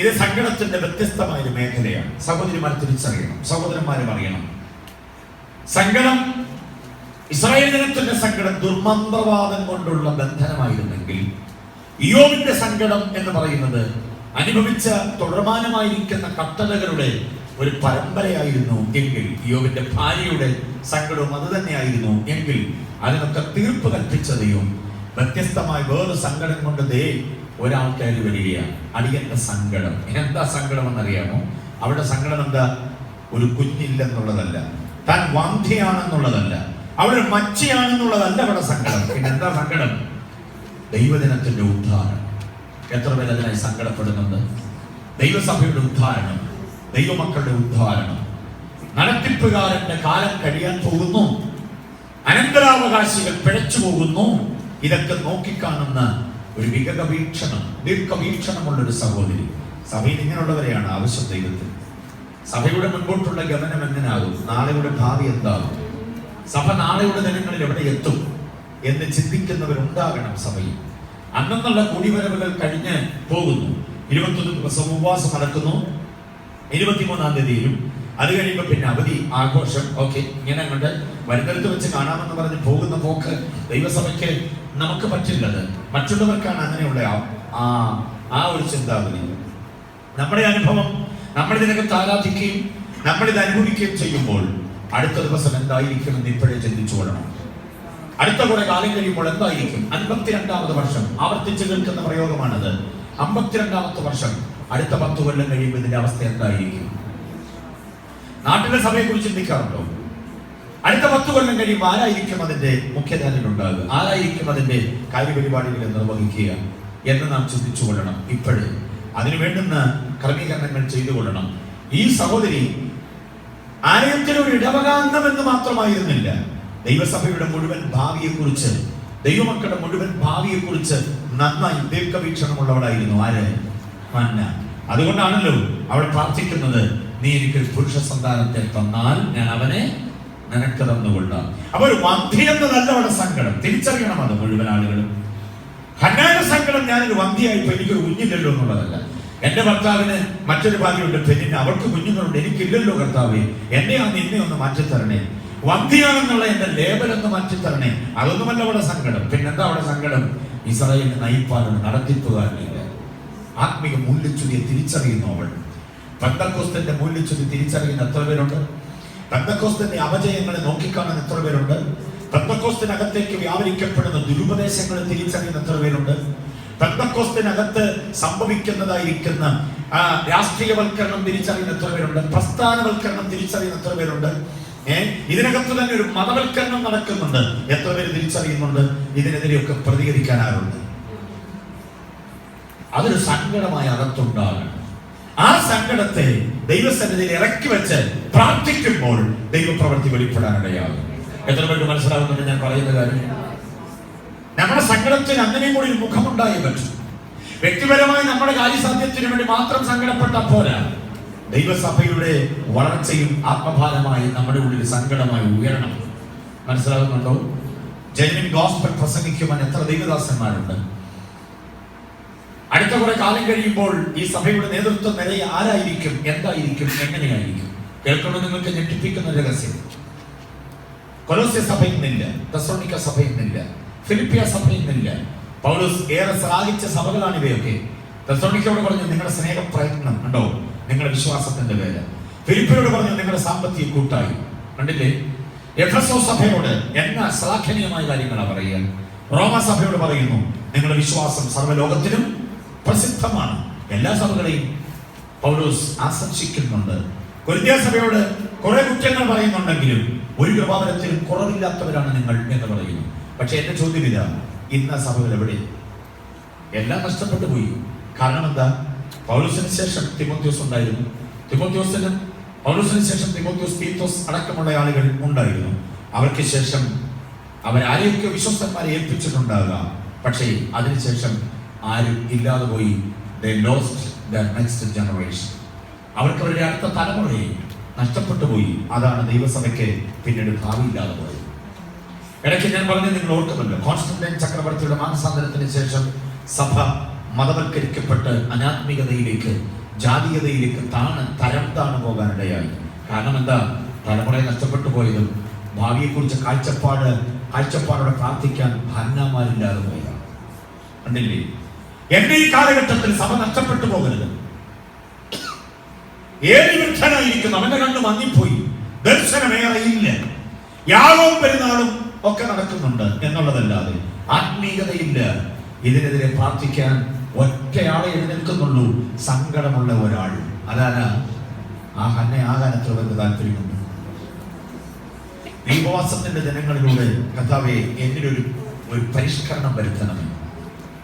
ഇത് സങ്കടത്തിന്റെ വ്യത്യസ്തമായ ഒരു മേഖലയാണ്. സഹോദരിമാർ തിരിച്ചറിയണം, സഹോദരന്മാരും അറിയണം. സങ്കടം, ഇസ്രായേൽ ജനത്തിന്റെ സങ്കടം ദുർമന്ത്രവാദം കൊണ്ടുള്ള ബന്ധനമായിരുന്നെങ്കിൽ ഇയ്യോബിന്റെ സങ്കടം എന്ന് പറയുന്നത് അനുഭവിച്ച തുടർമാനമായിരിക്കുന്ന കട്ടളകളുടെ ഒരു പരമ്പരയായിരുന്നു എങ്കിൽ, ഇയ്യോബിന്റെ ഭാര്യയുടെ സങ്കടവും അത് തന്നെയായിരുന്നു എങ്കിൽ, അതിനൊക്കെ തീർപ്പ് കൽപ്പിച്ചതെയും വ്യത്യസ്തമായ വേറെ സങ്കടം കൊണ്ട് ദേ ഒരാൾക്കാർ വരികയാണ്. അടിയന്റെ സങ്കടം. എന്താ സങ്കടം എന്നറിയാമോ? അവിടെ സങ്കടം എന്താ? ഒരു കുഞ്ഞില്ലെന്നുള്ളതല്ല, താൻ വന്ധ്യയാണെന്നുള്ളതല്ല, അവിടെ മച്ചിയാണെന്നുള്ളതല്ല അവിടെ സങ്കടം. പിന്നെ എന്താ സങ്കടം? 1 ശമൂവേൽ 1-ാം അധ്യായം 11-ാമത് വാക്യം. അടിയന്റെ സങ്കടം നോക്കി. അടിയന്റെ സങ്കടം നോക്കി. അടിയന്റെ സങ്കടം നോക്കി. 1 ശമൂവേൽ 1-ാം അധ്യായം 11-ാമത് വാക്യം. പിന്നെ എന്താ സങ്കടം? ദൈവദിനത്തിന്റെ ഉദ്ധാരണം. എത്ര പേര് അതിനായി സങ്കടപ്പെടുന്നുണ്ട്? ദൈവസഭയുടെ ഉദ്ധാരണം, ദൈവമക്കളുടെ ഉദ്ധാരണം. നടത്തിപ്പുകാരന്റെ കാലം കഴിയാൻ പോകുന്നു, അനന്തരാവകാശികൾ പിഴച്ചു പോകുന്നു. ഇതൊക്കെ നോക്കിക്കാണുന്ന ഒരു വികതവീക്ഷണം, ദീർഘവീക്ഷണമുള്ളൊരു സഹോദരി. സഭയിൽ ഇങ്ങനെയുള്ളവരെയാണ് ആവശ്യം ദൈവത്തിന്. സഭയുടെ മുൻപോട്ടുള്ള ഗമനം എങ്ങനെയാകും? നാളെയുടെ ഭാവി എന്താകും? സഭ നാളെയുടെ ദിനങ്ങളിൽ എവിടെ എത്തും എന്ന് ചിന്തിക്കുന്നവരുണ്ടാകണം സഭയിൽ. അന്നുള്ള കൂടിവരവുകൾ കഴിഞ്ഞ് പോകുന്നു. 21 ദിവസം ഉപവാസം നടക്കുന്നു. 23-ാം തീയതിയിലും അത് കഴിയുമ്പോൾ പിന്നെ അവധി, ആഘോഷം. ഓക്കെ, ഇങ്ങനെ അങ്ങോട്ട് വരുന്നിടത്ത് വെച്ച് കാണാമെന്ന് പറഞ്ഞ് പോകുന്ന പോക്ക് ദൈവസഭയ്ക്ക് നമുക്ക് പറ്റില്ലത്. മറ്റുള്ളവർക്കാണ് അങ്ങനെയുള്ള ആ ഒരു ചിന്താഗതി. നമ്മുടെ അനുഭവം, നമ്മളിതിനകത്ത് ആരാധിക്കുകയും നമ്മളിത് അനുഭവിക്കുകയും ചെയ്യുമ്പോൾ അടുത്ത ദിവസം എന്തായിരിക്കുമെന്ന് ഇപ്പോഴേ ചിന്തിച്ചു കൊള്ളണം. അടുത്ത കുറെ കാലം കഴിയുമ്പോൾ എന്തായിരിക്കും? 52-ാമത് വർഷം, ആവർത്തിച്ച് കേൾക്കുന്ന പ്രയോഗമാണത്. 52-ാമത്തെ വർഷം, അടുത്ത 10 കൊല്ലം കഴിയുമ്പോൾ ഇതിന്റെ അവസ്ഥ എന്തായിരിക്കും? നാട്ടിലെ സഭയെ കുറിച്ച് ചിന്തിക്കാറുണ്ടോ? അടുത്ത 10 കൊല്ലം കഴിയുമ്പോൾ ആരായിരിക്കും അതിന്റെ മുഖ്യധാരയിലുണ്ടാകുക? ആരായിരിക്കും അതിന്റെ കാര്യപരിപാടികളെ നിർവഹിക്കുക എന്ന് നാം ചിന്തിച്ചു കൊള്ളണം. ഇപ്പോഴേ അതിനു വേണ്ടുന്ന ക്രമീകരണങ്ങൾ ചെയ്തു കൊള്ളണം. ഈ സഹോദരി ആലയത്തിലൊരു ഇടവകാംഗം എന്ന് മാത്രമായിരുന്നില്ല, ദൈവസഭയുടെ മുഴുവൻ ഭാവിയെക്കുറിച്ച്, ദൈവമക്കളുടെ മുഴുവൻ ഭാവിയെക്കുറിച്ച് നന്നായി ദീർഘവീക്ഷണമുള്ളവളായിരുന്നു. ആര്? ഹന്ന. അതുകൊണ്ടാണല്ലോ അവൾ പ്രാർത്ഥിക്കുന്നത്, നീ എനിക്ക് പുരുഷ സന്താനത്തെ തന്നാൽ ഞാൻ അവനെ നിനക്ക് തന്നുകൊള്ളാം. അപ്പൊ ഒരു വന്ധ്യ എന്നതല്ല അവളുടെ സങ്കടം. തിരിച്ചറിയണം അത് മുഴുവൻ ആളുകളും. ഹന്നാന്റെ സങ്കടം, ഞാനൊരു വന്ധ്യയായിപ്പോ എനിക്കൊരു കുഞ്ഞില്ലല്ലോ എന്നുള്ളതല്ല. എന്റെ ഭർത്താവിന് മറ്റൊരു ഭാര്യയുണ്ട്, പെണ്ണിന്, അവൾക്ക് കുഞ്ഞുങ്ങളുണ്ട്, എനിക്കില്ലല്ലോ കർത്താവേ, എന്നെ ഒന്ന് മാറ്റിത്തരണേ. വന്ധ്യയാണെന്നുള്ള എന്റെ ലേബലൊന്ന് മാറ്റിത്തരണേ. അതൊന്നുമല്ല അവളുടെ സങ്കടം. പിന്നെന്താ അവളുടെ സങ്കടം? ഇസ്രായേലിനെ നയിപ്പാനുള്ള നടത്തിപ്പുകാരനില്ല. ആത്മീക മൂല്യച്യുതിയെ തിരിച്ചറിയുന്നു അവൾ. പെന്തക്കോസ്തിന്റെ മൂല്യച്യുതി തിരിച്ചറിയുന്ന എത്ര പേരുണ്ട്? പെന്തക്കോസ്തിന്റെ അപജയങ്ങളെ നോക്കിക്കാണുന്ന എത്ര പേരുണ്ട്? പെന്തക്കോസ്തിനകത്തേക്ക് വ്യാപരിക്കപ്പെടുന്ന ദുരുപദേശങ്ങളെ തിരിച്ചറിയുന്ന എത്ര പേരുണ്ട്? പെന്തക്കോസ്തിനകത്ത് സംഭവിക്കുന്നതായിരിക്കുന്ന രാഷ്ട്രീയവൽക്കരണം തിരിച്ചറിയുന്ന എത്ര പേരുണ്ട്? പ്രസ്ഥാനവൽക്കരണം തിരിച്ചറിയുന്ന എത്ര പേരുണ്ട്? ഇതിനകത്ത് തന്നെ ഒരു മതവൽക്കരണം നടക്കുന്നുണ്ട്. എത്ര പേര് തിരിച്ചറിയുന്നുണ്ട്? ഇതിനെതിരെയൊക്കെ പ്രതികരിക്കാനാറുണ്ട്. അതൊരു സങ്കടമായി അകത്തുണ്ടാകണം. ആ സങ്കടത്തെ ദൈവസന്നിധിയിൽ ഇറക്കി വെച്ച് പ്രാർത്ഥിക്കുമ്പോൾ ദൈവപ്രവൃത്തി വെളിപ്പെടാനിടയാകും. എത്ര പേർക്ക് മനസ്സിലാവുന്നുണ്ട് ഞാൻ പറയുന്ന കാര്യം? നമ്മുടെ സങ്കടത്തിന് അങ്ങനെയും കൂടി ഒരു മുഖമുണ്ടായേ പറ്റും. വ്യക്തിപരമായി നമ്മുടെ കാര്യസാധ്യത്തിന് വേണ്ടി മാത്രം സങ്കടപ്പെട്ട പോരാ, ദൈവസഭയുടെ വളർച്ചയും ആത്മഭാരമായി നമ്മുടെ ഉള്ളിൽ സങ്കടമായി ഉയരണം. മനസ്സിലാകുന്നുണ്ടോ? ജെന്യുവിൻ ഗോസ്പൽ പ്രസംഗിക്കുവാൻ എത്ര ദൈവദാസന്മാരുണ്ട്. അടുത്ത കുറെ കാലം കഴിയുമ്പോൾ ഈ സഭയുടെ നേതൃത്വം നിലയെ ആരായിരിക്കും, എന്തായിരിക്കും, എങ്ങനെയായിരിക്കും? കേൾക്കണം, നിങ്ങൾക്ക് ഞെട്ടിപ്പിക്കുന്ന രഹസ്യം. കൊലോസ്യ സഭയിൽ നിന്നില്ല, തെസ്സലോനിക്ക സഭയിൽ നിന്നില്ല, ഫിലിപ്പിയ സഭയിൽ നിന്നില്ല. പൗലോസ് ഏറെ ശ്ലാഘിച്ച സഭകളാണ് ഇവയൊക്കെ. തെസ്സലോനിക്കയോട് പറഞ്ഞു നിങ്ങളുടെ സ്നേഹ പ്രയത്നം കണ്ടോ, നിങ്ങളുടെ വിശ്വാസത്തിന്റെ പേര്. ഫിലിപ്പിയോട് പറഞ്ഞു നിങ്ങളുടെ സാമ്പത്തിക കൂട്ടായി. കണ്ടില്ലേ? എഫെസോസ് സഭയോട് എന്നാ ശ്ലാഘനീയമായ കാര്യങ്ങളാണ് പറയുക. റോമ സഭയോട് പറയുന്നു നിങ്ങളുടെ വിശ്വാസം സർവ്വലോകത്തിനും പ്രസിദ്ധമാണ്. എല്ലാ സഭകളെയും പൗലോസ് ആശംസിക്കുന്നുണ്ട്. കൊരിന്ത്യ സഭയോട് കുറെ കുറ്റങ്ങൾ പറയുന്നുണ്ടെങ്കിലും ഒരു കൃപാവരത്തിലും കുറവില്ലാത്തവരാണ് നിങ്ങൾ എന്ന് പറയുന്നു. പക്ഷെ എന്റെ ചോദ്യം ഇതാ, ഇന്ന സഭകൾ എവിടെ? എല്ലാം നഷ്ടപ്പെട്ടു പോയി. കാരണം എന്താ? പൗലോസിന് ശേഷം തിമോത്തിയോസ് ഉണ്ടായിരുന്നു. പൗലോസിന് ശേഷം തിമോത്തിയോസ്, തീത്തോസ് അടക്കമുള്ള ആളുകൾ ഉണ്ടായിരുന്നു. അവർക്ക് ശേഷം അവരാരെയൊക്കെ വിശ്വസ്തന്മാരെ ഏൽപ്പിച്ചിട്ടുണ്ടാകാം. പക്ഷേ അതിനുശേഷം ആരും ഇല്ലാതെ പോയി. They lost their next generation. അവർക്ക് അവരുടെ അടുത്ത തലമുറയെ നഷ്ടപ്പെട്ടു പോയി. അതാണ് ദൈവസഭയ്ക്ക് പിന്നീട് ഭാവി ഇല്ലാതെ പോയത്. ഇടയ്ക്ക് ഞാൻ പറഞ്ഞത് നിങ്ങൾ ഓർക്കുമല്ലോ, കോൺസ്റ്റന്റൈൻ ചക്രവർത്തിയുടെ മാനസാന്തരത്തിന് ശേഷം സഭ മതവൽക്കരിക്കപ്പെട്ട് അനാത്മികതയിലേക്ക്, ജാതീയതയിലേക്ക് തരം താണു പോകാനിടയായി. കാരണം എന്താ? തലമുറയെ നഷ്ടപ്പെട്ടു പോയതും ഭാവിയെക്കുറിച്ച് കാഴ്ചപ്പാടോടെ പ്രാർത്ഥിക്കാൻ ഹന്നാമാരില്ലാതെ പോയതാണ്. കണ്ടില്ലേ? എന്റെ ഈ കാലഘട്ടത്തിൽ സഭ നഷ്ടപ്പെട്ടു പോകരുത്. ഏത് വൃദ്ധനായിരിക്കുന്നു, അവന്റെ കണ്ണ് മങ്ങിപ്പോയി, ദർശനമേറെ ഇല്ല, യാഗവും പെരുന്നാളും ഒക്കെ നടക്കുന്നുണ്ട് എന്നുള്ളതല്ലാതെ ആത്മീയതയില്ല. ഇതിനെതിരെ പ്രാർത്ഥിക്കാൻ ഒറ്റയാളെ എഴുന്നേൽക്കുന്നുള്ളൂ, സങ്കടമുള്ള ഒരാൾ. അതാണ് ആ ഹന്നയാകാൻ എത്ര പേർക്ക് താല്പര്യമുണ്ട്? ഈ ഉപവാസത്തിന്റെ ദിനങ്ങളിലൂടെ കർത്താവേ എന്നിലൊരു പരിഷ്കരണം വരുത്തണമേ.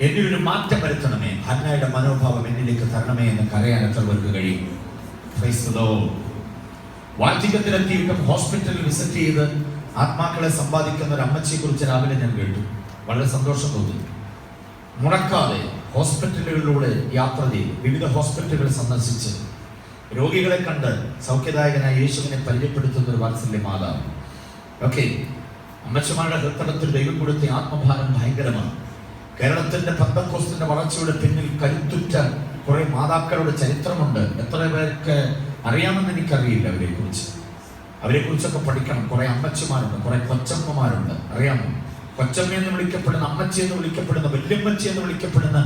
എന്നിലൊരു മാറ്റം വരുത്തണമേ, ഹന്നയുടെ മനോഭാവം എന്നിലേക്ക് തരണമേ എന്ന് കരയാൻ എത്ര പേർക്ക് കഴിയും? വാർദ്ധക്യത്തിലെത്തിയിട്ടും ഹോസ്പിറ്റലിൽ വിസിറ്റ് ചെയ്ത് ആത്മാക്കളെ സമ്പാദിക്കുന്ന ഒരു അമ്മച്ചിയെ കുറിച്ച് രാവിലെ ഞാൻ കേട്ടു. വളരെ സന്തോഷം തോന്നി. മുടക്കാതെ ഹോസ്പിറ്റലുകളിലൂടെ യാത്ര ചെയ്ത് വിവിധ ഹോസ്പിറ്റലുകൾ സന്ദർശിച്ച് രോഗികളെ കണ്ട് സൗഖ്യദായകനായ യേശുവിനെ പരിചയപ്പെടുത്തുന്ന ഒരു വാത്സല്യ മാതാവ്. ഓക്കെ, അമ്മച്ചമാരുടെ ഹൃദയത്തിൽ ദൈവം കൊടുത്ത ആത്മഭാരം ഭയങ്കരമാണ്. കേരളത്തിന്റെ പെന്തക്കോസ്തിന്റെ വളർച്ചയുടെ പിന്നിൽ കരുത്തുറ്റ കുറെ മാതാക്കളുടെ ചരിത്രമുണ്ട്. എത്ര പേർക്ക് അറിയാമെന്ന് എനിക്കറിയില്ല. അവരെ കുറിച്ചൊക്കെ പഠിക്കണം. കുറെ അമ്മച്ചിമാരുണ്ട്, കുറെ കൊച്ചമ്മമാരുണ്ട്. അറിയാമോ? കൊച്ചമ്മ എന്ന് വിളിക്കപ്പെടുന്ന, അമ്മച്ചി എന്ന് വിളിക്കപ്പെടുന്ന, വല്യമ്മച്ചി എന്ന് വിളിക്കപ്പെടുന്ന,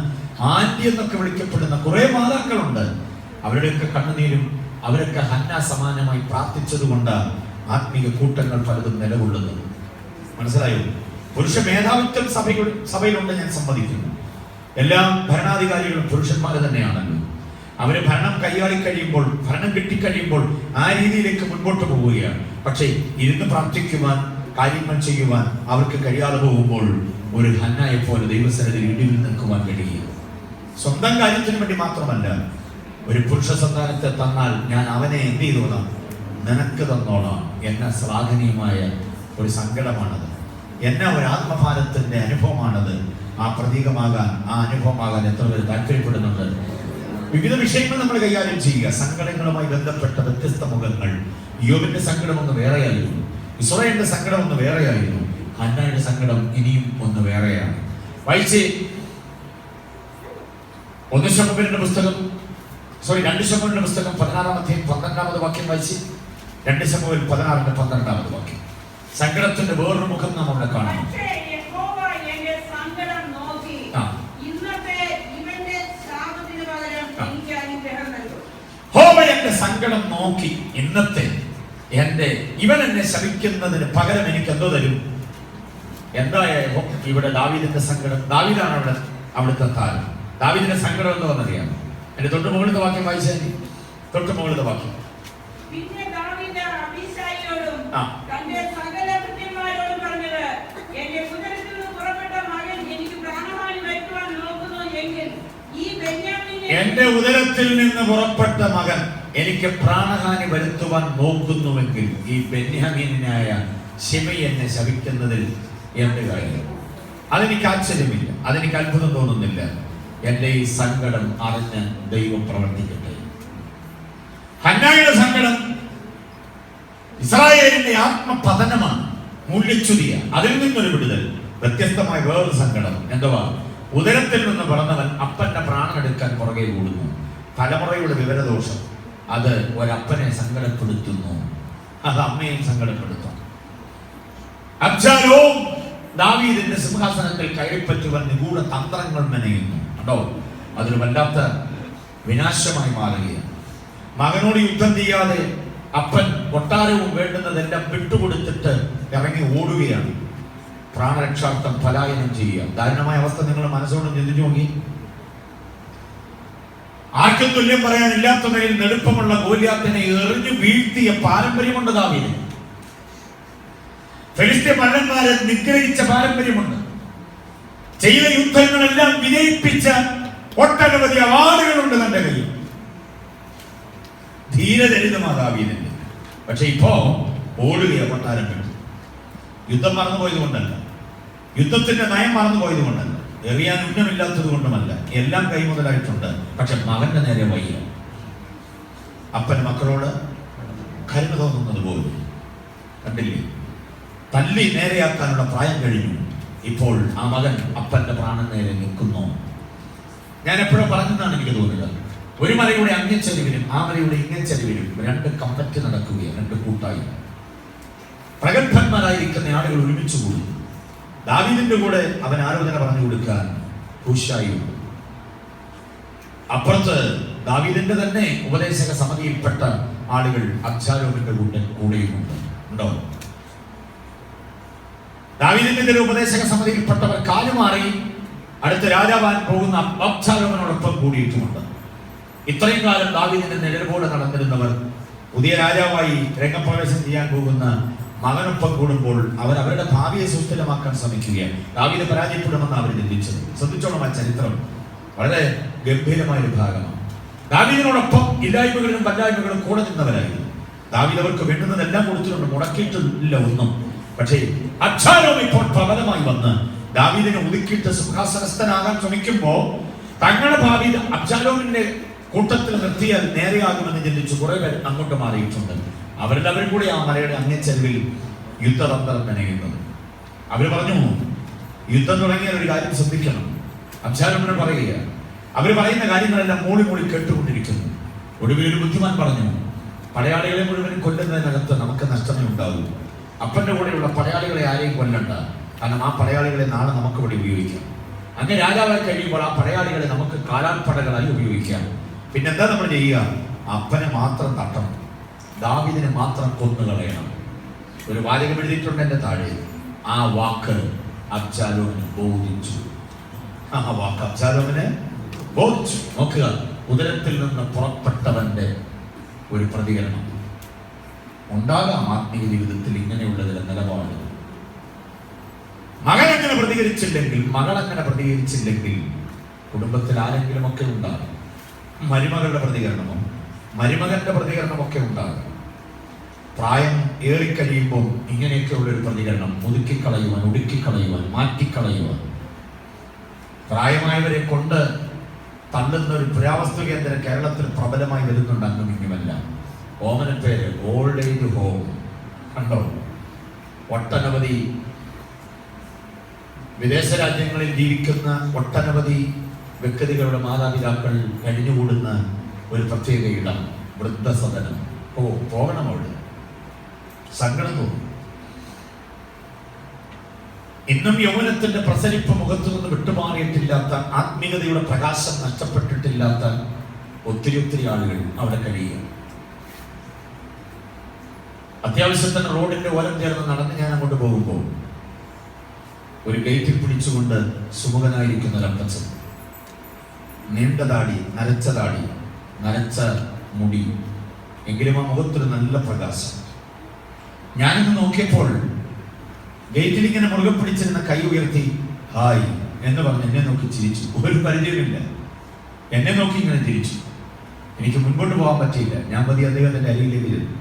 ആന്റി എന്നൊക്കെ വിളിക്കപ്പെടുന്ന കുറെ മാതാക്കളുണ്ട്. അവരുടെയൊക്കെ കണ്ണുനീരും അവരൊക്കെ ഹന്ന സമാനമായി പ്രാർത്ഥിച്ചതുകൊണ്ട് ആത്മീയ കൂട്ടങ്ങൾ പലതും നിലകൊള്ളുന്നത്. മനസ്സിലായോ? പുരുഷ മേധാവിത്വം സഭയിലുണ്ട്, ഞാൻ സമ്മതിക്കുന്നു. എല്ലാ ഭരണാധികാരികളും പുരുഷന്മാർ തന്നെയാണല്ലോ. അവര് ഭരണം കൈയാളി കഴിയുമ്പോൾ, ഭരണം കിട്ടിക്കഴിയുമ്പോൾ ആ രീതിയിലേക്ക് മുൻപോട്ട് പോവുകയാണ്. പക്ഷേ ഇരുന്ന് പ്രാർത്ഥിക്കുവാൻ, കാര്യങ്ങൾ ചെയ്യുവാൻ അവർക്ക് കഴിയാതെ പോകുമ്പോൾ ഒരു ഹന്നയെ പോലെ ദൈവസന്നിധിയിൽ ഇടിവിൽ നിൽക്കുവാൻ കഴിയും. സ്വന്തം കാര്യത്തിന് വേണ്ടി മാത്രമല്ല, ഒരു പുരുഷ സന്താനത്തെ തന്നാൽ ഞാൻ അവനെ എന്ത് ചെയ്തോളാം? നിനക്ക് തന്നോളാം എന്ന ശ്ലാഘനീയമായ ഒരു സങ്കടമാണത്. എന്ന ഒരു ആത്മഭാരത്തിന്റെ അനുഭവമാണത്. ആ പ്രതീകമാകാൻ, ആ അനുഭവമാകാൻ എത്ര പേര് താല്പര്യപ്പെടുന്നുണ്ട്? വിവിധ വിഷയങ്ങൾ നമ്മൾ കൈകാര്യം ചെയ്യുക. സങ്കടങ്ങളുമായി ബന്ധപ്പെട്ട വ്യത്യസ്ത മുഖങ്ങൾ. യോബിന്റെ സങ്കടം ഒന്ന് വേറെയായിരുന്നു, ഇസ്രായേലിന്റെ സങ്കടം ഒന്ന് വേറെയായിരുന്നു, ഹന്നയുടെ സങ്കടം ഇനിയും ഒന്ന് വേറെയാണ്. വായിച്ച് 2 ശമൂവേലിന്റെ പുസ്തകം 16-ാം അധ്യായം 12-ാമത് വാക്യം വായിച്ച്. 2 ശമൂവേൽ 16-12 വാക്യം. സങ്കടത്തിന്റെ വേറൊരു മുഖം നാം അവിടെ കാണുന്നു. എന്റെ സങ്കടം നോക്കി ഇന്നത്തെ ഇവൻ എന്നെ ശപിക്കുന്നതിന് പകരം എനിക്ക് എന്തോ തരും? എന്തായാലും ഇവിടെ ദാവീദിന്റെ സങ്കടം, ദാവീദാണ് അവിടുത്തെ താരം. ദാവീദിന്റെ സങ്കടം എന്തോന്നറിയാം? എന്റെ തൊട്ട് മുകളിലത്തെ വാക്യം വായിച്ചാൽ, തൊട്ട് മുകളിലത്തെ വാക്യം. എന്റെ ഉദരത്തിൽ നിന്ന് പുറപ്പെട്ട മകൻ എനിക്ക് പ്രാണഹാനി വരുത്തുവാൻ നോക്കുന്നുവെങ്കിൽ ഈ ബെന്യാമീനായ ശിമയി എന്നെ ശപിക്കുന്നതിൽ എന്ത് കാര്യം? അതെനിക്ക് ആശ്ചര്യമില്ല, അതെനിക്ക് അത്ഭുതം തോന്നുന്നില്ല. എന്റെ ഈ സങ്കടം അറിഞ്ഞ് ദൈവം പ്രവർത്തിക്കട്ടെ. ഹന്നയുടെ സങ്കടം ഇസ്രായേലിന്റെ ആത്മപതനമാണ്, മൂല്യച്യുതിയ. അതിൽ നിന്നൊരു വിടുതൽ. വ്യത്യസ്തമായ വേറൊരു സങ്കടം എന്തുവാ? ഉദരത്തിൽ നിന്ന് പിറന്നവൻ അപ്പന്റെ പ്രാണെടുക്കാൻ പുറകെ കൂടുന്നു. തലമുറയുടെ വിവരദോഷം അത് ഒരപ്പനെ സങ്കടപ്പെടുത്തുന്നു, അത് അമ്മയെയും സങ്കടപ്പെടുത്തും. അബ്ശാലോം ദാവീദിന്റെ സിംഹാസനത്തിൽ കയറിപ്പറ്റുവാൻ നിഗൂഢ തന്ത്രങ്ങൾ മെനയുന്നു. കണ്ടോ? അതൊരു വല്ലാത്ത വിനാശമായി മാറുകയാണ്. മകനോട് യുദ്ധം ചെയ്യാതെ അപ്പൻ കൊട്ടാരവും വേണ്ടുന്നതെല്ലാം വിട്ടുകൊടുത്തിട്ട് ഇറങ്ങി ഓടുകയാണ്. പ്രാണരക്ഷാർത്ഥം പലായനം ചെയ്യുക. ദാരുണമായ അവസ്ഥ നിങ്ങൾ മനസ്സോട് ചിന്തിച്ചു നോക്കി. ആർക്കും തുല്യം പറയാനില്ലാത്ത നിലയിൽ നെടുപ്പമുള്ള ഗോലിയാത്തിനെ എറിഞ്ഞു വീഴ്ത്തിയ പാരമ്പര്യമുണ്ട് ദാവീദിന്. ഫെലിസ്ത്യ മല്ലന്മാരെ നിഗ്രഹിച്ച പാരമ്പര്യമുണ്ട്. ചെയ്ത യുദ്ധങ്ങളെല്ലാം വിജയിപ്പിച്ച ഒട്ടനവധി അവാർഡുകളുണ്ട് തന്റെ കയ്യിൽ. ധീരചരിതമാ ദാവീദിന്റെ. പക്ഷെ ഇപ്പോ ഓടുകയാ കൊട്ടാരം വിട്ടു. യുദ്ധം മറന്നുപോയത് കൊണ്ടല്ല, യുദ്ധത്തിന്റെ നയം മറന്നുപോയത് കൊണ്ടല്ല, എറിയാൻ ഉന്നമില്ലാത്തത് കൊണ്ടുമല്ല. എല്ലാം കൈമുതലായിട്ടുണ്ട്. പക്ഷെ മകന്റെ നേരെ വയ്യ. അപ്പൻ മക്കളോട് കരുണ തോന്നുന്നത് പോലും കണ്ടില്ലേ? തല്ലി നേരെയാക്കാനുള്ള പ്രായം കഴിഞ്ഞു. ഇപ്പോൾ ആ മകൻ അപ്പന്റെ പ്രാണൻ നേരെ നിൽക്കുന്നു. ഞാൻ എപ്പോഴും പറഞ്ഞതാണ് എനിക്ക് തോന്നുന്നത്. ഒരു മലയുടെ അങ്ങച്ചരിവിനും ആ മലയുടെ ഇങ്ങച്ചരിവിനും 2 കമ്പറ്റ് നടക്കുകയാണ്, 2 കൂട്ടായി. പ്രഗത്ഭന്മാരായിരിക്കുന്ന ആളുകൾ ഒരുമിച്ച് കൂടി. ദാവീദിന്റെ കൂടെ അവൻ ആലോചന പറഞ്ഞു കൊടുക്കാൻ ഹൂശായിയുണ്ട്. അപ്പുറത്ത് ദാവീദിന്റെ തന്നെ ഉപദേശക സമിതിയിൽപ്പെട്ട ആളുകൾ അബ്ശാലോമിന്റെ കൂടെയുമുണ്ട്. ഉണ്ടോ? ദാവീദിന്റെ ചില ഉപദേശക സമിതിയിൽപ്പെട്ടവർ കാലുമാറി അടുത്ത രാജാവാൻ പോകുന്ന അബ്ശാലോമിനോടൊപ്പം കൂടിയിട്ടുമുണ്ട്. ഇത്രയും കാലം ദാവീദിന്റെ നിഴൽ പോലെ നടന്നിരുന്നവർ പുതിയ രാജാവായി രംഗപ്രവേശം ചെയ്യാൻ പോകുന്ന മകനൊപ്പം കൂടുമ്പോൾ അവർ അവരുടെ ഭാവിയെ സുസ്ഥിരമാക്കാൻ ശ്രമിക്കുകയാണ്. ദാവീദ് പരാജയപ്പെടുമെന്ന് അവർ ചിന്തിച്ചത്. ശ്രദ്ധിച്ചോളം, ആ ചരിത്രം വളരെ ഗംഭീരമായൊരു ഭാഗമാണ്. ദാവീദിനോടൊപ്പം ഇല്ലായ്മകളിലും വല്ലായ്മകളും കൂടെ നിന്നവരായിരുന്നു. ദാവീദ് അവർക്ക് വേണ്ടുന്നതെല്ലാം കൊടുത്തിട്ടുണ്ട്, മുടക്കിയിട്ടില്ല ഒന്നും. പക്ഷേ അബ്ശാലോം ഇപ്പോൾ പ്രബലമായി വന്ന് ദാവീദിനെ ഒതുക്കിയിട്ട് സിംഹാസനസ്ഥനാകാൻ ശ്രമിക്കുമ്പോൾ തങ്ങളുടെ ഭാവി അബ്ശാലോമിന്റെ കൂട്ടത്തിൽ നിർത്തിയാൽ നേരെയാകുമെന്ന് ചിന്തിച്ചു കുറെ പേർ അങ്ങോട്ട് മാറിയിട്ടുണ്ട്. അവരെല്ലാവരും കൂടി ആ മലയുടെ അങ്ങേച്ചെരുവിൽ യുദ്ധതന്ത്രം മെനയുന്നത്. അവർ പറഞ്ഞു, യുദ്ധം തുടങ്ങിയാൽ ഒരു കാര്യം ശ്രദ്ധിക്കണം. അബ്ശാലോമിനെ പറയുക, അവർ പറയുന്ന കാര്യങ്ങളെല്ലാം മൂളി മൂളി കേട്ടുകൊണ്ടിരിക്കുന്നു. ഒടുവിൽ ഒരു ബുദ്ധിമാൻ പറഞ്ഞു, പടയാളികളെ മുഴുവൻ കൊല്ലുന്നതിനകത്ത് നമുക്ക് നഷ്ടമേ ഉണ്ടാകൂ. അപ്പന്റെ കൂടെയുള്ള പടയാളികളെ ആരെയും കൊല്ലണ്ട, കാരണം ആ പടയാളികളെ നാളെ നമുക്ക് ഇവിടെ ഉപയോഗിക്കാം. അങ്ങനെ രാജാവായി കഴിയുമ്പോൾ ആ പടയാളികളെ നമുക്ക് കാലാൽപ്പടകളായി ഉപയോഗിക്കാം. പിന്നെന്താ നമ്മൾ ചെയ്യുക? അപ്പനെ മാത്രം തട്ടണം, ദാവീദിനെ മാത്രം കൊന്നുകളയണം. ഒരു വാചകം എഴുതിയിട്ടുണ്ട് എൻ്റെ താഴെ. ആ വാക്ക് അബ്ശാലോമിന് ബോധിച്ചു. ആ വാക്ക് അബ്ശാലോമിന് ബോധിച്ചു. നോക്കുക, ഉദരത്തിൽ നിന്ന് പുറപ്പെട്ടവന്റെ ഒരു പ്രതികരണം ഉണ്ടാകാം ആത്മീയ ജീവിതത്തിൽ. ഇങ്ങനെയുള്ള ചില നിലപാട് മകൻ അങ്ങനെ പ്രതികരിച്ചില്ലെങ്കിൽ, മകൾ അങ്ങനെ പ്രതികരിച്ചില്ലെങ്കിൽ കുടുംബത്തിൽ ആരെങ്കിലും ഒക്കെ ഉണ്ടാകും. മരുമകളുടെ പ്രതികരണമോ മരുമകന്റെ പ്രതികരണമൊക്കെ ഉണ്ടാകും. പ്രായം ഏറിക്കഴിയുമ്പോൾ ഇങ്ങനെയൊക്കെയുള്ളൊരു പ്രതികരണം ഒതുക്കിക്കളയുവാൻ, ഒടുക്കിക്കളയുവാൻ, മാറ്റിക്കളയുവാൻ, പ്രായമായവരെ കൊണ്ട് തള്ളുന്ന ഒരു പുരാവസ്തു കേന്ദ്രം കേരളത്തിൽ പ്രബലമായി വരുന്നുണ്ട്. അങ്ങും ഇങ്ങുമല്ല. ഓമന പേര് ഓൾഡ് ഏജ് ഹോം. കണ്ടോ? ഒട്ടനവധി വിദേശ രാജ്യങ്ങളിൽ ജീവിക്കുന്ന ഒട്ടനവധി വ്യക്തികളുടെ മാതാപിതാക്കൾ കഴിഞ്ഞുകൂടുന്ന ഒരു പ്രത്യേക ഇടം, വൃദ്ധസദനം. പോകണം അവിടെ. സങ്കടം തോന്നും. ഇന്നും യൗവനത്തിന്റെ പ്രസരിപ്പ് മുഖത്തു നിന്ന് വിട്ടുമാറിയിട്ടില്ലാത്ത, ആത്മീയതയുടെ പ്രകാശം നഷ്ടപ്പെട്ടിട്ടില്ലാത്ത ഒത്തിരി ഒത്തിരി ആളുകൾ അവിടെ കഴിയുക. അത്യാവശ്യത്തിന് റോഡിന്റെ ഓരം ചേർന്ന് നടന്ന് ഞാൻ അങ്ങോട്ട് പോകുമ്പോൾ ഒരു ഗേറ്റിൽ പിടിച്ചുകൊണ്ട് സുമുഖനായിരിക്കുന്ന ഒരപ്പച്ചൻ, നീണ്ട താടി, നരച്ച താടി, നരച്ച മുടി, എങ്കിലും ആ മുഖത്തൊരു നല്ല പ്രകാശം. ഞാനിന്ന് നോക്കിയപ്പോൾ ഗേറ്റിൽ ഇങ്ങനെ മുറുകെ പിടിച്ചിരുന്ന കൈ ഉയർത്തി ഹായ് എന്ന് പറഞ്ഞ് എന്നെ നോക്കി ചിരിച്ചു. ഒരു പരിചയമില്ല, എന്നെ നോക്കി ഇങ്ങനെ ചിരിച്ചു. എനിക്ക് മുൻപോട്ട് പോകാൻ പറ്റിയില്ല. ഞാൻ പതി അദ്ദേഹത്തിന്റെ അരികിലേക്ക് ഇരുന്നു.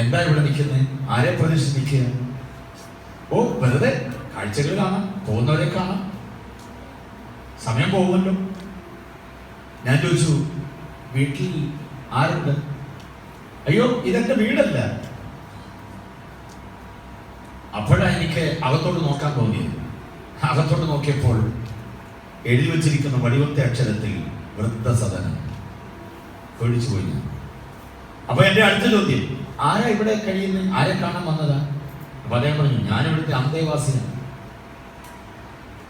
എന്താ ഇവിടെ നിൽക്കുന്നത്? ആരെ പ്രതീക്ഷിച്ച് നിൽക്കുക? വെറുതെ കാഴ്ചകൾ കാണാം, പോകുന്നവരെ കാണാം, സമയം പോകുമല്ലോ. ഞാൻ ചോദിച്ചു, വീട്ടിൽ ആരുണ്ട്? അയ്യോ, ഇതെന്റെ വീടല്ല. അപ്പോഴാണ് എനിക്ക് അകത്തോട്ട് നോക്കാൻ തോന്നിയത്. അകത്തോട്ട് നോക്കിയപ്പോൾ എഴുതി വച്ചിരിക്കുന്ന വടിവത്തെ അക്ഷരത്തിൽ വൃദ്ധസദനം. പേടിച്ചു പോയി. അപ്പൊ എന്റെ അടുത്ത ചോദ്യം, ആരാ ഇവിടെ കഴിയുന്നത്? ആരെ കാണാൻ വന്നതാ? അപ്പൊ അദ്ദേഹം പറഞ്ഞു, ഞാനിവിടുത്തെ അന്തേവാസിയാണ്.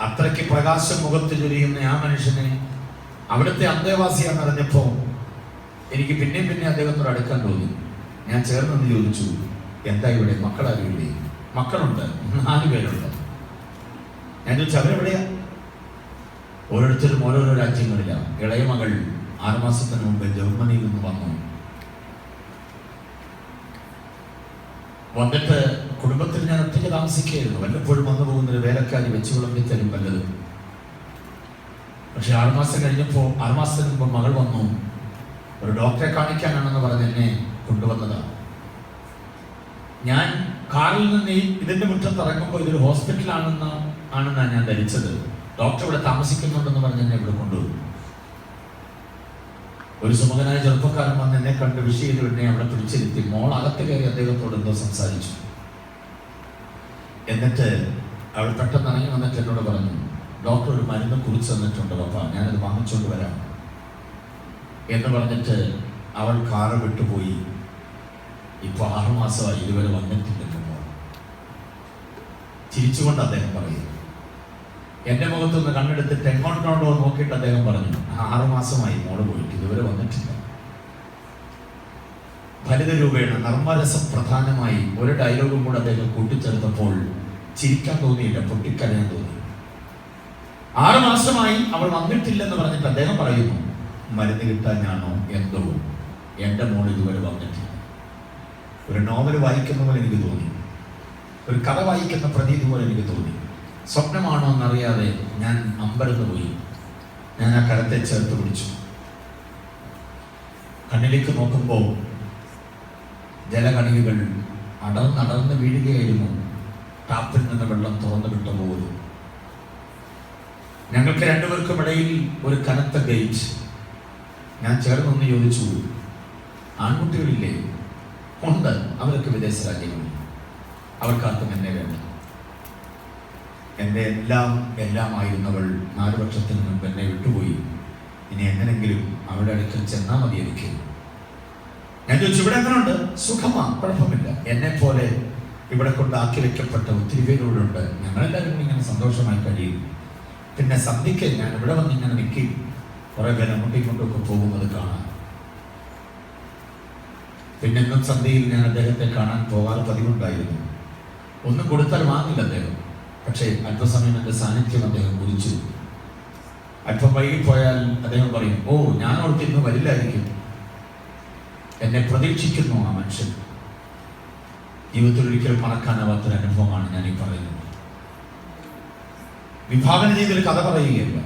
അത്രയ്ക്ക് പ്രകാശം മുഖത്ത് ചൊരിയുന്ന ആ മനുഷ്യനെ അവിടുത്തെ അന്തേവാസിയാണെന്ന് അറിഞ്ഞപ്പോ എനിക്ക് പിന്നെയും പിന്നെ അദ്ദേഹത്തോട് അടുക്കാൻ തോന്നി. ഞാൻ ചേർന്നെന്ന് ചോദിച്ചു, എന്താ ഇവിടെ? മക്കളാരും ഇവിടെ? മക്കളുണ്ട്, 4 പേരുണ്ട്. ഞാൻ ചോദിച്ചു, അവരെവിടെയാ? ഓരോരുത്തരും ഓരോരോ രാജ്യങ്ങളിലാണ്. ഇളയ മകൾ 6 മാസത്തിന് മുമ്പ് ജർമ്മനിയിൽ നിന്ന് വന്നിട്ട് കുടുംബത്തിൽ ഞാൻ ഒറ്റയ്ക്ക് താമസിക്കുകയായിരുന്നു. വല്ലപ്പോഴും വന്നു പോകുന്നൊരു വേലക്കാരി വെച്ച് വിളമ്പി തരും വല്ലതും. പക്ഷെ 6 മാസം കഴിഞ്ഞപ്പോൾ, 6 മാസത്തിന് മുമ്പ് മകൾ വന്നു. ഒരു ഡോക്ടറെ കാണിക്കാനാണെന്ന് പറഞ്ഞ് എന്നെ കൊണ്ടുവന്നതാണ്. ഞാൻ കാറിൽ നിന്ന് ഇതിന്റെ മുറ്റത്ത് ഇറങ്ങുമ്പോൾ ഇതൊരു ഹോസ്പിറ്റലാണെന്നാണ് ഞാൻ ധരിച്ചത്. ഡോക്ടർ ഇവിടെ താമസിക്കുന്നുണ്ടെന്ന് പറഞ്ഞ് എന്നെ ഇവിടെ കൊണ്ടുവന്നു. ഒരു സുമുഖനായ ചെറുപ്പക്കാരൻ വന്ന് എന്നെ കണ്ട് വിഷയം എന്നെ അവിടെ പിടിച്ചിരുത്തി. മോൾ അകത്ത് കയറി അദ്ദേഹത്തോട് എന്തോ സംസാരിച്ചു. എന്നിട്ട് അവൾ പെട്ടെന്ന് ഇറങ്ങി വന്നിട്ട് എന്നോട് പറഞ്ഞു, ഡോക്ടർ ഒരു മരുന്ന് കുറിച്ച് തന്നിട്ടുണ്ട് പപ്പ, ഞാനത് വാങ്ങിച്ചുകൊണ്ട് വരാം എന്ന് പറഞ്ഞിട്ട് അവൾ കാറ് വിട്ടുപോയി. ഇപ്പൊ 6 മാസമായി, ഇതുവരെ വന്നിട്ടില്ലെന്ന് മോൾ. ചിരിച്ചുകൊണ്ട് അദ്ദേഹം പറയുന്നു. എന്റെ മുഖത്തൊന്ന് കണ്ണെടുത്തിട്ട് എങ്ങോട്ടുണ്ടോ നോക്കിയിട്ട് അദ്ദേഹം പറഞ്ഞു, 6 മാസമായി മോള് പോയിട്ട് ഇതുവരെ വന്നിട്ടില്ല. ഫലിത രൂപേണ നർമ്മരസം പ്രധാനമായി ഒരു ഡയലോഗും കൂടെ അദ്ദേഹം കൂട്ടിച്ചേർത്തപ്പോൾ ചിരിക്കാൻ തോന്നിയില്ല, പൊട്ടിക്കരയാൻ തോന്നി. 6 മാസമായി അവൾ വന്നിട്ടില്ലെന്ന് പറഞ്ഞിട്ട് അദ്ദേഹം പറയുന്നു, മരുന്ന് കിട്ടാനാണോ എന്തോ, എന്റെ മോൾ ഇതുവരെ വന്നിട്ടില്ല. ഒരു നോവൽ വായിക്കുന്ന പോലെ എനിക്ക് തോന്നി, ഒരു കഥ വായിക്കുന്ന പ്രതീതി പോലെ എനിക്ക് തോന്നി. സ്വപ്നമാണോ എന്നറിയാതെ ഞാൻ അമ്പരന്ന് പോയി. ഞാൻ ആ കരത്തെ ചേർത്ത് പിടിച്ചു. കണ്ണിലേക്ക് നോക്കുമ്പോൾ ജലകണികകൾ അടർന്നടർന്ന് വീഴുകയായിരുന്നു. ടാപ്പിൽ നിന്ന് വെള്ളം തുറന്നു വിട്ട പോലും. ഞങ്ങൾക്ക് രണ്ടുപേർക്കും ഇടയിൽ ഒരു കനത്ത ഗേറ്റ്. ഞാൻ ചേർന്നൊന്ന് ചോദിച്ചു, ആൺകുട്ടികളില്ലേ? ഉണ്ട്, അവർക്ക് വിദേശ രാജ്യങ്ങളിൽ. അവർക്കാർക്കും എന്നെ വേണ്ട. എൻ്റെ എല്ലാമായിരുന്നവൾ 4 വർഷത്തിന് മുൻപ് എന്നെ വിട്ടുപോയി. ഇനി എങ്ങനെങ്കിലും അവരുടെ അടുക്കൽ ചെന്നാൽ മതി എനിക്ക്. ഞാൻ ചോദിച്ചു, ഇവിടെ എങ്ങനെയുണ്ട്? സുഖമാ, കുഴപ്പമില്ല. എന്നെ പോലെ ഇവിടെ കൊണ്ടാക്കി വെക്കപ്പെട്ട ഒത്തിരി പേരോടുണ്ട്. ഞങ്ങളെല്ലാവരും ഇങ്ങനെ സന്തോഷമായി കഴിയും. പിന്നെ സന്ധ്യയ്ക്ക് ഞാൻ ഇവിടെ വന്ന് ഇങ്ങനെ നിൽക്കും. കുറെ പേര് അങ്ങോട്ടും ഇങ്ങോട്ടൊക്കെ പോകുന്നത് കാണാം. പിന്നെ ഇന്നും സന്ധ്യയിൽ ഞാൻ അദ്ദേഹത്തെ കാണാൻ പോകാൻ പതിവുണ്ടായിരുന്നു. ഒന്നും കൊടുത്താൽ വാങ്ങില്ല അദ്ദേഹം. പക്ഷേ അല്പസമയം എൻ്റെ സാന്നിധ്യം അദ്ദേഹം കുറിച്ചു. അല്പം വൈകിപ്പോയാൽ അദ്ദേഹം പറയും, ഓ, ഞാൻ ഓർത്ത് ഇന്ന് വരില്ലായിരിക്കും. എന്നെ പ്രതീക്ഷിക്കുന്നു ആ മനുഷ്യൻ. ജീവിതത്തിൽ ഒരിക്കലും മറക്കാനാവാത്തൊരു അനുഭവമാണ് ഞാൻ ഈ പറയുന്നത്. വിഭാവന ചെയ്തൊരു കഥ പറയുകയല്ല,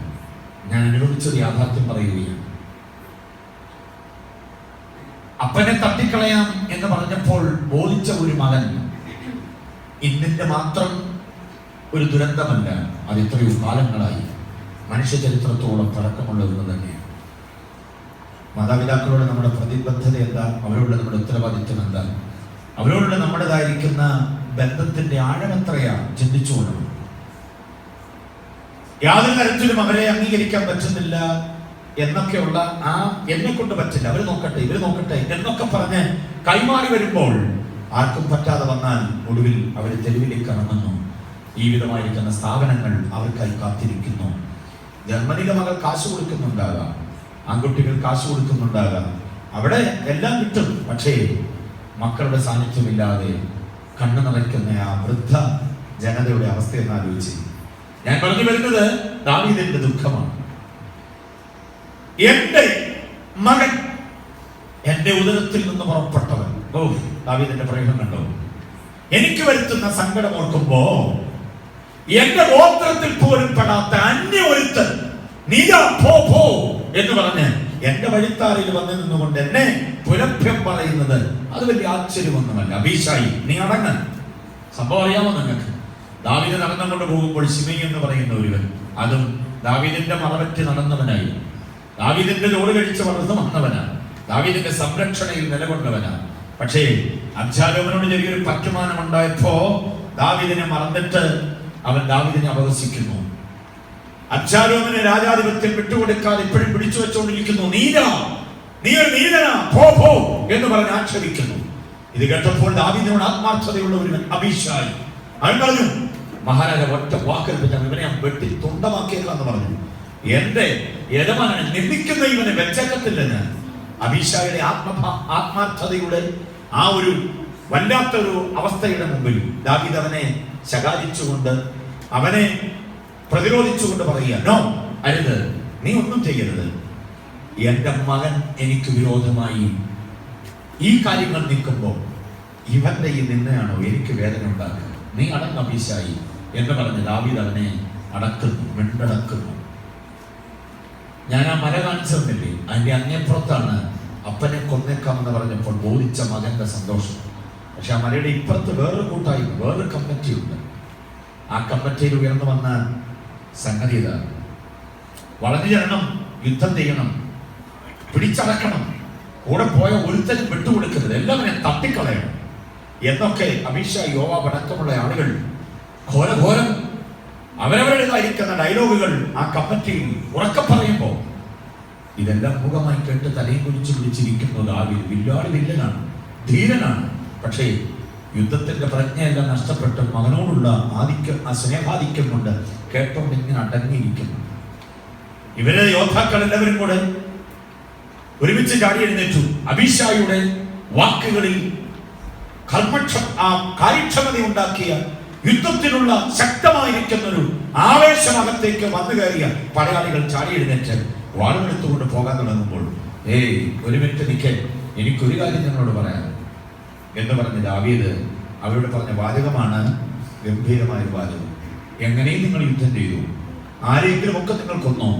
ഞാൻ അനുഭവിച്ചൊരു യാഥാർത്ഥ്യം പറയുകയാണ്. അപ്പനെ തട്ടിക്കളയാം എന്ന് പറഞ്ഞപ്പോൾ ബോധിച്ച ഒരു മകൻ ഇന്നിന്റെ മാത്രം ഒരു ദുരന്തമല്ല, അത് എത്രയോ കാലങ്ങളായി മനുഷ്യ ചരിത്രത്തോളം പഴക്കമുള്ള ഒന്ന് തന്നെയാണ്. മാതാപിതാക്കളോട് നമ്മുടെ പ്രതിബദ്ധത എന്താ? അവരോടുള്ള നമ്മുടെ ഉത്തരവാദിത്വം എന്താ? അവരോടുള്ള നമ്മുടേതായിരിക്കുന്ന ബന്ധത്തിന്റെ ആഴമെത്രയാ ചിന്തിച്ചു കൊള്ളണം. യാതൊരു തരത്തിലും അവരെ അംഗീകരിക്കാൻ പറ്റുന്നില്ല എന്നൊക്കെയുള്ള ആ എന്നെ കൊണ്ട് പറ്റില്ല, അവർ നോക്കട്ടെ, ഇവർ നോക്കട്ടെ എന്നൊക്കെ പറഞ്ഞ് കൈമാറി വരുമ്പോൾ ആർക്കും പറ്റാതെ വന്നാൽ ഒടുവിൽ അവർ തെരുവിലേക്ക് ഇറങ്ങുന്നു. ജീവിതമായിരിക്കുന്ന സ്ഥാപനങ്ങൾ അവർക്കായി കാത്തിരിക്കുന്നു. ജർമ്മനിയിലെ മകൾ കാശ് കൊടുക്കുന്നുണ്ടാകാം, ആൺകുട്ടികൾ കാശ് കൊടുക്കുന്നുണ്ടാകാം, അവിടെ എല്ലാം കിട്ടും. പക്ഷേ മക്കളുടെ സാന്നിധ്യമില്ലാതെ കണ്ണു നിറയ്ക്കുന്ന ആ വൃദ്ധ ജനതയുടെ അവസ്ഥയെന്ന് ആലോചിച്ച് ഞാൻ പറഞ്ഞു വരുന്നത് ദാവീദിന്റെ ദുഃഖമാണ്. എന്റെ മകൻ, എന്റെ ഉദരത്തിൽ നിന്ന് പുറപ്പെട്ടവൻ. ഓ, ദാവീദിന്റെ പ്രയോഗം കണ്ടോ? എനിക്ക് വരുത്തുന്ന സങ്കടം ഓർക്കുമ്പോ എന്റെ ഗോത്രത്തിൽ പോലും പെടാത്ത അന്യ ഒരുത്തൻ നീയാ പോ എന്ന് പറഞ്ഞ് എന്റെ വഴിത്താറിൽ വന്നു നിന്നുകൊണ്ട് എന്നെ പുലഭ്യം പറയുന്നത് അത് വലിയ ആശ്ചര്യമൊന്നുമല്ല. അബീശായി, നീ അടങ്ങ്. സംഭവം അറിയാമോ നിങ്ങൾക്ക്? ദാവീദ് നടന്നുകൊണ്ട് പോകുമ്പോൾ ശിമയി എന്ന് പറയുന്ന ഒരുവൻ, അതും ദാവീദിന്റെ മറവറ്റ് നടന്നവനായി, ദാവീദിന്റെ ലോട് കഴിച്ച് വളർന്നു വന്നവനാണ്, ദാവീദിന്റെ സംരക്ഷണയിൽ നിലകൊണ്ടവനാണ്. പക്ഷേ അബ്ശാലോമിനോട് ചെറിയൊരു പറ്റുമാനം ഉണ്ടായപ്പോ ദാവീദിനെ മറന്നിട്ട് അവൻ ദാവീദിനെ അപഹസിക്കുന്നു. അബ്ശാലോമിന് രാജാധിപത്യം വിട്ടുകൊടുക്കാതെ ഇപ്പോഴും പിടിച്ചു വെച്ചുകൊണ്ടിരിക്കുന്നു. നീ ഒരു നീലനാ, പോ എന്ന് പറഞ്ഞ് ആക്ഷേപിക്കുന്നു. ഇത് കേട്ടപ്പോൾ ദാവീദിനോട് ആത്മാർത്ഥതയുള്ള ഒരുവൻ അബീശായി അവൻ പറഞ്ഞു, മഹാരാജ ഒറ്റ വാക്കെടുപ്പിച്ച ഇവനെ ഞാൻ വെട്ടി തുണ്ടമാക്കിയേക്കാന്ന് പറഞ്ഞു. എന്റെ യജമാനെ നിന്ദിക്കുന്ന ഇവനെ വെച്ചേക്കത്തില്ലെന്ന്. അബീശായിയുടെ ആത്മാർത്ഥതയുടെ ആ ഒരു വല്ലാത്തൊരു അവസ്ഥയുടെ മുമ്പിൽ ദാവീദ് അവനെ ശകാരിച്ചുകൊണ്ട്, അവനെ പ്രതിരോധിച്ചുകൊണ്ട് പറയുക, നോ, അരുത്, നീ ഒന്നും ചെയ്യരുത്. എന്റെ മകൻ എനിക്ക് വിരോധമായി ഈ കാര്യങ്ങൾ നിൽക്കുമ്പോൾ ഇവന്റെ ഈ നിന്നയാണോ എനിക്ക് വേദന ഉണ്ടാക്കുക? നീ അടങ്ങ് അബീശായി എന്ന് പറഞ്ഞ് ദാവീദ് അവനെ അടക്കുന്നു, മിണ്ടടക്കുന്നു. ഞാൻ ആ മല കാണിച്ചു തന്നില്ലേ, അതിന്റെ അങ്ങേപ്പുറത്താണ് അപ്പനെ കൊന്നേക്കാമെന്ന് പറഞ്ഞപ്പോൾ ബോധിച്ച മകന്റെ സന്തോഷം. പക്ഷെ ആ മലയുടെ ഇപ്പുറത്ത് വേറൊരു കൂട്ടായി, വേറൊരു കമ്മിറ്റി ഉണ്ട്. ആ കമ്മിറ്റിയിൽ ഉയർന്നു വന്ന സംഗതി ഇതാണ്: വളഞ്ഞു ചെല്ലണം, യുദ്ധം ചെയ്യണം, പിടിച്ചടക്കണം, കൂടെ പോയ ഒരുത്തനും വിട്ടുകൊടുക്കരുത്, എല്ലാവരെയും തട്ടിക്കളയണം എന്നൊക്കെ അബീശായി, യോവാബ് അടക്കമുള്ള ആളുകൾ ഘോരഘോരം അവരവരുടേതായിരിക്കുന്ന ഡയലോഗുകൾ ആ കമ്മിറ്റിയിൽ ഉറക്കെ പറയുമ്പോൾ ഇതെല്ലാം മുഖമായി കേട്ട് തലയും കുരിച്ചു പിടിച്ചിരിക്കുന്നു ദാവീദ്. വില്ലാളിവില്ലനാണ്, ധീരനാണ്. പക്ഷേ യുദ്ധത്തിന്റെ പ്രജ്ഞയെല്ലാം നഷ്ടപ്പെട്ട് മകനോടുള്ള ആധിക്യം, ആ സ്നേഹാധിക്യം കൊണ്ട് കേട്ടോണ്ട് ഇങ്ങനെ അടങ്ങിയിരിക്കുന്നു. ഇവരെ യോദ്ധാക്കൾ എല്ലാവരും കൂടെ ഒരുമിച്ച് ചാടി എഴുന്നേറ്റു. അബീശായിയുടെ വാക്കുകളിൽ കാര്യക്ഷമത ഉണ്ടാക്കിയ യുദ്ധത്തിനുള്ള ശക്തമായിരിക്കുന്ന ഒരു ആവേശമകത്തേക്ക് വന്നു കയറിയ പടയാളികൾ ചാടി എഴുന്നേറ്റ് വാളുമെടുത്തുകൊണ്ട് പോകാൻ തുടങ്ങുമ്പോൾ, ഒരു മിനിറ്റ് നിൽക്കേ, എനിക്കൊരു കാര്യം നിങ്ങളോട് പറയാം. എന്ന് പറഞ്ഞ് ദാവീദ് അവരോട് പറഞ്ഞ വാചകമാണ് ഗംഭീരമായ ഒരു വാചകം. എങ്ങനെയും നിങ്ങൾ യുദ്ധം ചെയ്തു, ആരെങ്കിലും ഒക്കെ നിങ്ങൾ കൊന്നോ,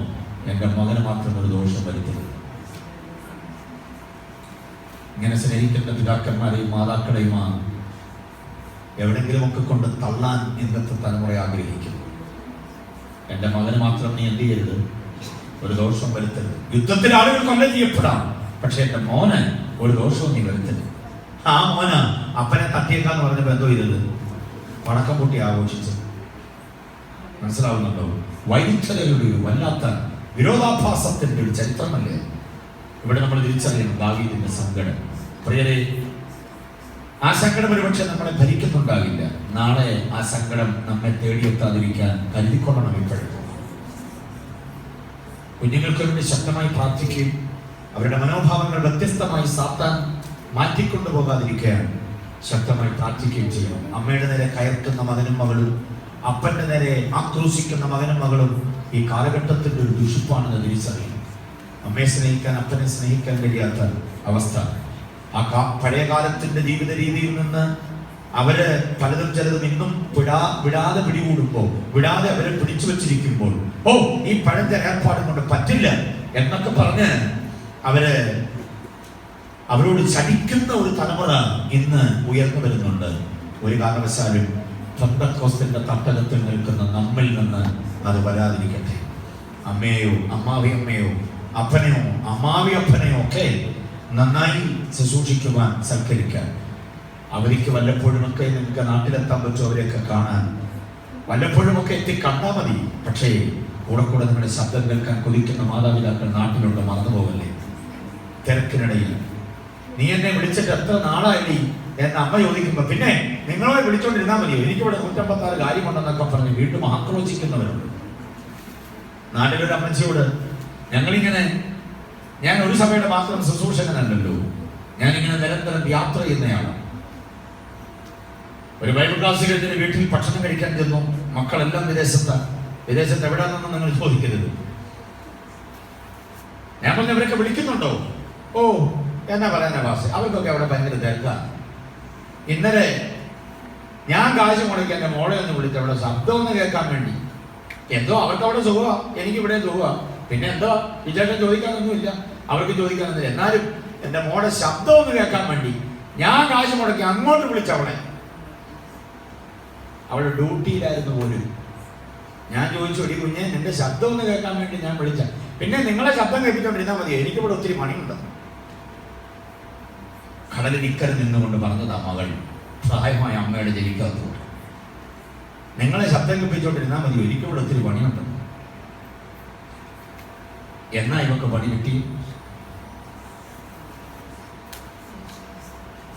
എൻ്റെ മകന് മാത്രം ഒരു ദോഷം വരുത്തരുത്. ഇങ്ങനെ സ്നേഹിക്കുന്ന പിതാക്കന്മാരെയും മാതാക്കളെയും എവിടെങ്കിലും ഒക്കെ കൊണ്ട് തള്ളാൻ ഇന്നത്തെ തലമുറ ആഗ്രഹിക്കുന്നു. എൻ്റെ മകന് മാത്രം നീ എന്ത് ചെയ്യരുത്, ഒരു ദോഷം വരുത്തരുത്. യുദ്ധത്തിൽ ആളുകൾ കൊല്ലം ചെയ്യപ്പെടാം, പക്ഷെ എൻ്റെ മോന് ഒരു ദോഷവും നീ വരുത്തരുത്. ആ മോന് അപ്പനെ തട്ടിയേക്കാന്ന് പറഞ്ഞപ്പോൾ എന്തോ ചെയ്തത്, പടക്കം പൊട്ടി ആഘോഷിച്ചു. മനസ്സിലാവുന്നുണ്ടോ? വൈവിധ്യതയുടെ ഒരു വല്ലാത്ത വിരോധാഭാസത്തിന്റെ ഒരു ചരിത്രമല്ലേ ഇവിടെ നമ്മൾ തിരിച്ചറിയണം. ദാവീദിന്റെ സങ്കടം, പ്രിയരെ, ആ സങ്കടം ഒരുപക്ഷെ നമ്മളെ ഭരിക്കുന്നുണ്ടാകില്ല. നാളെ ആ സങ്കടം നമ്മെ തേടിയെത്താതിരിക്കാൻ കരുതിക്കൊള്ളണം. ഇപ്പോഴും കുഞ്ഞുങ്ങൾക്ക് വേണ്ടി ശക്തമായി പ്രാർത്ഥിക്കുകയും അവരുടെ മനോഭാവങ്ങൾ വ്യത്യസ്തമായി സാത്താൻ മാറ്റിക്കൊണ്ടുപോകാതിരിക്കാൻ ശക്തമായി പ്രാർത്ഥിക്കുകയും ചെയ്യണം. അമ്മയുടെ നേരെ കയർക്കുന്ന മകനും മകളും, അപ്പന്റെ നേരെ ആക്രോശിക്കുന്ന മകനും മകളും ഈ കാലഘട്ടത്തിന്റെ ഒരു ദുഷിപ്പാണെന്ന് തിരിച്ചറിയണം. അമ്മയെ സ്നേഹിക്കാൻ അപ്പനെ സ്നേഹിക്കാൻ കഴിയാത്ത അവസ്ഥ, ആ പഴയ കാലത്തിന്റെ ജീവിത രീതിയിൽ നിന്ന് അവര് പലതും ചിലതും ഇന്നും വിടാതെ പിടികൂടുമ്പോൾ, വിടാതെ അവരെ പിടിച്ചു വെച്ചിരിക്കുമ്പോൾ, ഓ ഈ പഴയ ഏർപ്പാടും കൊണ്ട് പറ്റില്ല എന്നൊക്കെ പറഞ്ഞ് അവരോട് ചടിക്കുന്ന ഒരു തലമുറ ഇന്ന് ഉയർന്നു വരുന്നുണ്ട്. ഒരു കാരണവശാലും പെന്തക്കോസ്തിന്റെ തട്ടകത്തിൽ നിൽക്കുന്ന നമ്മിൽ നിന്ന് അത് വരാതിരിക്കട്ടെ. അമ്മയെയോ അമ്മാവിയമ്മയോ അപ്പനെയോ അമ്മാവി അപ്പനെയോ ഒക്കെ നന്നായി ശുശ്രൂഷിക്കുവാൻ, സൽക്കരിക്കാൻ. അവർക്ക് വല്ലപ്പോഴുമൊക്കെ നിങ്ങൾക്ക് നാട്ടിലെത്താൻ പറ്റും, അവരെയൊക്കെ കാണാൻ വല്ലപ്പോഴുമൊക്കെ എത്തി കണ്ടാൽ മതി. പക്ഷേ കൂടെ കൂടെ നിങ്ങളുടെ ശബ്ദം കേൾക്കാൻ കൊതിക്കുന്ന മാതാപിതാക്കൾ നാട്ടിലുണ്ട്, മറന്നുപോകല്ലേ. തിരക്കിനിടയിൽ നീ എന്നെ വിളിച്ചിട്ട് എത്ര നാളായി എന്ന് അമ്മ ചോദിക്കുമ്പോ, പിന്നെ നിങ്ങളെ വിളിച്ചോണ്ടിരുന്നാൽ മതിയോ, എനിക്കിവിടെ 156 കാര്യമുണ്ടെന്നൊക്കെ പറഞ്ഞ് വീണ്ടും ആക്രോശിക്കുന്നവരുണ്ട്. നാട്ടിലൊരു അമ്മച്ചിയോട് ഞാൻ ഒരു സഭയുടെ മാത്രം ശുശ്രൂഷകനല്ലല്ലോ, ഞാനിങ്ങനെ നിരന്തരം യാത്ര ചെയ്യുന്നയാളാണ്. ഒരു ബൈബിൾ ക്ലാസ് കഴിഞ്ഞ് വീട്ടിൽ ഭക്ഷണം കഴിക്കാൻ ചെന്നു. മക്കളെല്ലാം വിദേശത്ത് എവിടെയാണെന്നൊന്നും നിങ്ങൾ ചോദിക്കരുത്. ഞാൻ പറഞ്ഞ അവരൊക്കെ വിളിക്കുന്നുണ്ടോ? ഓ എന്നാ പറയാനാ ഭാഷ, അവർക്കൊക്കെ അവിടെ ഭയങ്കര തിരക്കാണ്. ഇന്നലെ ഞാൻ കാശ് മുടക്കി എൻ്റെ മോളെ ഒന്ന് വിളിച്ച് അവിടെ ശബ്ദം ഒന്ന് കേൾക്കാൻ വേണ്ടി. എന്തോ അവർക്ക് അവിടെ സുഖമാ, എനിക്കിവിടെ സുഖമാ. പിന്നെ എന്തോ വിചാരം ചോദിക്കാനൊന്നുമില്ല, അവർക്ക് ചോദിക്കാനൊന്നുമില്ല. എന്നാലും എൻ്റെ മോളെ ശബ്ദം ഒന്ന് കേൾക്കാൻ വേണ്ടി ഞാൻ കാശ് മുടക്കി അങ്ങോട്ട് വിളിച്ചവളെ. അവളുടെ ഡ്യൂട്ടിയിലായിരുന്നു പോലും. ഞാൻ ചോദിച്ചു, എടി കുഞ്ഞെ നിന്റെ ശബ്ദം ഒന്ന് കേൾക്കാൻ വേണ്ടി ഞാൻ വിളിച്ച, പിന്നെ നിങ്ങളെ ശബ്ദം കേൾപ്പിച്ചോണ്ടിരുന്നാൽ മതി, എനിക്കിവിടെ ഒത്തിരി പണിയുണ്ട്. കടലിനിക്കര നിന്നുകൊണ്ട് പറഞ്ഞതാ മകൾ, പ്രായമായ അമ്മയുടെ ജനിക്കാത്തതുകൊണ്ട്. നിങ്ങളെ ശബ്ദം കേൾപ്പിച്ചോണ്ടിരുന്നാൽ മതി, എനിക്കിവിടെ ഒത്തിരി പണിയുണ്ട്. എന്നാ ഇവക്ക് പണി കിട്ടി?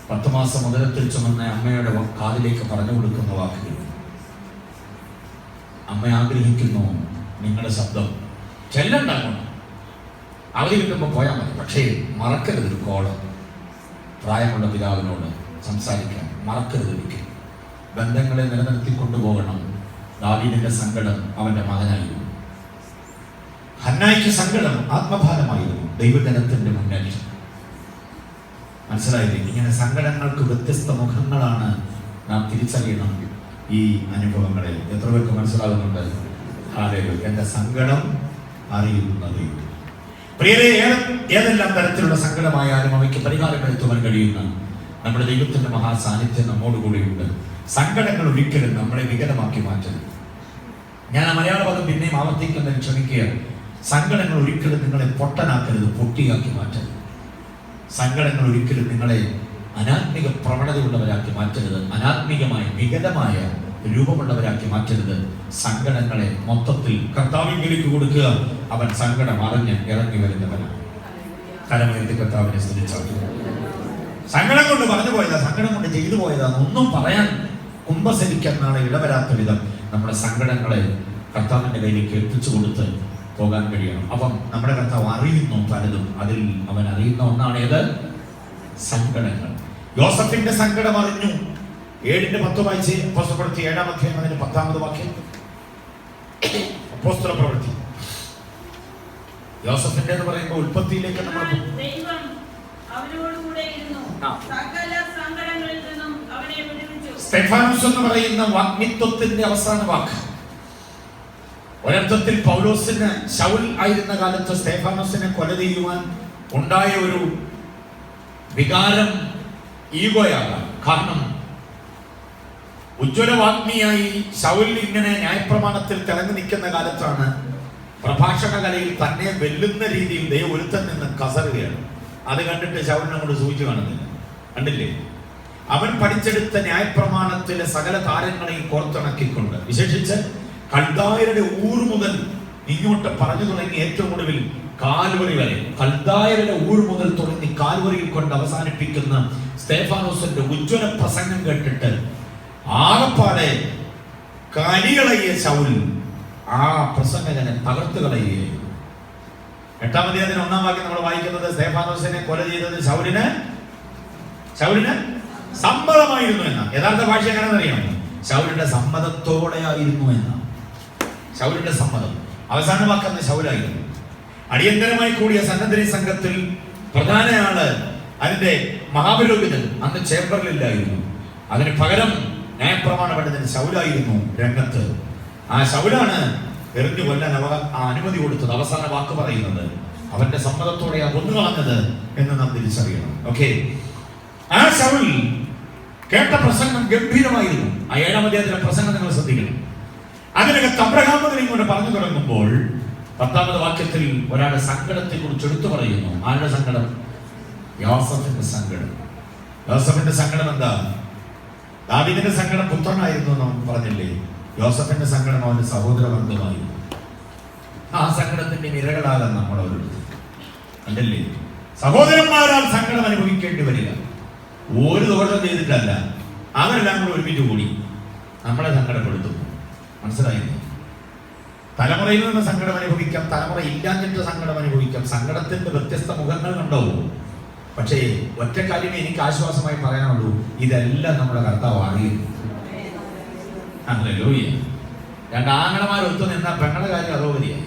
10 മാസം ഉദരത്തിൽ ചുമന്ന അമ്മയുടെ കാതിലേക്ക് പറഞ്ഞു കൊടുക്കുന്ന വാക്കുകൾ. അമ്മ ആഗ്രഹിക്കുന്നു നിങ്ങളുടെ ശബ്ദം ചെല്ലണ്ടാകണം, അവധി കിട്ടുമ്പോൾ പോയാൽ മതി, പക്ഷേ മറക്കരുത് ഒരു കോള്. പ്രായമുള്ള പിതാവിനോട് സംസാരിക്കാൻ മറക്കരുത്. ഒരിക്കലും ബന്ധങ്ങളെ നിലനിർത്തി കൊണ്ടുപോകണം. ദാവീദിന്റെ സങ്കടം അവന്റെ മകനായിരുന്നു. ഹന്നായ്ക്ക് സങ്കടം ആത്മഭാരമായിരുന്നു, ദൈവജനത്തിന്റെ മുന്നേറ്റം. മനസ്സിലായില്ലേ? ഇങ്ങനെ സങ്കടങ്ങൾക്ക് വ്യത്യസ്ത മുഖങ്ങളാണ് നാം തിരിച്ചറിയണം ഈ അനുഭവങ്ങളെ. എത്ര പേർക്ക് മനസ്സിലാകുന്നുണ്ട്? എന്റെ സങ്കടം അറിയുന്നത്. പ്രിയരെ, ഏതെല്ലാം തരത്തിലുള്ള സങ്കടമായാലും അവയ്ക്ക് പരിഹാരപ്പെടുത്തുവാൻ കഴിയുന്ന നമ്മുടെ ദൈവത്തിന്റെ മഹാസാന്നിധ്യം നമ്മോടുകൂടിയുണ്ട്. സങ്കടങ്ങൾ ഒരിക്കലും നമ്മളെ വികലമാക്കി മാറ്റരുത്. ഞാൻ ആ മലയാള പദം പിന്നെയും ആവർത്തിക്കുന്നതിന് ക്ഷമിക്കുകയാണ്. സങ്കടങ്ങൾ ഒരിക്കലും നിങ്ങളെ പൊട്ടനാക്കരുത്, പൊട്ടിയാക്കി മാറ്റരുത്. സങ്കടങ്ങൾ ഒരിക്കലും നിങ്ങളെ അനാത്മിക പ്രവണതയുള്ളവരാക്കി മാറ്റരുത്, അനാത്മികമായ വികലമായ രൂപമുള്ളവരാക്കി മാറ്റരുത്. സങ്കടങ്ങളെ മൊത്തത്തിൽ കർത്താവിലേക്ക് കൊടുക്കുക. അവൻ സങ്കടം അറിഞ്ഞ് ഇറങ്ങി വരുന്നവനാണ്. കരമുയർത്തി കർത്താവിനെ സ്തുതിച്ചാൽ. സങ്കടം കൊണ്ട് പറഞ്ഞു പോയതാ, സങ്കടം കൊണ്ട് ചെയ്തു പോയതാന്ന് ഒന്നും പറയാൻ കുമ്പസരിക്കാൻ നാളെ ഇടവരാത്ത വിധം നമ്മുടെ സങ്കടങ്ങളെ കർത്താവിന്റെ കയ്യിലേക്ക് എത്തിച്ചു കൊടുത്ത് പോകാൻ കഴിയണം. അപ്പം നമ്മുടെ കർത്താവ് അറിയുന്നു പലതും. അതിൽ അവൻ അറിയുന്ന ഒന്നാണ് ഏത്? സങ്കടങ്ങൾ. യോസഫിന്റെ സങ്കടം അറിഞ്ഞു. 7:10 വായിച്ച് അപ്പോസ്തലപ്രവൃത്തി 7-ാം അധ്യായം 10-ാമത് വാക്യം. അപ്പോസ്തലപ്രവൃത്തി യോസഫിന്റെ എന്ന് പറയുമ്പോൾ ഉൽപ്പത്തിയിലേക്ക് നമ്മൾ അവനോടുകൂടെ ഇരുന്നു. സകല സങ്കടങ്ങളിൽ നിന്നും അവനെ വിടുവിച്ചു. സ്തെഫാനോസ് എന്ന് പറയുന്ന വാഗ്മിത്വത്തിന്റെ അവസാന വാക്ക് ഒരർത്ഥത്തിൽ പൗലോസിന് ശൗൽ ആയിരുന്ന കാലത്ത് സ്തെഫാനോസിനെ കൊല ചെയ്യുവാൻ ഉണ്ടായ ഒരു വികാരം ഈഗോയാകാം. കാരണം ഉജ്ജ്വലവാഗ്മിയായി ശൗൽ ഇങ്ങനെ ന്യായപ്രമാണത്തിൽ തിളങ്ങി നിൽക്കുന്ന കാലത്താണ് പ്രഭാഷണ കലയിൽ തന്നെ വെല്ലുന്ന രീതിയിൽ ദൈവം ഒരുത്തൻ നിന്ന് കസറുകയാണ്. അത് കണ്ടിട്ട് ശൗലിനെ കൊണ്ട് സൂചിച്ചു കാണുന്നില്ല. കണ്ടില്ലേ? അവൻ പഠിച്ചെടുത്ത ന്യായപ്രമാണത്തിലെ സകല താരങ്ങളെയും കോർത്തിണക്കിക്കൊണ്ട് വിശേഷിച്ച് കൽദായരുടെ ഊർ മുതൽ ഇങ്ങോട്ട് പറഞ്ഞു തുടങ്ങി ഏറ്റവും ഒടുവിൽ കാൽവറി വരെ, കൽദായരുടെ ഊർ മുതൽ തുടങ്ങി കാൽവറിയിൽ കൊണ്ട് അവസാനിപ്പിക്കുന്ന സ്തെഫാനോസിന്റെ ഉജ്ജ്വല പ്രസംഗം കേട്ടിട്ട് ആകപ്പാടെ കരികളയെ ശൗൽ ആ പ്രസംഗകനെ തകർത്ത് കളയുകയായിരുന്നു. 8-ാം അധ്യായത്തിന് 1-ാം വാക്യം നമ്മൾ വായിക്കുന്നത് സ്തെഫാനോസിനെ കൊല ചെയ്തത് ശൗലിന് സമ്മതമായിരുന്നു എന്നാണ്. യഥാർത്ഥ ഭാഷ എങ്ങനെയാണെന്ന് അറിയാമോ? ശൗലിന്റെ സമ്മതത്തോടെ ആയിരുന്നു എന്നാണ്. ശൗലിന്റെ സമ്മതം. അവസാന വാക്കുന്ന ശൗലായിരുന്നു. അടിയന്തരമായി കൂടിയ സന്നദ്ധ സംഘത്തിൽ പ്രധാന ആള് അതിന്റെ മഹാപുരോഹിതൻ അന്ന് ചേംബറിലില്ലായിരുന്നു. അതിന് പകരം ന്യായപ്രമാണ പണ്ഡിതൻ ശൗലായിരുന്നു രംഗത്ത്. ആ ശൗലാണ് എറിഞ്ഞു കൊല്ലാൻ അനുമതി കൊടുത്തത്. അവസാന വാക്ക് പറയുന്നത് അവന്റെ സമ്മതത്തോടെയാ കൊന്നു കളഞ്ഞത് എന്ന് നാം തിരിച്ചറിയണം. ഓക്കെ, ആ ശൗൽ കേട്ട പ്രസംഗം ഗംഭീരമായിരുന്നു. ആ 7-ാം അധ്യായത്തിലെ പ്രസംഗം നിങ്ങൾ ശ്രദ്ധിക്കണം. അതിനകത്ത് അബ്രഹാം മുതൽ ഇങ്ങോട്ട് പറഞ്ഞു തുടങ്ങുമ്പോൾ 10-ാമത് വാക്യത്തിൽ ഒരാളുടെ സങ്കടത്തെ കുറിച്ച് എടുത്തു പറയുന്നു. ആരുടെ സങ്കടം? യോസഫിന്റെ സങ്കടം. യോസഫിന്റെ സങ്കടം എന്താ? ദാവീദിന്റെ സങ്കടം പുത്രനായിരുന്നു എന്ന് പറഞ്ഞില്ലേ? യോസഫിന്റെ സങ്കടം അവന്റെ സഹോദര ബന്ധമായിരുന്നു. ആ സങ്കടത്തിന്റെ ഇരകളാകാൻ നമ്മളവരുണ്ട്. അല്ലല്ലേ? സഹോദരന്മാരാൽ സങ്കടം അനുഭവിക്കേണ്ടി വരിക. ഒരു ദോഷം ചെയ്തിട്ടല്ല, അവരെല്ലാം കൂടെ ഒരുമിച്ച് കൂടി നമ്മളെ സങ്കടപ്പെടുത്തും. മനസ്സിലായില്ലേ? തലമുറയിൽ നിന്ന് സങ്കടം അനുഭവിക്കാം, തലമുറ ഇല്ലാഞ്ഞിട്ട് സങ്കടം അനുഭവിക്കാം. സങ്കടത്തിന്റെ വ്യത്യസ്ത മുഖങ്ങൾ ഉണ്ടാവും. പക്ഷേ ഒറ്റ കാര്യമേ എനിക്ക് ആശ്വാസമായി പറയാനുള്ളൂ, ഇതെല്ലാം നമ്മുടെ കർത്താവ് അറിയുന്നു. ഹല്ലേലൂയ. 2 ആങ്ങളമാർ ഒത്തു നിന്നാൽ പെങ്ങളുടെ കാര്യം അധോഗതിയായി.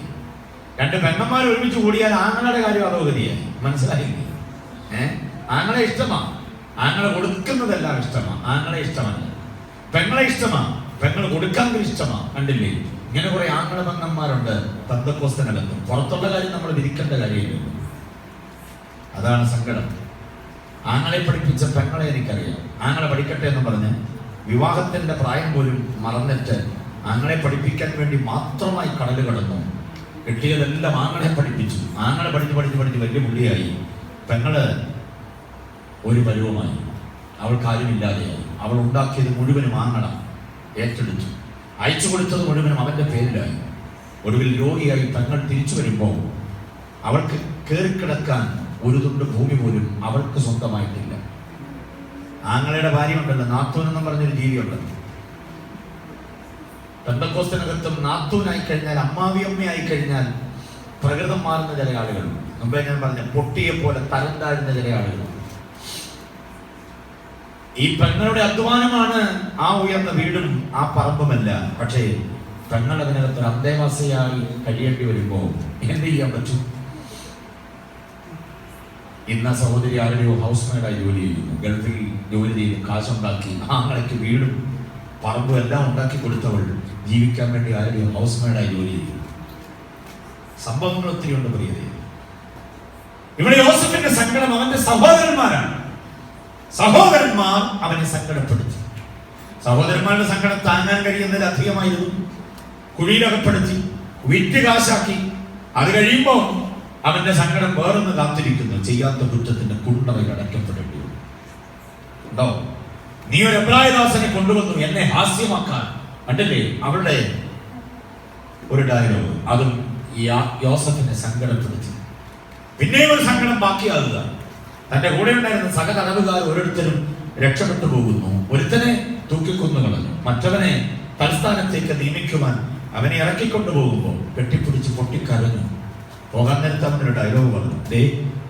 2 പെങ്ങന്മാർ ഒരുമിച്ച് കൂടിയാൽ ആങ്ങളുടെ കാര്യം അധോഗതിയായി. മനസ്സിലായില്ലേ? ആങ്ങളെ ഇഷ്ടമാ, ആങ്ങളെ കൊടുക്കുന്നതെല്ലാം ഇഷ്ടമാ. ആങ്ങളെ ഇഷ്ടമല്ല, പെങ്ങളെ ഇഷ്ടമാ, പെങ്ങൾ കൊടുക്കാൻ ഇഷ്ടമാ. കണ്ടില്ലേ? ഇങ്ങനെ കുറെ ആങ്ങളെ പെങ്ങന്മാരുണ്ട് പെന്തക്കോസ്തിനകത്തും. പുറത്തുള്ള കാര്യം നമ്മൾ വിധിക്കേണ്ട കാര്യമില്ല. അതാണ് സങ്കടം. ആങ്ങളെ പഠിപ്പിച്ച പെങ്ങളെ എനിക്കറിയാം. ആങ്ങളെ പഠിക്കട്ടെ എന്ന് പറഞ്ഞ് വിവാഹത്തിന്റെ പ്രായം പോലും മറന്നിട്ട് ആങ്ങളെ പഠിപ്പിക്കാൻ വേണ്ടി മാത്രമായി കടല് കടന്നു. കിട്ടിയതെല്ലാം ആങ്ങളെ പഠിപ്പിച്ചു. ആങ്ങളെ പഠിച്ച് വലിയ പുള്ളിയായി. പെങ്ങള് ഒരു പരുവമായി. അവൾക്ക് ആരുമില്ലാതെയായി. അവൾ ഉണ്ടാക്കിയത് മുഴുവനും ആങ്ങള ഏറ്റെടുത്തു. അയച്ചു കൊടുത്തത് മുഴുവനും അവന്റെ പേരിലായി. ഒടുവിൽ രോഗിയായി പെങ്ങൾ തിരിച്ചു വരുമ്പോൾ അവൾക്ക് കയറിക്കിടക്കാൻ ഒരു തുണ്ട് ഭൂമി പോലും അവൾക്ക് സ്വന്തമായിട്ടില്ല. ആങ്ങളയുടെ ഭാര്യ ഉണ്ടല്ലോ, നാത്തൂൻ എന്നും പറഞ്ഞൊരു ജീവിയുണ്ടല്ലോ. പെന്തക്കോസ്തിനകത്തും നാത്തൂനായി കഴിഞ്ഞാൽ, അമ്മാവിയമ്മയായി കഴിഞ്ഞാൽ പ്രകൃതം മാറുന്ന ചില ആളുകളുണ്ട്. മുമ്പേ ഞാൻ പറഞ്ഞ പൊട്ടിയെ പോലെ തരം താഴുന്ന ചില ആളുകളുണ്ട്. ഈ പെങ്ങളുടെ അധ്വാനമാണ് ആ ഉയർന്ന വീടും ആ പറമ്പുമല്ല. പക്ഷേ പെങ്ങൾ അതിനകത്ത് ഒരു അന്തേവാസിയായി കഴിയേണ്ടി വരുമ്പോൾ എന്ത് ചെയ്യാൻ പറ്റും? ഇന്ന സഹോദരി ആരുടെയോ ഹൗസ് മെയ്ഡായി ജോലി ചെയ്യുന്നു. ഗൾഫിൽ ജോലി ചെയ്ത് കാശുണ്ടാക്കി ആങ്ങളയ്ക്ക് വീടും പറമ്പും എല്ലാം ഉണ്ടാക്കി കൊടുത്തവൾ ജീവിക്കാൻ വേണ്ടി ആരുടെയോ ഹൗസ് മെയ്ഡായി ജോലി ചെയ്യുന്നു. സംഭവങ്ങൾ ഒത്തിരി ഉണ്ട് പ്രിയതേ. ഇവിടെ യോസഫിന്റെ സങ്കടം അവന്റെ സഹോദരന്മാരാണ്. സഹോദരന്മാർ അവനെ സങ്കടപ്പെടുത്തി. സഹോദരന്മാരുടെ സങ്കടം താങ്ങാൻ കഴിയുന്നതിൽ അധികമായിരുന്നു. കുഴിയിലകപ്പെടുത്തി, വിറ്റ് കാശാക്കി. അത് കഴിയുമ്പോൾ അവന്റെ സങ്കടം വേറൊന്ന് കാത്തിരിക്കുന്നു. ചെയ്യാത്ത കുറ്റത്തിന്റെ കുണ്ടറയിൽ അടയ്ക്കപ്പെടേണ്ടി വരും. ഉണ്ടോ? നീ ഒരു എബ്രായദാസനെ കൊണ്ടുവന്നു എന്നെ ഹാസ്യമാക്കാൻ. കണ്ടില്ലേ അവളുടെ ഒരു ഡയലോഗ്? അതും യോസഫിനെ സങ്കടപ്പെടുത്തി. പിന്നെയും ഒരു സങ്കടം ബാക്കിയാകുക. തന്റെ കൂടെ ഉണ്ടായിരുന്ന സഹതടവുകാർ ഓരോരുത്തരും രക്ഷപ്പെട്ടു പോകുന്നു. ഒരുത്തനെ തൂക്കിക്കൊന്നു കളഞ്ഞു. മറ്റവനെ തൽസ്ഥാനത്തേക്ക് നിയമിക്കുവാൻ അവനെ ഇറക്കിക്കൊണ്ടു പോകുമ്പോൾ കെട്ടിപ്പിടിച്ച് പൊട്ടിക്കരഞ്ഞു. പോകാൻ നേരത്തെ അവനൊരു ഡയലോഗ് പറഞ്ഞു, ദേ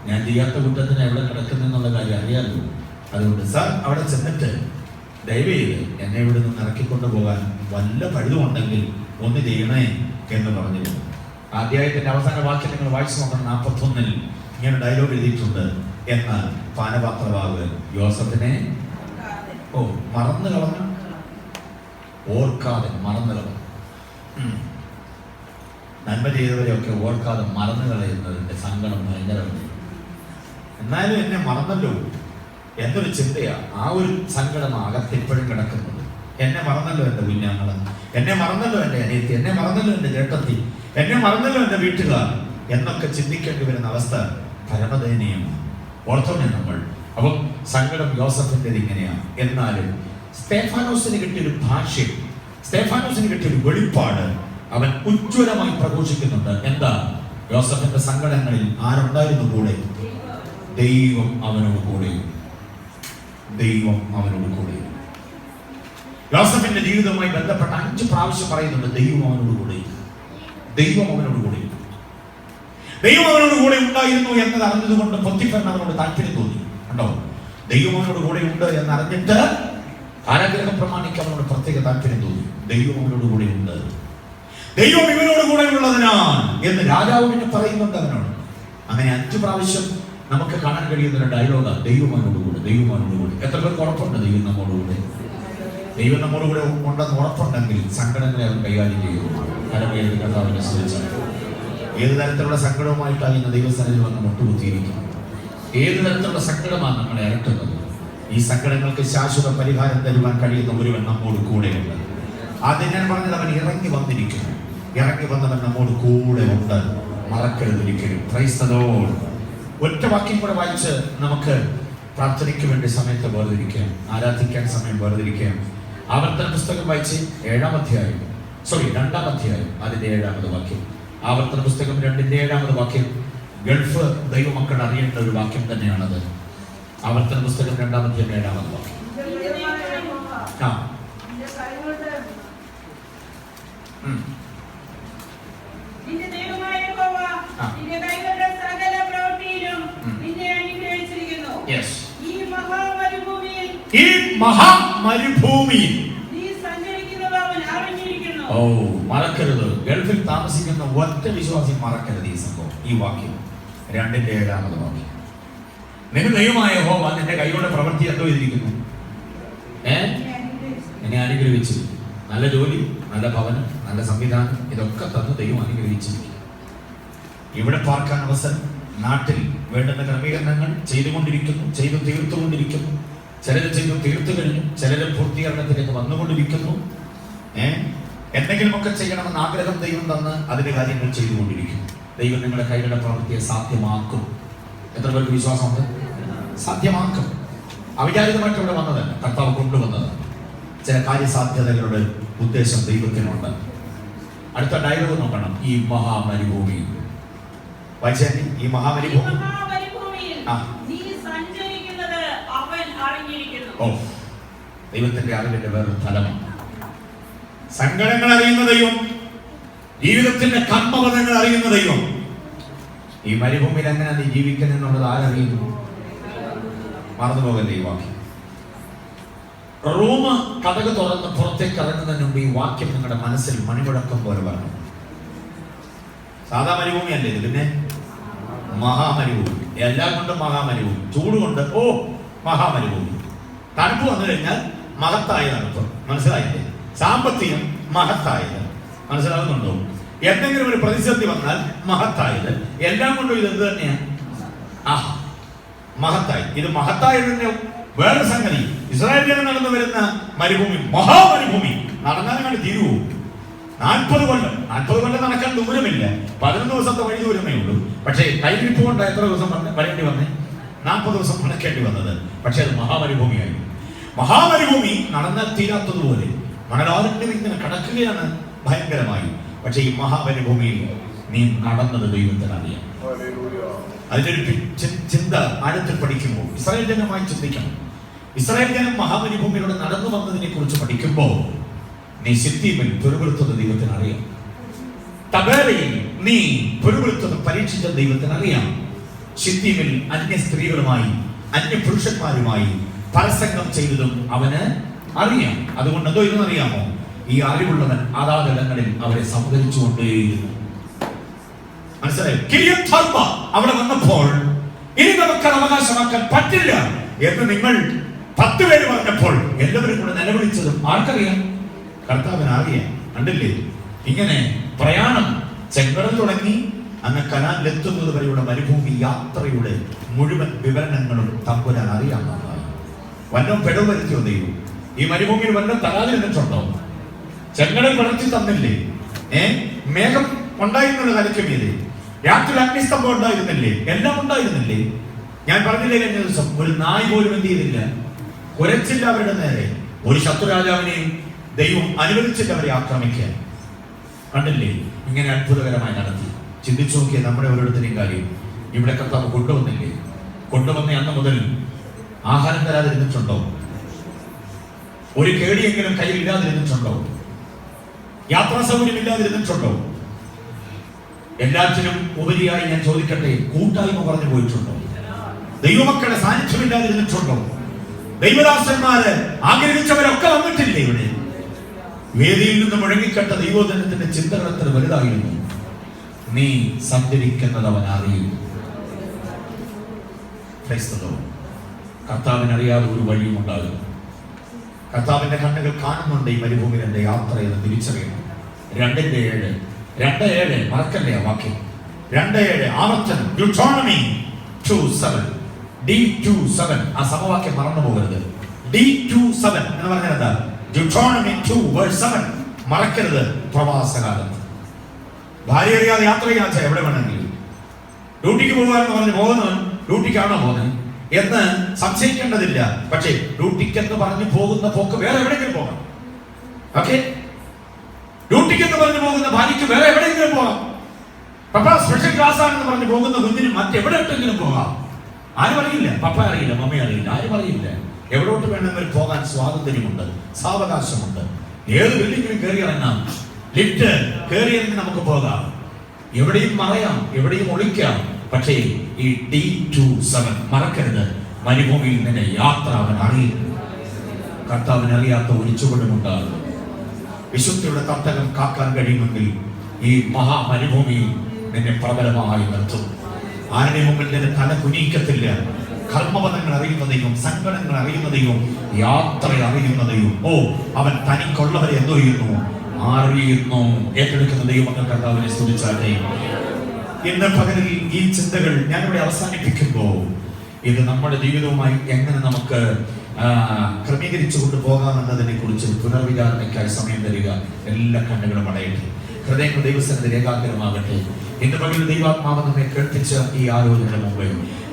ഞാൻ ചെയ്യാത്ത കുറ്റത്തിന് എവിടെ കിടക്കുന്നെന്നുള്ള കാര്യം അറിയാമല്ലോ. അതുകൊണ്ട് സാർ അവിടെ ചെന്നിട്ട് ദയവേത് എന്നെ ഇവിടെ നിന്ന് ഇറക്കിക്കൊണ്ടു പോകാൻ വല്ല പഴുതുമുണ്ടെങ്കിൽ ഒന്ന് ചെയ്യണേ എന്ന് പറഞ്ഞിരുന്നു. അധ്യായത്തിന്റെ അവസാന വാക്യം നിങ്ങൾ വായിച്ചു നോക്കണം. 41 ഇങ്ങനെ ഡയലോഗ് എഴുതിയിട്ടുണ്ട്. എന്ന് പാനപാത്രവാവ് യോസഫിനെ മറന്നു കളഞ്ഞു. ഓർക്കാതെ മറന്നു കളഞ്ഞു. നന്മ ചെയ്തവരെയൊക്കെ ഓർക്കാതെ മറന്നു കളയുന്നതിന്റെ സങ്കടം ഭയങ്കരമാണ്. എന്നാലും എന്നെ മറന്നല്ലോ എന്നൊരു ചിന്തയാ. ആ ഒരു സങ്കടം അകത്ത് ഇപ്പോഴും കിടക്കുന്നത്. എന്നെ മറന്നല്ലോ എൻ്റെ കുഞ്ഞാങ്ങള്, എന്നെ മറന്നല്ലോ എൻ്റെ അനിയത്തി, എന്നെ മറന്നല്ലോ എൻ്റെ ചേട്ടത്തി, എന്നെ മറന്നല്ലോ എൻ്റെ വീട്ടുകാർ എന്നൊക്കെ ചിന്തിക്കേണ്ടി വരുന്ന അവസ്ഥ പരമദയനീയമാണ്. ഓർത്തോനെ നമ്മൾ. അപ്പം സങ്കടം യോസഫിൻ്റെത് ഇങ്ങനെയാണ്. എന്നാലും സ്തേഫാനോസിന് കിട്ടിയൊരു ഭാഷ്യം, സ്തേഫാനോസിന് കിട്ടിയൊരു വെളിപ്പാട് അവൻ ഉജ്ജ്വലമായി പ്രഘോഷിക്കുന്നുണ്ട്. എന്താ? യോസഫിന്റെ സങ്കടങ്ങളിൽ ആരുണ്ടായിരുന്നു കൂടെ? ദൈവം അവനോട് കൂടെ. ദൈവം അവനോട് കൂടെ. യോസഫിന്റെ ജീവിതവുമായി ബന്ധപ്പെട്ട 5 പ്രാവശ്യം പറയുന്നുണ്ട് ദൈവം അവനോട് കൂടെ. ദൈവം അവനോട് കൂടെ. ദൈവം അവനോട് കൂടെ ഉണ്ടായിരുന്നു എന്നത് അറിഞ്ഞതുകൊണ്ട് പൊത്തിഫറിന് അവനോട് താല്പര്യം തോന്നി. കണ്ടോ? ദൈവം അവനോട് കൂടെ ഉണ്ട് എന്നറിഞ്ഞിട്ട് കാരാഗ്രഹം പ്രമാണിക്കാൻ അവനോട് പ്രത്യേക താല്പര്യം തോന്നി. ദൈവം അവനോട് കൂടെ ഉണ്ട്, ദൈവം ഇവനോട് കൂടെ ഉള്ളതിനാൽ എന്ന് രാജാവ് പിന്നെ പറയുന്നുണ്ട് അവനോട്. അങ്ങനെ 5 പ്രാവശ്യം നമുക്ക് കാണാൻ കഴിയുന്ന ഒരു ഡയലോഗാണ് ദൈവം അവനോട് കൂടെ, ദൈവം അവനോട് കൂടെ. എത്ര പേർക്ക് ഉറപ്പുണ്ട് ദൈവം നമ്മോട് കൂടെ? ദൈവം നമ്മോട് കൂടെ ഉണ്ടെന്ന് ഉറപ്പുണ്ടെങ്കിൽ സങ്കടങ്ങളെ അവൻ കൈകാര്യം ചെയ്യുന്നു. കരമേറി കർത്താവിനെ സ്തുതിച്ചു. ഏത് തരത്തിലുള്ള സങ്കടവുമായിട്ടാണ് ഇന്ന് ദൈവസ്ഥാനത്തിൽ വന്ന് മുട്ടുകുത്തിയിരിക്കുന്നത്? ഏത് തരത്തിലുള്ള സങ്കടമാണ് നമ്മളെ അലട്ടുന്നത്? ഈ സങ്കടങ്ങൾക്ക് ശാശ്വത പരിഹാരം തരുവാൻ കഴിയുന്ന ഒരുവൻ നമ്മോട് കൂടെയുണ്ട്. ആദ്യം ഞാൻ പറഞ്ഞത് അവൻ ഇറങ്ങി വന്നിരിക്കുന്നു. ഇറങ്ങി വന്നവൻ നമ്മോട് കൂടെ ഉണ്ട്. മറക്കരുത് ഒരിക്കലും. Price the Lord. ഒറ്റ വാക്യം കൂടെ വായിച്ച് നമുക്ക് പ്രാർത്ഥനയ്ക്ക് വേണ്ടി സമയത്ത് വേർതിരിക്കാം, ആരാധിക്കാൻ സമയം വേർതിരിക്കാം. ആവർത്തന പുസ്തകം വായിച്ച് 7-ാം അധ്യായം, 2-ാം അധ്യായം അതിന്റെ 7-ാമത് വാക്യം. ആവർത്തന പുസ്തകം 2-ന്റെ 7-ാമത് വാക്യം ഗൾഫ് ദൈവമക്കൾ അറിയേണ്ട ഒരു വാക്യം തന്നെയാണത്. ആവർത്തന പുസ്തകം 2-ാം അധ്യായം 7-ാമത് വാക്യം. ഈ മഹാമരുഭൂമിയിൽ മറക്കരുത്. ഗൾഫിൽ താമസിക്കുന്ന ഒറ്റ വിശ്വാസി മറക്കരുത് ഈ സംഭവം, ഈ വാക്യം 2-ന്റെ 7-ാമത് വാക്യം. നിന്റെ ദൈവമായ യഹോവ നിന്റെ കൈയുടെ പ്രവൃത്തി എന്തോ ചെയ്തിരിക്കുന്നു? എന്നെ അനുഗ്രഹിച്ചു. നല്ല ജോലി, നല്ല ഭവനം, നല്ല സംവിധാനം, ഇതൊക്കെ തന്ന് ദൈവം അനുഗ്രഹിച്ചിരിക്കും. ഇവിടെ പാർക്കാൻ അവസരം, നാട്ടിൽ വേണ്ടുന്ന ക്രമീകരണങ്ങൾ ചെയ്തുകൊണ്ടിരിക്കുന്നു, ചെയ്തു തീർത്തുകൊണ്ടിരിക്കുന്നു. ചിലര് ചെയ്തു തീർത്തു കഴിഞ്ഞു, ചിലര് പൂർത്തീകരണത്തിലേക്ക് വന്നുകൊണ്ടിരിക്കുന്നു. എന്തെങ്കിലുമൊക്കെ ചെയ്യണമെന്ന് ആഗ്രഹം ദൈവം തന്ന് അതിന്റെ കാര്യങ്ങൾ ചെയ്തുകൊണ്ടിരിക്കുന്നു. ദൈവം നിങ്ങളുടെ കൈകളുടെ പ്രവൃത്തിയെ സാധ്യമാക്കും. എത്ര പേർക്ക് വിശ്വാസമുണ്ട്? സാധ്യമാക്കും. അവിചാരിതമായിട്ട് ഇവിടെ വന്നതല്ല, കർത്താവ് കൊണ്ടുവന്നത്. ചില കാര്യസാധ്യതകളുടെ ഉദ്ദേശം ദൈവത്തിനുണ്ട്. അടുത്ത ഡയലോഗ് നോക്കണം. ഈ മഹാമരുഭൂമി വായിച്ചേ. ഈ മഹാമരുഭൂമി ദൈവത്തിന്റെ അറിവിന്റെ വേറൊരു ഫലമാണ്. സങ്കടങ്ങൾ അറിയുന്ന ദൈവം, ജീവിതത്തിന്റെ കർമ്മപഥങ്ങൾ അറിയുന്ന ദൈവം. ഈ മരുഭൂമിയിൽ എങ്ങനെ നീ ജീവിക്കുന്നുള്ളത് ആരറിയുന്നു? മറന്നുപോകല്ലേ ഈ വാക്യം. റൂം കഥക് തുറന്ന് പുറത്തേക്ക് ഇറങ്ങുന്നതിന് മുമ്പ് ഈ വാക്യം നിങ്ങളുടെ മനസ്സിൽ മണിമുഴക്കം പോലെ പറഞ്ഞു. സാധാ മരുഭൂമി അല്ലേ ഇത്, പിന്നെ മഹാമരുഭൂമി. എല്ലാം കൊണ്ടും മഹാമരുഭൂമി. ചൂട് കൊണ്ട് മഹാമരുഭൂമി. തണുപ്പ് വന്നു കഴിഞ്ഞാൽ മഹത്തായ തണുപ്പ്. മനസ്സിലായില്ലേ? സാമ്പത്തികം മഹത്തായത്. മനസ്സിലാകുന്നുണ്ടോ? എന്തെങ്കിലും ഒരു പ്രതിസന്ധി വന്നാൽ മഹത്തായത്. എല്ലാം കൊണ്ടും ഇത് എന്ത് തന്നെയാണ്? മഹത്തായി. ഇത് മഹത്തായതിന്റെ വേറെ സംഗതി. ഇസ്രായേലിൽ നടന്നു വരുന്ന മരുഭൂമി, മഹാമരുഭൂമി നടന്നാലും കണ്ട് തീരുവോ? 40 കൊല്ലം നടക്കാൻ ദൂരമില്ല. 11 ദിവസത്തെ വഴി ദൂരമേ ഉള്ളൂ. പക്ഷേ കൈവിരിപ്പ് കൊണ്ട് എത്ര ദിവസം വരേണ്ടി വന്നേ? 40 ദിവസം നടക്കേണ്ടി വന്നത്. പക്ഷെ അത് മഹാമരുഭൂമിയായി. മഹാമരുഭൂമി നടന്നാൽ തീരാത്തതുപോലെ മണലാരണ്യം ഇങ്ങനെ കടക്കുകയാണ് ഭയങ്കരമായി. പക്ഷെ ഈ മഹാമരുഭൂമിയിൽ നീ നടന്നത് ദൈവത്തിന് അറിയാം. അതിന്റെ ഒരു ചിന്ത ആഴത്തിൽ പഠിക്കുമ്പോൾ ഇസ്രായേൽ ജനമായി ചിന്തിക്കണം. ഇസ്രായേൽ ജനം മഹാമരുഭൂമിയിലൂടെ നടന്നു വന്നതിനെ കുറിച്ച് പഠിക്കുമ്പോൾ നീ സിത്തീമിൽ പെരുവെളുത്തത് ദൈവത്തിന് അറിയാം. തബേരയിൽ നീ പെരുവെളുത്തത് പരീക്ഷിച്ച ദൈവത്തിന് അറിയാം. സിത്തീമിൽ അന്യ സ്ത്രീകളുമായി അന്യ പുരുഷന്മാരുമായി പരസംഗം ചെയ്തതും അവന് അറിയാം. അതുകൊണ്ട് എന്തോ ഇതെന്നറിയാമോ? ഈ അറിവുള്ളവൻ അതാതലങ്ങളിൽ അവരെ സംഹരിച്ചുകൊണ്ടേയിരുന്നു. മനസ്സിലായോ? കിരിയത്ത് അർബ അവിടെ വന്നപ്പോൾ ഇനി നമുക്ക് അവകാശമാക്കാൻ പറ്റില്ല എന്ന് നിങ്ങൾ 10 പേര് പറഞ്ഞപ്പോൾ എല്ലാവരും കൂടെ നിലവിളിച്ചതും ആർക്കറിയാം? കർത്താവിന് അറിയാം. കണ്ടില്ലേ? ഇങ്ങനെ പ്രയാണം ചെങ്കടൽ തുടങ്ങി അങ്ങ് കനാലിലെത്തുന്നത് വരെയുള്ള മരുഭൂമി യാത്രയുടെ മുഴുവൻ വിവരണങ്ങളും തമ്പുരാൻ അറിയാവുന്നതാണ്. വല്ലതും പിഴവ് വരുത്തിയോ ദൈവം? ഈ മരുഭൂമിയിൽ വല്ലതും തരാതിരുന്നിട്ടുണ്ടോ? ചെങ്കടൽ വളർത്തി തന്നില്ലേ? മേഘം ഉണ്ടായിരുന്നുള്ള തലയ്ക്ക് മീതെ, രാത്രി അഗ്നിസ്തംഭം ഉണ്ടായിരുന്നില്ലേ? എല്ലാം ഉണ്ടായിരുന്നില്ലേ? ഞാൻ പറഞ്ഞില്ലേ കഴിഞ്ഞ ദിവസം, ഒരു നായ് പോലും എന്ത് ചെയ്തില്ല, കുരച്ചില്ല അവരുടെ നേരെ. ഒരു ശത്രുരാജാവിനെയും ദൈവം അനുവദിച്ചില്ല അവരെ ആക്രമിക്കാൻ. കണ്ടില്ലേ? ഇങ്ങനെ അത്ഭുതകരമായി നടത്തി. ചിന്തിച്ചു നോക്കിയ നമ്മുടെ ഓരോരുത്തരെയും കാര്യം. ഇവിടെ കർത്താവ് കൊണ്ടുവന്നില്ലേ? കൊണ്ടുവന്ന അന്ന് മുതൽ ആഹാരം തരാതിരുന്നിട്ടുണ്ടോ? ഒരു കേടിയെങ്കിലും കയ്യിൽ ഇല്ലാതിരുന്നിട്ടുണ്ടോ? യാത്രാ സൗകര്യം ഇല്ലാതിരുന്നിട്ടുണ്ടോ? എല്ലാറ്റിനും ഉപരിയായി ഞാൻ ചോദിക്കട്ടെ, കൂട്ടായ്മ പറഞ്ഞു പോയിട്ടുണ്ടോ? ദൈവമക്കളുടെ സാന്നിധ്യമില്ലാതിരുന്നിട്ടുണ്ടോ? ദൈവദാസന്മാര് ആഗ്രഹിച്ചവരൊക്കെ വന്നിട്ടില്ലേ? ഇവിടെ വേദിയിൽ നിന്ന് മുഴങ്ങിക്കട്ട ദൈവോധനത്തിന്റെ ചിന്തകൾ എത്ര വലുതായിരുന്നു. നീ സഞ്ചരിക്കുന്നത് അവൻ അറിയുന്നു. കർത്താവിനറിയാതെ ഒരു വഴിയും ഉണ്ടാകും. കർത്താവിന്റെ കണ്ണുകൾ കാണുന്നുണ്ട് ഈ മരുഭൂമിയിൽ എന്റെ യാത്ര എന്ന് തിരിച്ചറിയണം. 2:7 മറക്കല്ലേ ആ വാക്യം. 2:7 ആവർത്തനം. Deuteronomy 2:7 D2:7 ആ സമവാക്യം മറന്നു പോകരുത്. D2:7 എന്ന് പറഞ്ഞാൽ എന്താ? Deuteronomy 2:7 മറക്കരുത്. പ്രവാസകാലത്ത് ഭാര്യ അറിയാതെ യാത്ര ചെയ്യാൻ എവിടെ വേണമെങ്കിലും ഡ്യൂട്ടിക്ക് പോകാമെന്ന് പറഞ്ഞ് പോകുന്നവൻ ഡ്യൂട്ടിക്കാണോ പോകുന്നത് എന്ന് സംശയിക്കേണ്ടതില്ല. പക്ഷേ ഡ്യൂട്ടിക്ക് എന്ന് പറഞ്ഞ് പോകുന്ന പോക്ക് വേറെ എവിടെയെങ്കിലും പോകാം. ഓക്കെ, ഡ്യൂട്ടിക്ക് എന്ന് പറഞ്ഞ് പോകുന്ന ഭാര്യയ്ക്ക് വേറെ എവിടെയെങ്കിലും പോകാം. പപ്പ സ്പെഷ്യൽ ക്ലാസ് ആണെന്ന് പറഞ്ഞ് പോകുന്ന കുഞ്ഞിന് മറ്റെവിടെയെങ്കിലും പോകാം. ആരും അറിയില്ല, പപ്പ അറിയില്ല, മമ്മ അറിയില്ല, ആരും അറിയില്ല. എവിടോട്ട് വേണമെങ്കിലും പോകാൻ സ്വാതന്ത്ര്യമുണ്ട്, സാവകാശമുണ്ട്. ഏത് ബിൽഡിങ്ങിലും കയറി ഇറങ്ങാം, ലിഫ്റ്റ് കയറി ഇറങ്ങി നമുക്ക് പോകാം. എവിടെയും മറയാം, എവിടെയും ഒളിക്കാം. പക്ഷേ ഈ D2:7 മറക്കരുത്. മരുഭൂമിയിൽ നിന്നെ യാത്ര അവൻ അറിയുന്നു. കർത്താവിനറിയാത്ത ഒരു ചുവടുമുണ്ടാകും. വിശുദ്ധിയുടെ തട്ടകം കാക്കാൻ കഴിയുമെങ്കിൽ ഈ മഹാമരുഭൂമിയിൽ നിന്നെ പ്രബലമായി നിർത്തും. ആരുടെ മുമ്പിൽ നിന്നെ തല കുനിക്കത്തില്ല. കർമ്മപദങ്ങൾ അറിയുന്നതെയും സങ്കടങ്ങൾ അറിയുന്നതെയും യാത്ര അറിയുന്നതെയും അവൻ തനിക്കുള്ളവരെ എന്തോ ചെയ്യുന്നു, അറിയുന്നു. ഏറ്റെടുക്കുന്ന ദൈവമക്കൾ കർത്താവിനെ സ്തുതിച്ചാട്ടെ. ഇന്ന് പകലിൽ ഈ ചിന്തകൾ ഞാനിവിടെ അവസാനിപ്പിക്കുമ്പോൾ ഇത് നമ്മുടെ ജീവിതവുമായി എങ്ങനെ നമുക്ക് ക്രമീകരിച്ചു കൊണ്ടുപോകാമെന്നതിനെ കുറിച്ച് പുനർവിചാരണയ്ക്കായി സമയം തരിക. എല്ലാ കണ്ണുകളും അടയട്ടെ, ഹൃദയങ്ങൾ ദൈവസ്ഥലത്തിൽ ഏകാഗ്രമാകട്ടെ. ഇന്ന് പകൽ ദൈവാത്മാവ് നമ്മെ കേൾപ്പിച്ച ഈ ആലോചന മുമ്പേ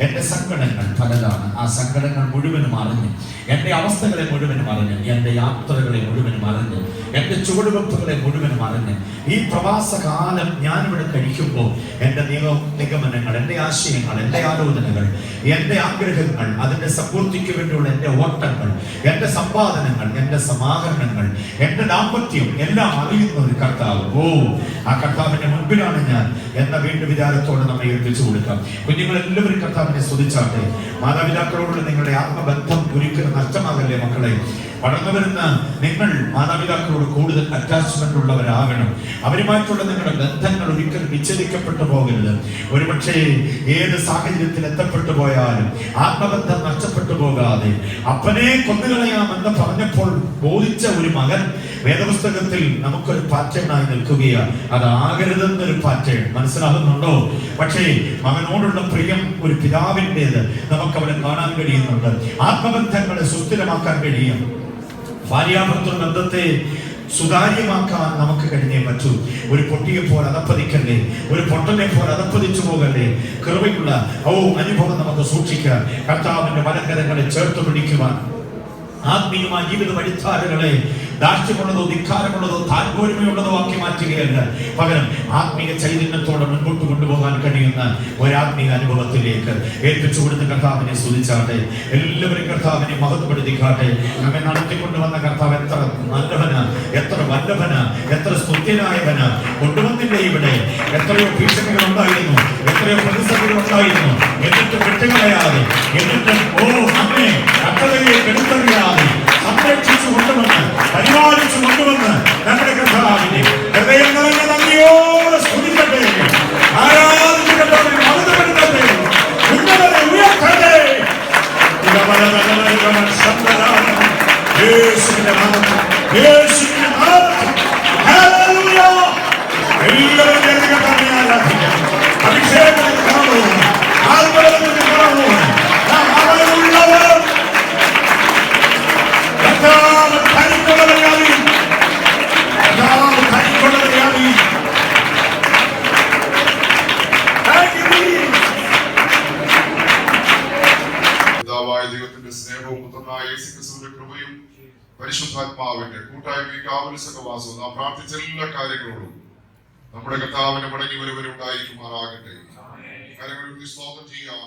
എന്റെ സങ്കടങ്ങൾ പലതാണ്. ആ സങ്കടങ്ങൾ മുഴുവനും അറിഞ്ഞ്, എന്റെ അവസ്ഥകളെ മുഴുവനും അറിഞ്ഞ്, എന്റെ യാത്രകളെ മുഴുവനും അറിഞ്ഞ്, എന്റെ ചുവടുവെപ്പുകളെ മുഴുവനും അറിഞ്ഞ് ഈ പ്രവാസകാലം ഞാനിവിടെ കഴിക്കുമ്പോൾ എന്റെ നിഗമനങ്ങൾ, എന്റെ ആശയങ്ങൾ, എന്റെ ആലോചനകൾ, എന്റെ ആഗ്രഹങ്ങൾ, അതിന്റെ സമ്പൂർത്തിക്ക് വേണ്ടിയുള്ള എന്റെ ഓട്ടങ്ങൾ, എന്റെ സമ്പാദനങ്ങൾ, എന്റെ സമാഹരണങ്ങൾ, എന്റെ ദാമ്പത്യം എല്ലാം അറിയുന്ന ഒരു കർത്താവ്. ആ കർത്താവിന്റെ മുൻപിലാണ് ഞാൻ എന്ന വീണ്ടും വിചാരത്തോടെ നമ്മെ ഏൽപ്പിച്ചു കൊടുക്കാം. കുഞ്ഞുങ്ങളെല്ലാവരും കർത്താവിനെ സ്തുതിച്ചാട്ടെ. മാതാപിതാക്കളോടുള്ള നിങ്ങളുടെ ആത്മബന്ധം ഒരിക്കലും നഷ്ടമാകല്ലേ മക്കളെ. വളർന്നു വരുന്ന നിങ്ങൾ മാതാപിതാക്കളോട് കൂടുതൽ അറ്റാച്ച്മെന്റ് ഉള്ളവരാകണം. അവരുമായിട്ടുള്ള നിങ്ങളുടെ ബന്ധങ്ങൾ ഒരിക്കലും വിച്ഛേദിക്കപ്പെട്ടു പോകരുത്. ഒരുപക്ഷെ ഏത് സാഹചര്യത്തിൽ എത്തപ്പെട്ടു പോയാലും ആത്മബന്ധം നഷ്ടപ്പെട്ടു പോകാതെ അപ്പനെ കൊന്നുകളയാമെന്ന് പറഞ്ഞപ്പോൾ ബോധിച്ച ഒരു മകൻ വേദപുസ്തകത്തിൽ നമുക്കൊരു പാറ്റേണായി നിൽക്കുകയാണ്. അതാകരുതെന്നൊരു പാറ്റേൺ മനസ്സിലാകുന്നുണ്ടോ? പക്ഷേ മകനോടുള്ള പ്രിയം ഒരു പിതാവിൻ്റെത് നമുക്കവിടെ കാണാൻ കഴിയുന്നുണ്ട്. ആത്മബന്ധങ്ങളെ സുസ്ഥിരമാക്കാൻ കഴിയും. ഭാര്യാഭർത്തൃ ബന്ധത്തെ സുതാര്യമാക്കാൻ നമുക്ക് കഴിഞ്ഞേ പറ്റൂ. ഒരു പൊട്ടിയെ പോലെ അതപ്പതിക്കല്ലേ, ഒരു പൊട്ടനെ പോലെ അതപ്പതിച്ചു പോകല്ലേ. കൃപയുള്ള അനുഭവം നമുക്ക് സൂക്ഷിക്കാൻ, കർത്താവിന്റെ വലങ്കരങ്ങളെ ചേർത്ത് പിടിക്കുവാൻ, ആത്മീയമായ ജീവിത വഴിത്താരകളെ ദാർഷ്ട്യമുള്ളതോ ധിക്കാരമുള്ളതോ താൽപോരിമയുള്ളതോ ആക്കി മാറ്റുകയല്ല, പകരം ആത്മീയ ചൈതന്യത്തോടെ മുൻപോട്ട് കൊണ്ടുപോകാൻ കഴിയുന്ന ഒരാത്മീയ അനുഭവത്തിലേക്ക് ഏൽപ്പിച്ചു കൊടുത്ത കർത്താവിനെ സ്തുതിച്ചാട്ടെ. എല്ലാവരും കർത്താവിനെ മഹത്വപ്പെടുത്തിക്കാട്ടെ. നമ്മെ നടത്തിക്കൊണ്ടുവന്ന കർത്താവ് എത്ര നല്ലവന, എത്ര വല്ലഭന, എത്ര സ്തുത്യനായവന. കൊണ്ടുവന്നില്ലേ ഇവിടെ എത്രയോ ഭീഷണികൾ ഉണ്ടായിരുന്നു, എത്രയോ പ്രതിസന്ധികൾ ഉണ്ടായിരുന്നു. എന്നിട്ട് വിട്ടുകളയാതെ, എന്നിട്ട് നമ്മെ കട്ടളയെ കെടുത്തറിയാതെ സംരക്ഷിച്ചു കൊണ്ടുവന്ന്, പരിപാലിച്ചു കൊണ്ടുവന്ന് നമ്മുടെ കർത്താവിനെ ഹൃദയം നിറഞ്ഞ നന്ദിയോടെ സ്തുതിക്കട്ടെ, ആരാധിക്കട്ടെ, മഹത്വപ്പെടുത്തട്ടെ, ഉന്നതരെ പുത്രനായ യേശുക്രിസ്തുവിന്റെ കൃപയും പരിശുദ്ധാത്മാവിന്റെ കൂട്ടായ്മയും കാവൽ സഹവാസവും നാം പ്രാർത്ഥിച്ച എല്ലാ കാര്യങ്ങളോടും നമ്മുടെ കർത്താവിന്റെ മടങ്ങി വരവരെ ഉണ്ടായിരിക്കുമാറാകട്ടെ. കാര്യങ്ങളിൽ സ്തോത്രം ചെയ്യാം.